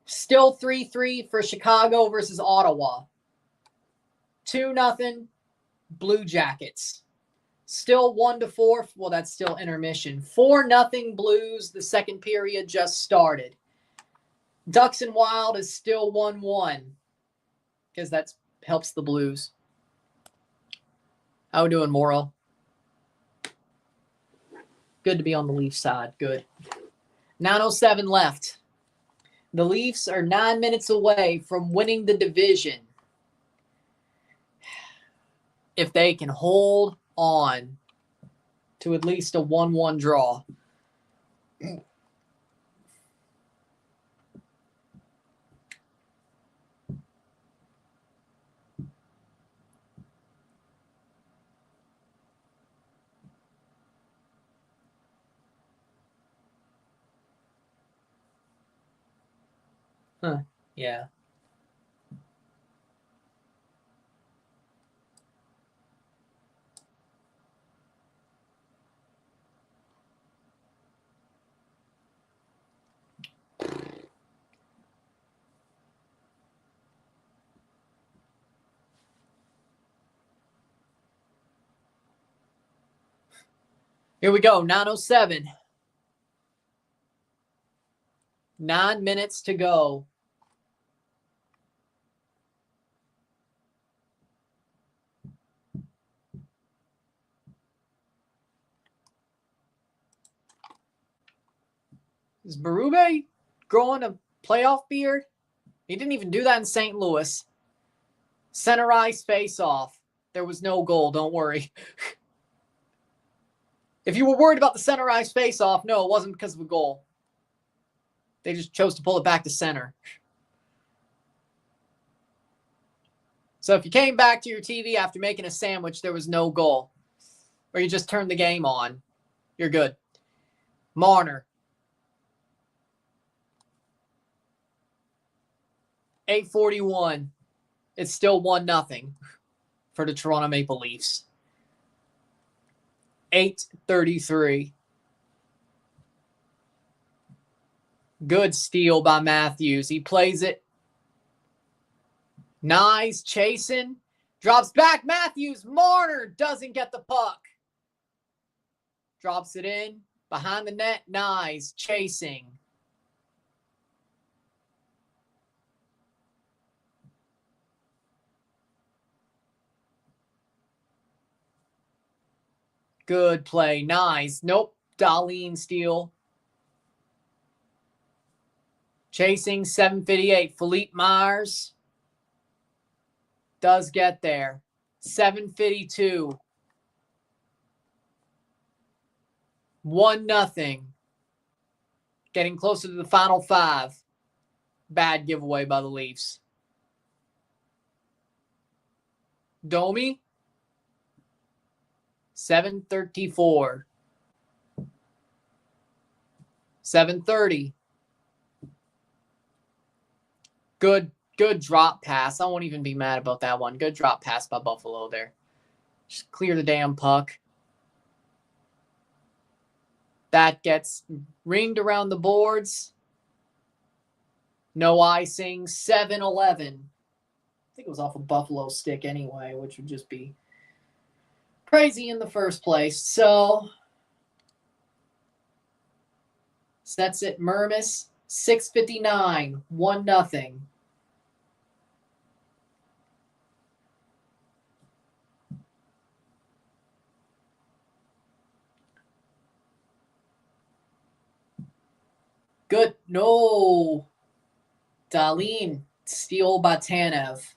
Still 3-3 for Chicago versus Ottawa. 2-0 Blue Jackets. Still 1-4. Well, that's still intermission. 4-0 Blues. The second period just started. Ducks and Wild is still 1-1 because that helps the Blues. How we doing, Morrow? Good to be on the Leafs side. Good. 9:07 left. The Leafs are 9 minutes away from winning the division. If they can hold on to at least a 1-1 draw. Huh, yeah. Here we go, 9:07. 9 minutes to go. Is Berube growing a playoff beard? He didn't even do that in St. Louis. Center ice face-off. There was no goal, don't worry. If you were worried about the center ice face-off, no, it wasn't because of a goal. They just chose to pull it back to center. So if you came back to your TV after making a sandwich, there was no goal, or you just turned the game on, you're good. Marner. 8:41. It's still 1-0 for the Toronto Maple Leafs. 8:33. Good steal by Matthews. He plays it. Nice chasing. Drops back. Matthews. Marner doesn't get the puck. Drops it in. Behind the net, Nyes chasing. Good play. Nice. Nope. Dahlin steal. Chasing 7:58. Philippe Myers does get there. 7:52. 1-0. Getting closer to the final 5. Bad giveaway by the Leafs. Domi. 7:34. 7:30. Good drop pass. I won't even be mad about that one. Good drop pass by Buffalo there. Just clear the damn puck. That gets ringed around the boards. No icing. 7-11. I think it was off a Buffalo stick anyway, which would just be crazy in the first place. So that's it. Mermis. 6:59. 1-0. Good. No. Dahlin. Steal by Tanev.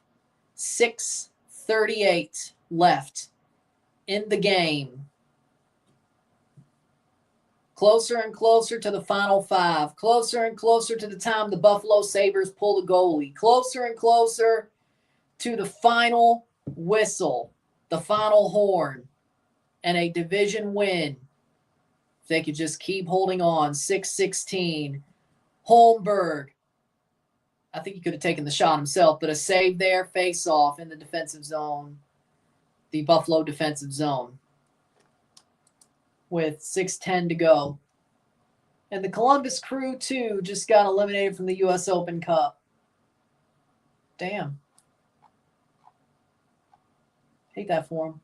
6:38 left in the game. Closer and closer to the final 5. Closer and closer to the time the Buffalo Sabres pull the goalie. Closer and closer to the final whistle, the final horn, and a division win. If they could just keep holding on. 6:16. Holmberg. I think he could have taken the shot himself, but a save there, face off in the defensive zone, the Buffalo defensive zone, with 6:10 to go. And the Columbus Crew, too, just got eliminated from the U.S. Open Cup. Damn. Hate that for him.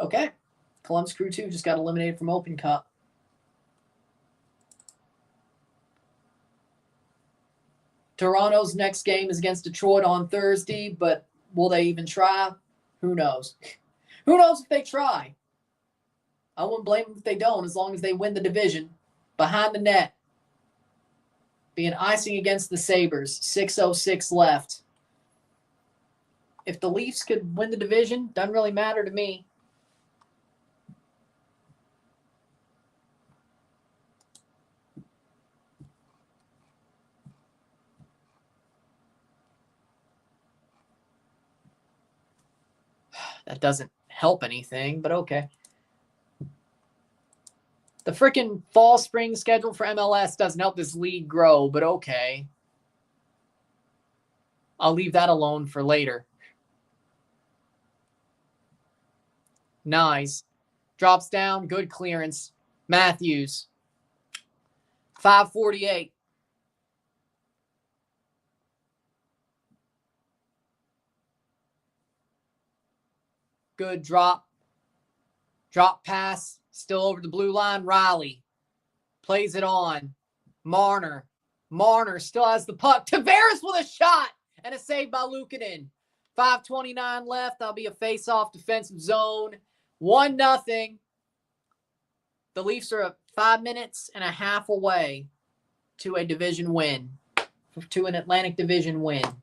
Okay. Columbus Crew, too, just got eliminated from Open Cup. Toronto's next game is against Detroit on Thursday, but will they even try? Who knows? Who knows if they try? I wouldn't blame them if they don't, as long as they win the division. Behind the net. Being icing against the Sabres. 6:06 left. If the Leafs could win the division, doesn't really matter to me. That doesn't help anything, but okay. The freaking fall spring schedule for MLS doesn't help this league grow, but okay. I'll leave that alone for later. Nice. Drops down. Good clearance. Matthews. 5:48. Good drop. Drop pass. Still over the blue line. Riley plays it on. Marner. Marner still has the puck. Tavares with a shot and a save by Luukkonen. 5:29 left. That'll be a face-off defensive zone. 1-0. The Leafs are 5 minutes and a half away to a division win, to an Atlantic Division win.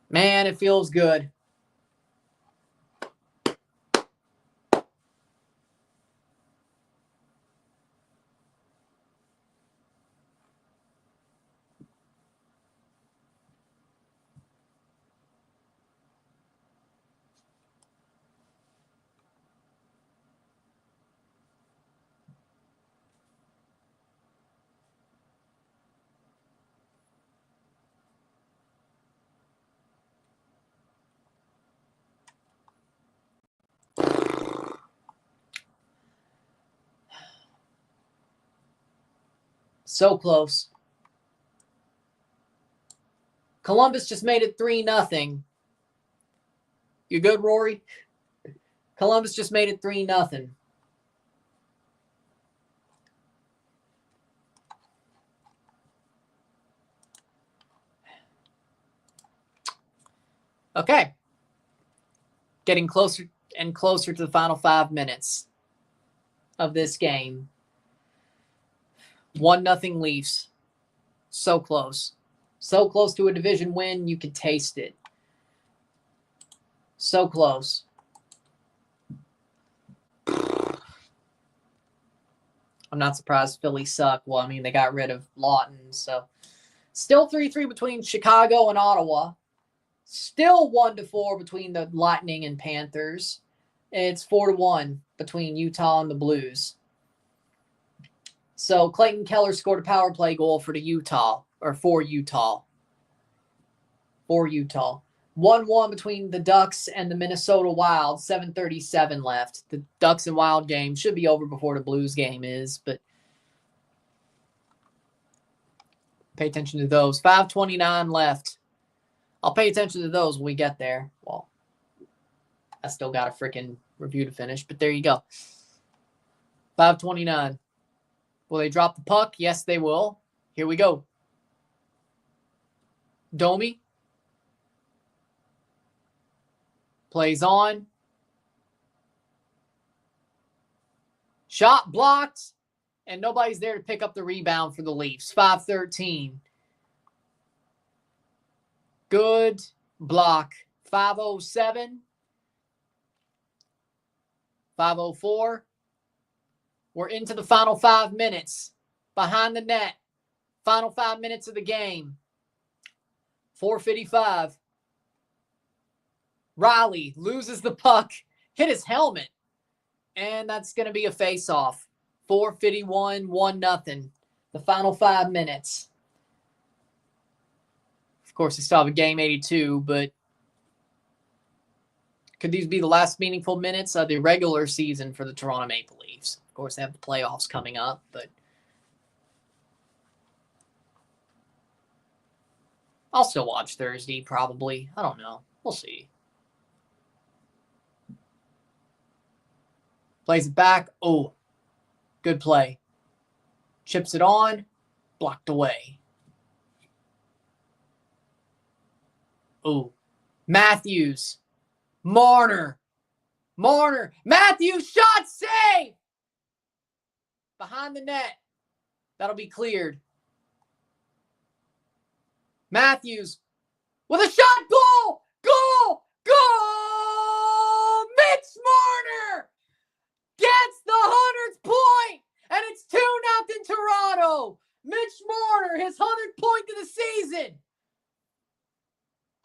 Man, it feels good. So close. Columbus just made it 3-0. You good, Rory? Columbus just made it 3-0. Okay. Getting closer and closer to the final 5 minutes of this game. 1-0 Leafs. So close. So close to a division win, you can taste it. So close. I'm not surprised Philly suck. Well, I mean, they got rid of Lawton, so. Still 3-3 between Chicago and Ottawa. Still 1-4 between the Lightning and Panthers. It's 4-1 between Utah and the Blues. So Clayton Keller scored a power play goal for Utah. 1-1 between the Ducks and the Minnesota Wild. 7:37 left. The Ducks and Wild game should be over before the Blues game is, but pay attention to those. 5:29 left. I'll pay attention to those when we get there. Well, I still got a freaking review to finish, but there you go. 5:29. Will they drop the puck? Yes, they will. Here we go. Domi. Plays on. Shot blocked. And nobody's there to pick up the rebound for the Leafs. 5:13. Good block. 5:07. 5:04. We're into the final 5 minutes. Behind the net. Final 5 minutes of the game. 4:55. Riley loses the puck. Hit his helmet. And that's going to be a face-off. 4:51, 1-0. The final 5 minutes. Of course, they still have a game 82, but could these be the last meaningful minutes of the regular season for the Toronto Maple Leafs? Of course, they have the playoffs coming up, but I'll still watch Thursday, probably. I don't know. We'll see. Plays it back. Oh, good play. Chips it on. Blocked away. Oh, Matthews. Marner. Matthews shot save. Behind the net. That'll be cleared. Matthews with a shot. Goal. Mitch Marner gets the 100th point, and it's 2-0 Toronto. Mitch Marner, his 100th point of the season.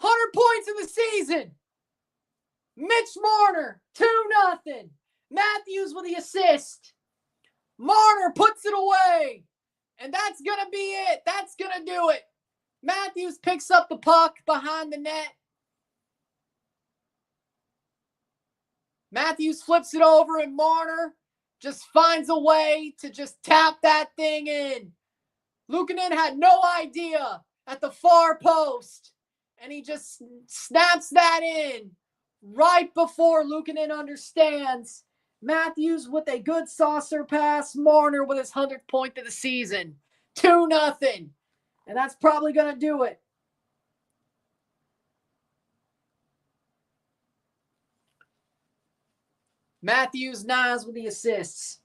100 points in the season. Mitch Marner, 2-0. Matthews with the assist. Marner puts it away. And that's going to be it. That's going to do it. Matthews picks up the puck behind the net. Matthews flips it over, and Marner just finds a way to just tap that thing in. Luukkonen had no idea at the far post, and he just snaps that in right before Luukkonen understands. Matthews with a good saucer pass. Marner with his 100th point of the season. 2-0. And that's probably going to do it. Matthews, Nas with the assists.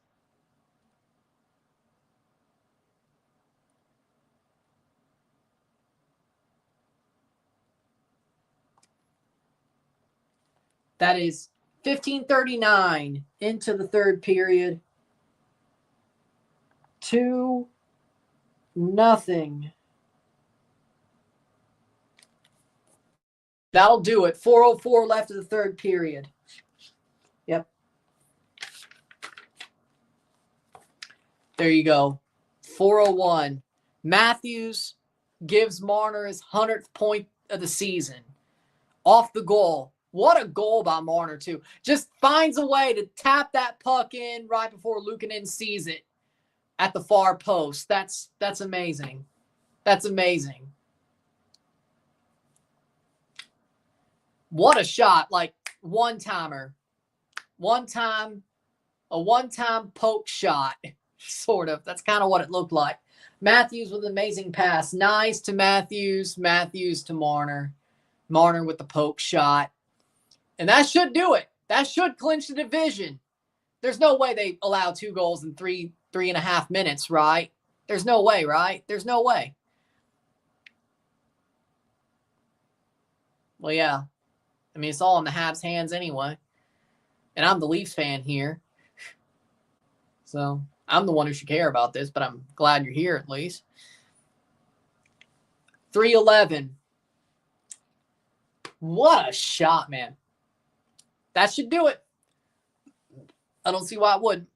That is 15:39 into the third period. 2-0. That'll do it. 4:04 left of the third period. Yep. There you go. 4:01. Matthews gives Marner his 100th point of the season. Off the goal. What a goal by Marner, too. Just finds a way to tap that puck in right before Luukkonen sees it at the far post. That's amazing. That's amazing. What a shot. Like, one-timer. a one-time poke shot, sort of. That's kind of what it looked like. Matthews with an amazing pass. Nice to Matthews. Matthews to Marner. Marner with the poke shot. And that should do it. That should clinch the division. There's no way they allow 2 goals in three and a half minutes, right? There's no way, right? There's no way. Well, yeah. I mean, it's all in the Habs' hands anyway. And I'm the Leafs fan here. So I'm the one who should care about this, but I'm glad you're here at least. 3-11. What a shot, man. That should do it. I don't see why it wouldn't.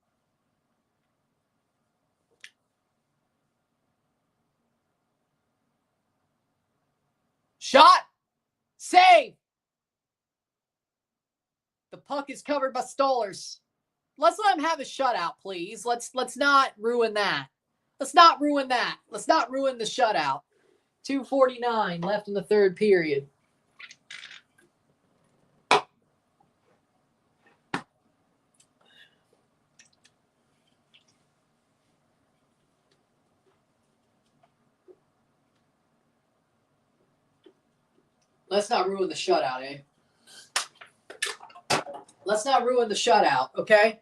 Shot. Save. The puck is covered by Stollers. Let's let him have a shutout, please. Let's not ruin that. Let's not ruin that. Let's not ruin the shutout. 2:49 left in the third period. Let's not ruin the shutout, eh? Let's not ruin the shutout, okay?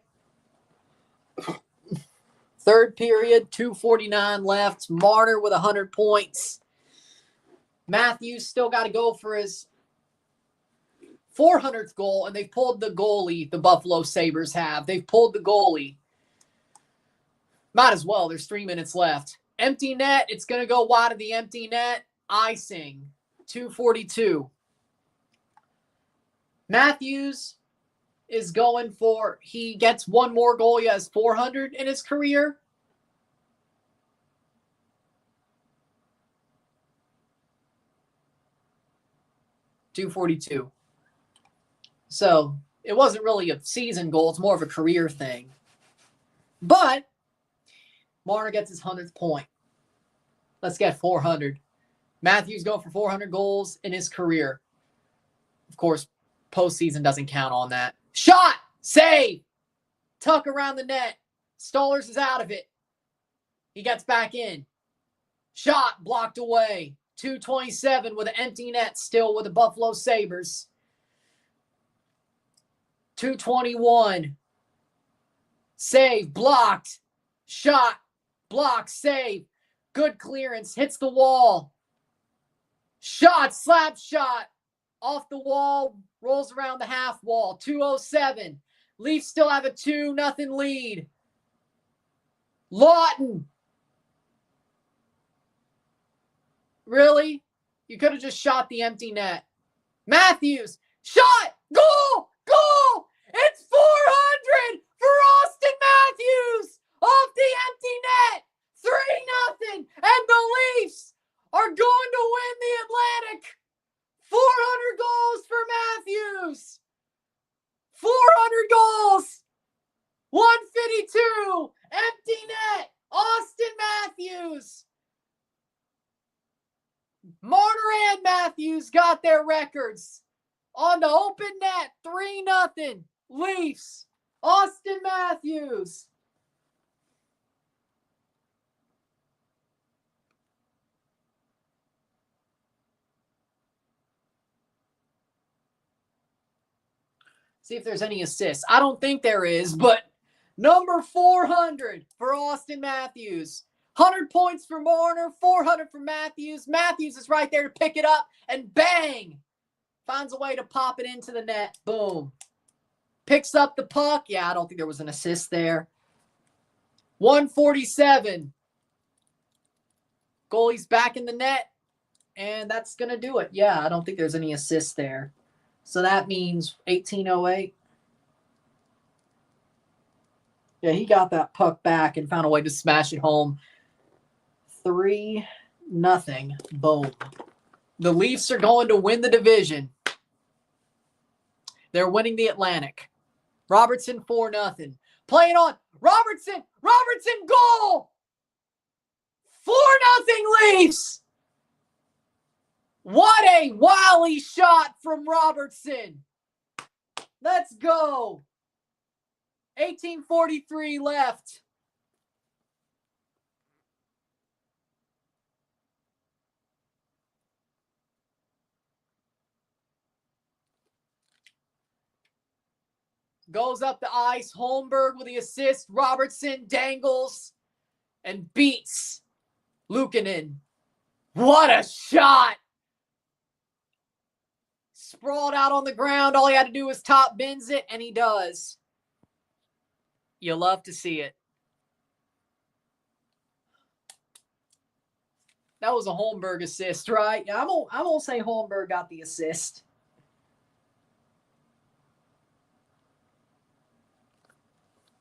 Third period, 2:49 left. Marner with 100 points. Matthews still got to go for his 400th goal, and they've pulled the goalie, the Buffalo Sabres have. They've pulled the goalie. Might as well. There's 3 minutes left. Empty net. It's going to go wide of the empty net. Icing. 2:42. Matthews is going for, he gets one more goal. He has 400 in his career. .242. So it wasn't really a season goal. It's more of a career thing. But Marner gets his 100th point. Let's get 400. Matthews going for 400 goals in his career. Of course, postseason doesn't count on that. Shot! Save! Tuck around the net. Stollers is out of it. He gets back in. Shot blocked away. 2:27 with an empty net still with the Buffalo Sabres. 2:21. Save. Blocked. Shot. Blocked. Save. Good clearance. Hits the wall. Shot. Slap shot. Off the wall. Rolls around the half wall. 2:07. Leafs still have a 2-0 lead. Lawton. Really? You could have just shot the empty net. Matthews. Shot. Goal. Goal. It's 400 for Austin Matthews. Off the empty net. 3-0. And the Leafs are going to win the Atlantic. 400 goals for Matthews. 400 goals. 152. Empty net. Austin Matthews. Marner and Matthews got their records. On the open net. 3-0. Leafs. Austin Matthews. See if there's any assists. I don't think there is, but number 400 for Austin Matthews. 100 points for Marner, 400 for Matthews. Matthews is right there to pick it up, and bang! Finds a way to pop it into the net. Boom. Picks up the puck. Yeah, I don't think there was an assist there. 147. Goalie's back in the net, and that's going to do it. Yeah, I don't think there's any assists there. So that means 18:08. Yeah, he got that puck back and found a way to smash it home. 3-0. Boom. The Leafs are going to win the division. They're winning the Atlantic. Robertson 4-0. Playing on. Robertson. Robertson goal. 4-0 Leafs. What a wily shot from Robertson. Let's go. 18:43 left. Goes up the ice. Holmberg with the assist. Robertson dangles and beats Luukkonen. What a shot! Sprawled out on the ground. All he had to do was top bins it, and he does. You love to see it. That was a Holmberg assist, right? Yeah, I'm gonna say Holmberg got the assist.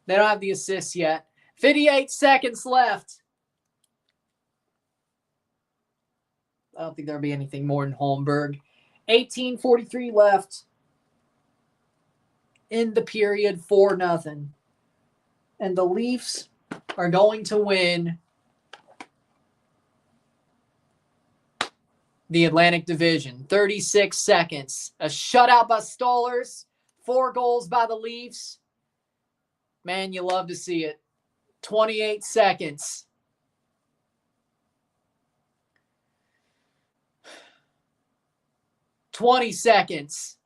They don't have the assist yet. 58 seconds left. I don't think there'll be anything more than Holmberg. 18:43 left in the period, 4-0. And the Leafs are going to win the Atlantic Division. 36 seconds. A shutout by Stollers. 4 goals by the Leafs. Man, you love to see it. 28 seconds. $20 seconds.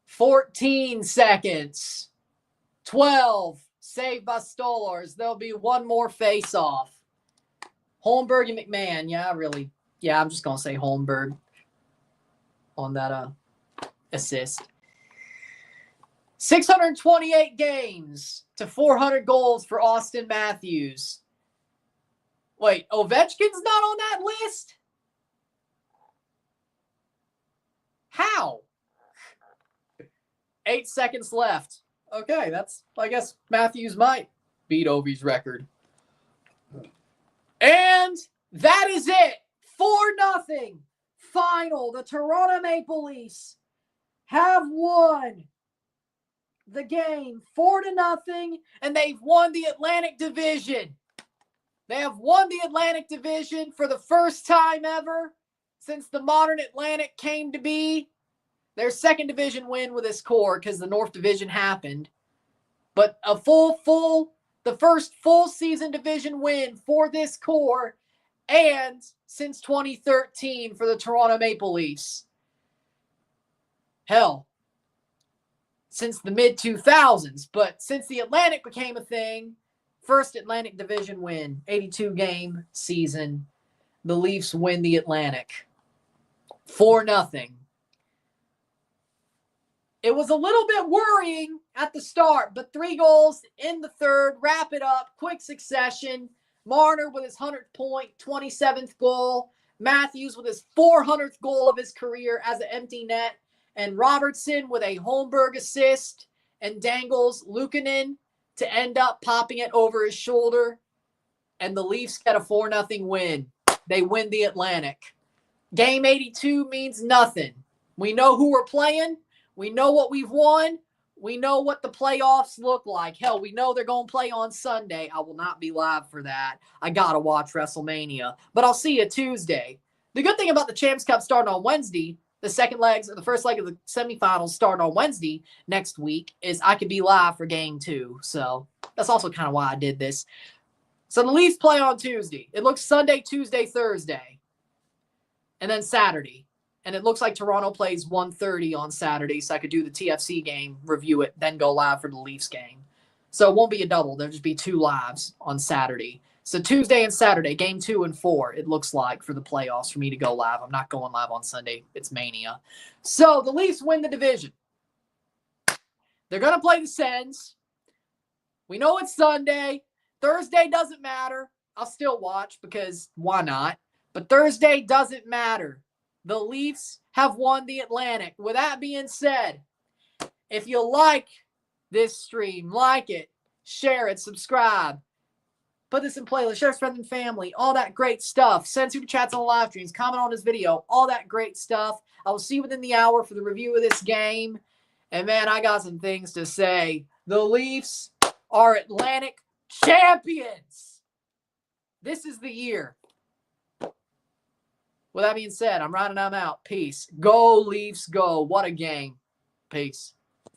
14 seconds. 12. Saved by Stollers. There'll be one more face-off. Holmberg and McMahon. Yeah, I'm just going to say Holmberg on that assist. 628 games to 400 goals for Austin Matthews. Wait, Ovechkin's not on that list? How? 8 seconds left. Okay, I guess Matthews might beat Ovi's record. And that is it. 4-0 final. The Toronto Maple Leafs have won the game 4-0, and they've won the Atlantic Division. They have won the Atlantic Division for the first time ever since the modern Atlantic came to be. Their second division win with this core because the North Division happened. But the first full season division win for this core, and since 2013 for the Toronto Maple Leafs. Hell, since the mid-2000s. But since the Atlantic became a thing, first Atlantic Division win, 82-game season. The Leafs win the Atlantic. 4-0. It was a little bit worrying at the start, but 3 goals in the third. Wrap it up. Quick succession. Marner with his 100th point, 27th goal. Matthews with his 400th goal of his career as an empty net. And Robertson with a Holmberg assist and dangles Luukkonen to end up popping it over his shoulder. And the Leafs get a 4-0 win. They win the Atlantic. Game 82 means nothing. We know who we're playing. We know what we've won. We know what the playoffs look like. Hell, we know they're going to play on Sunday. I will not be live for that. I got to watch WrestleMania. But I'll see you Tuesday. The good thing about the Champs Cup starting on Wednesday, the first leg of the semifinals starting on Wednesday next week, is I could be live for game 2. So that's also kind of why I did this. So the Leafs play on Tuesday. It looks Sunday, Tuesday, Thursday, and then Saturday. And it looks like Toronto plays 1:30 on Saturday, so I could do the TFC game, review it, then go live for the Leafs game. So it won't be a double. There'll just be 2 lives on Saturday. So Tuesday and Saturday, game 2 and 4, it looks like, for the playoffs for me to go live. I'm not going live on Sunday. It's Mania. So the Leafs win the division. They're going to play the Sens. We know it's Sunday. Thursday doesn't matter. I'll still watch because why not? But Thursday doesn't matter. The Leafs have won the Atlantic. With that being said, if you like this stream, like it, share it, subscribe, put this in playlist, share with friends and family, all that great stuff. Send super chats on the live streams, comment on this video, all that great stuff. I will see you within the hour for the review of this game. And man, I got some things to say. The Leafs are Atlantic champions. This is the year. With that being said, I'm out. Peace. Go Leafs, go. What a game. Peace.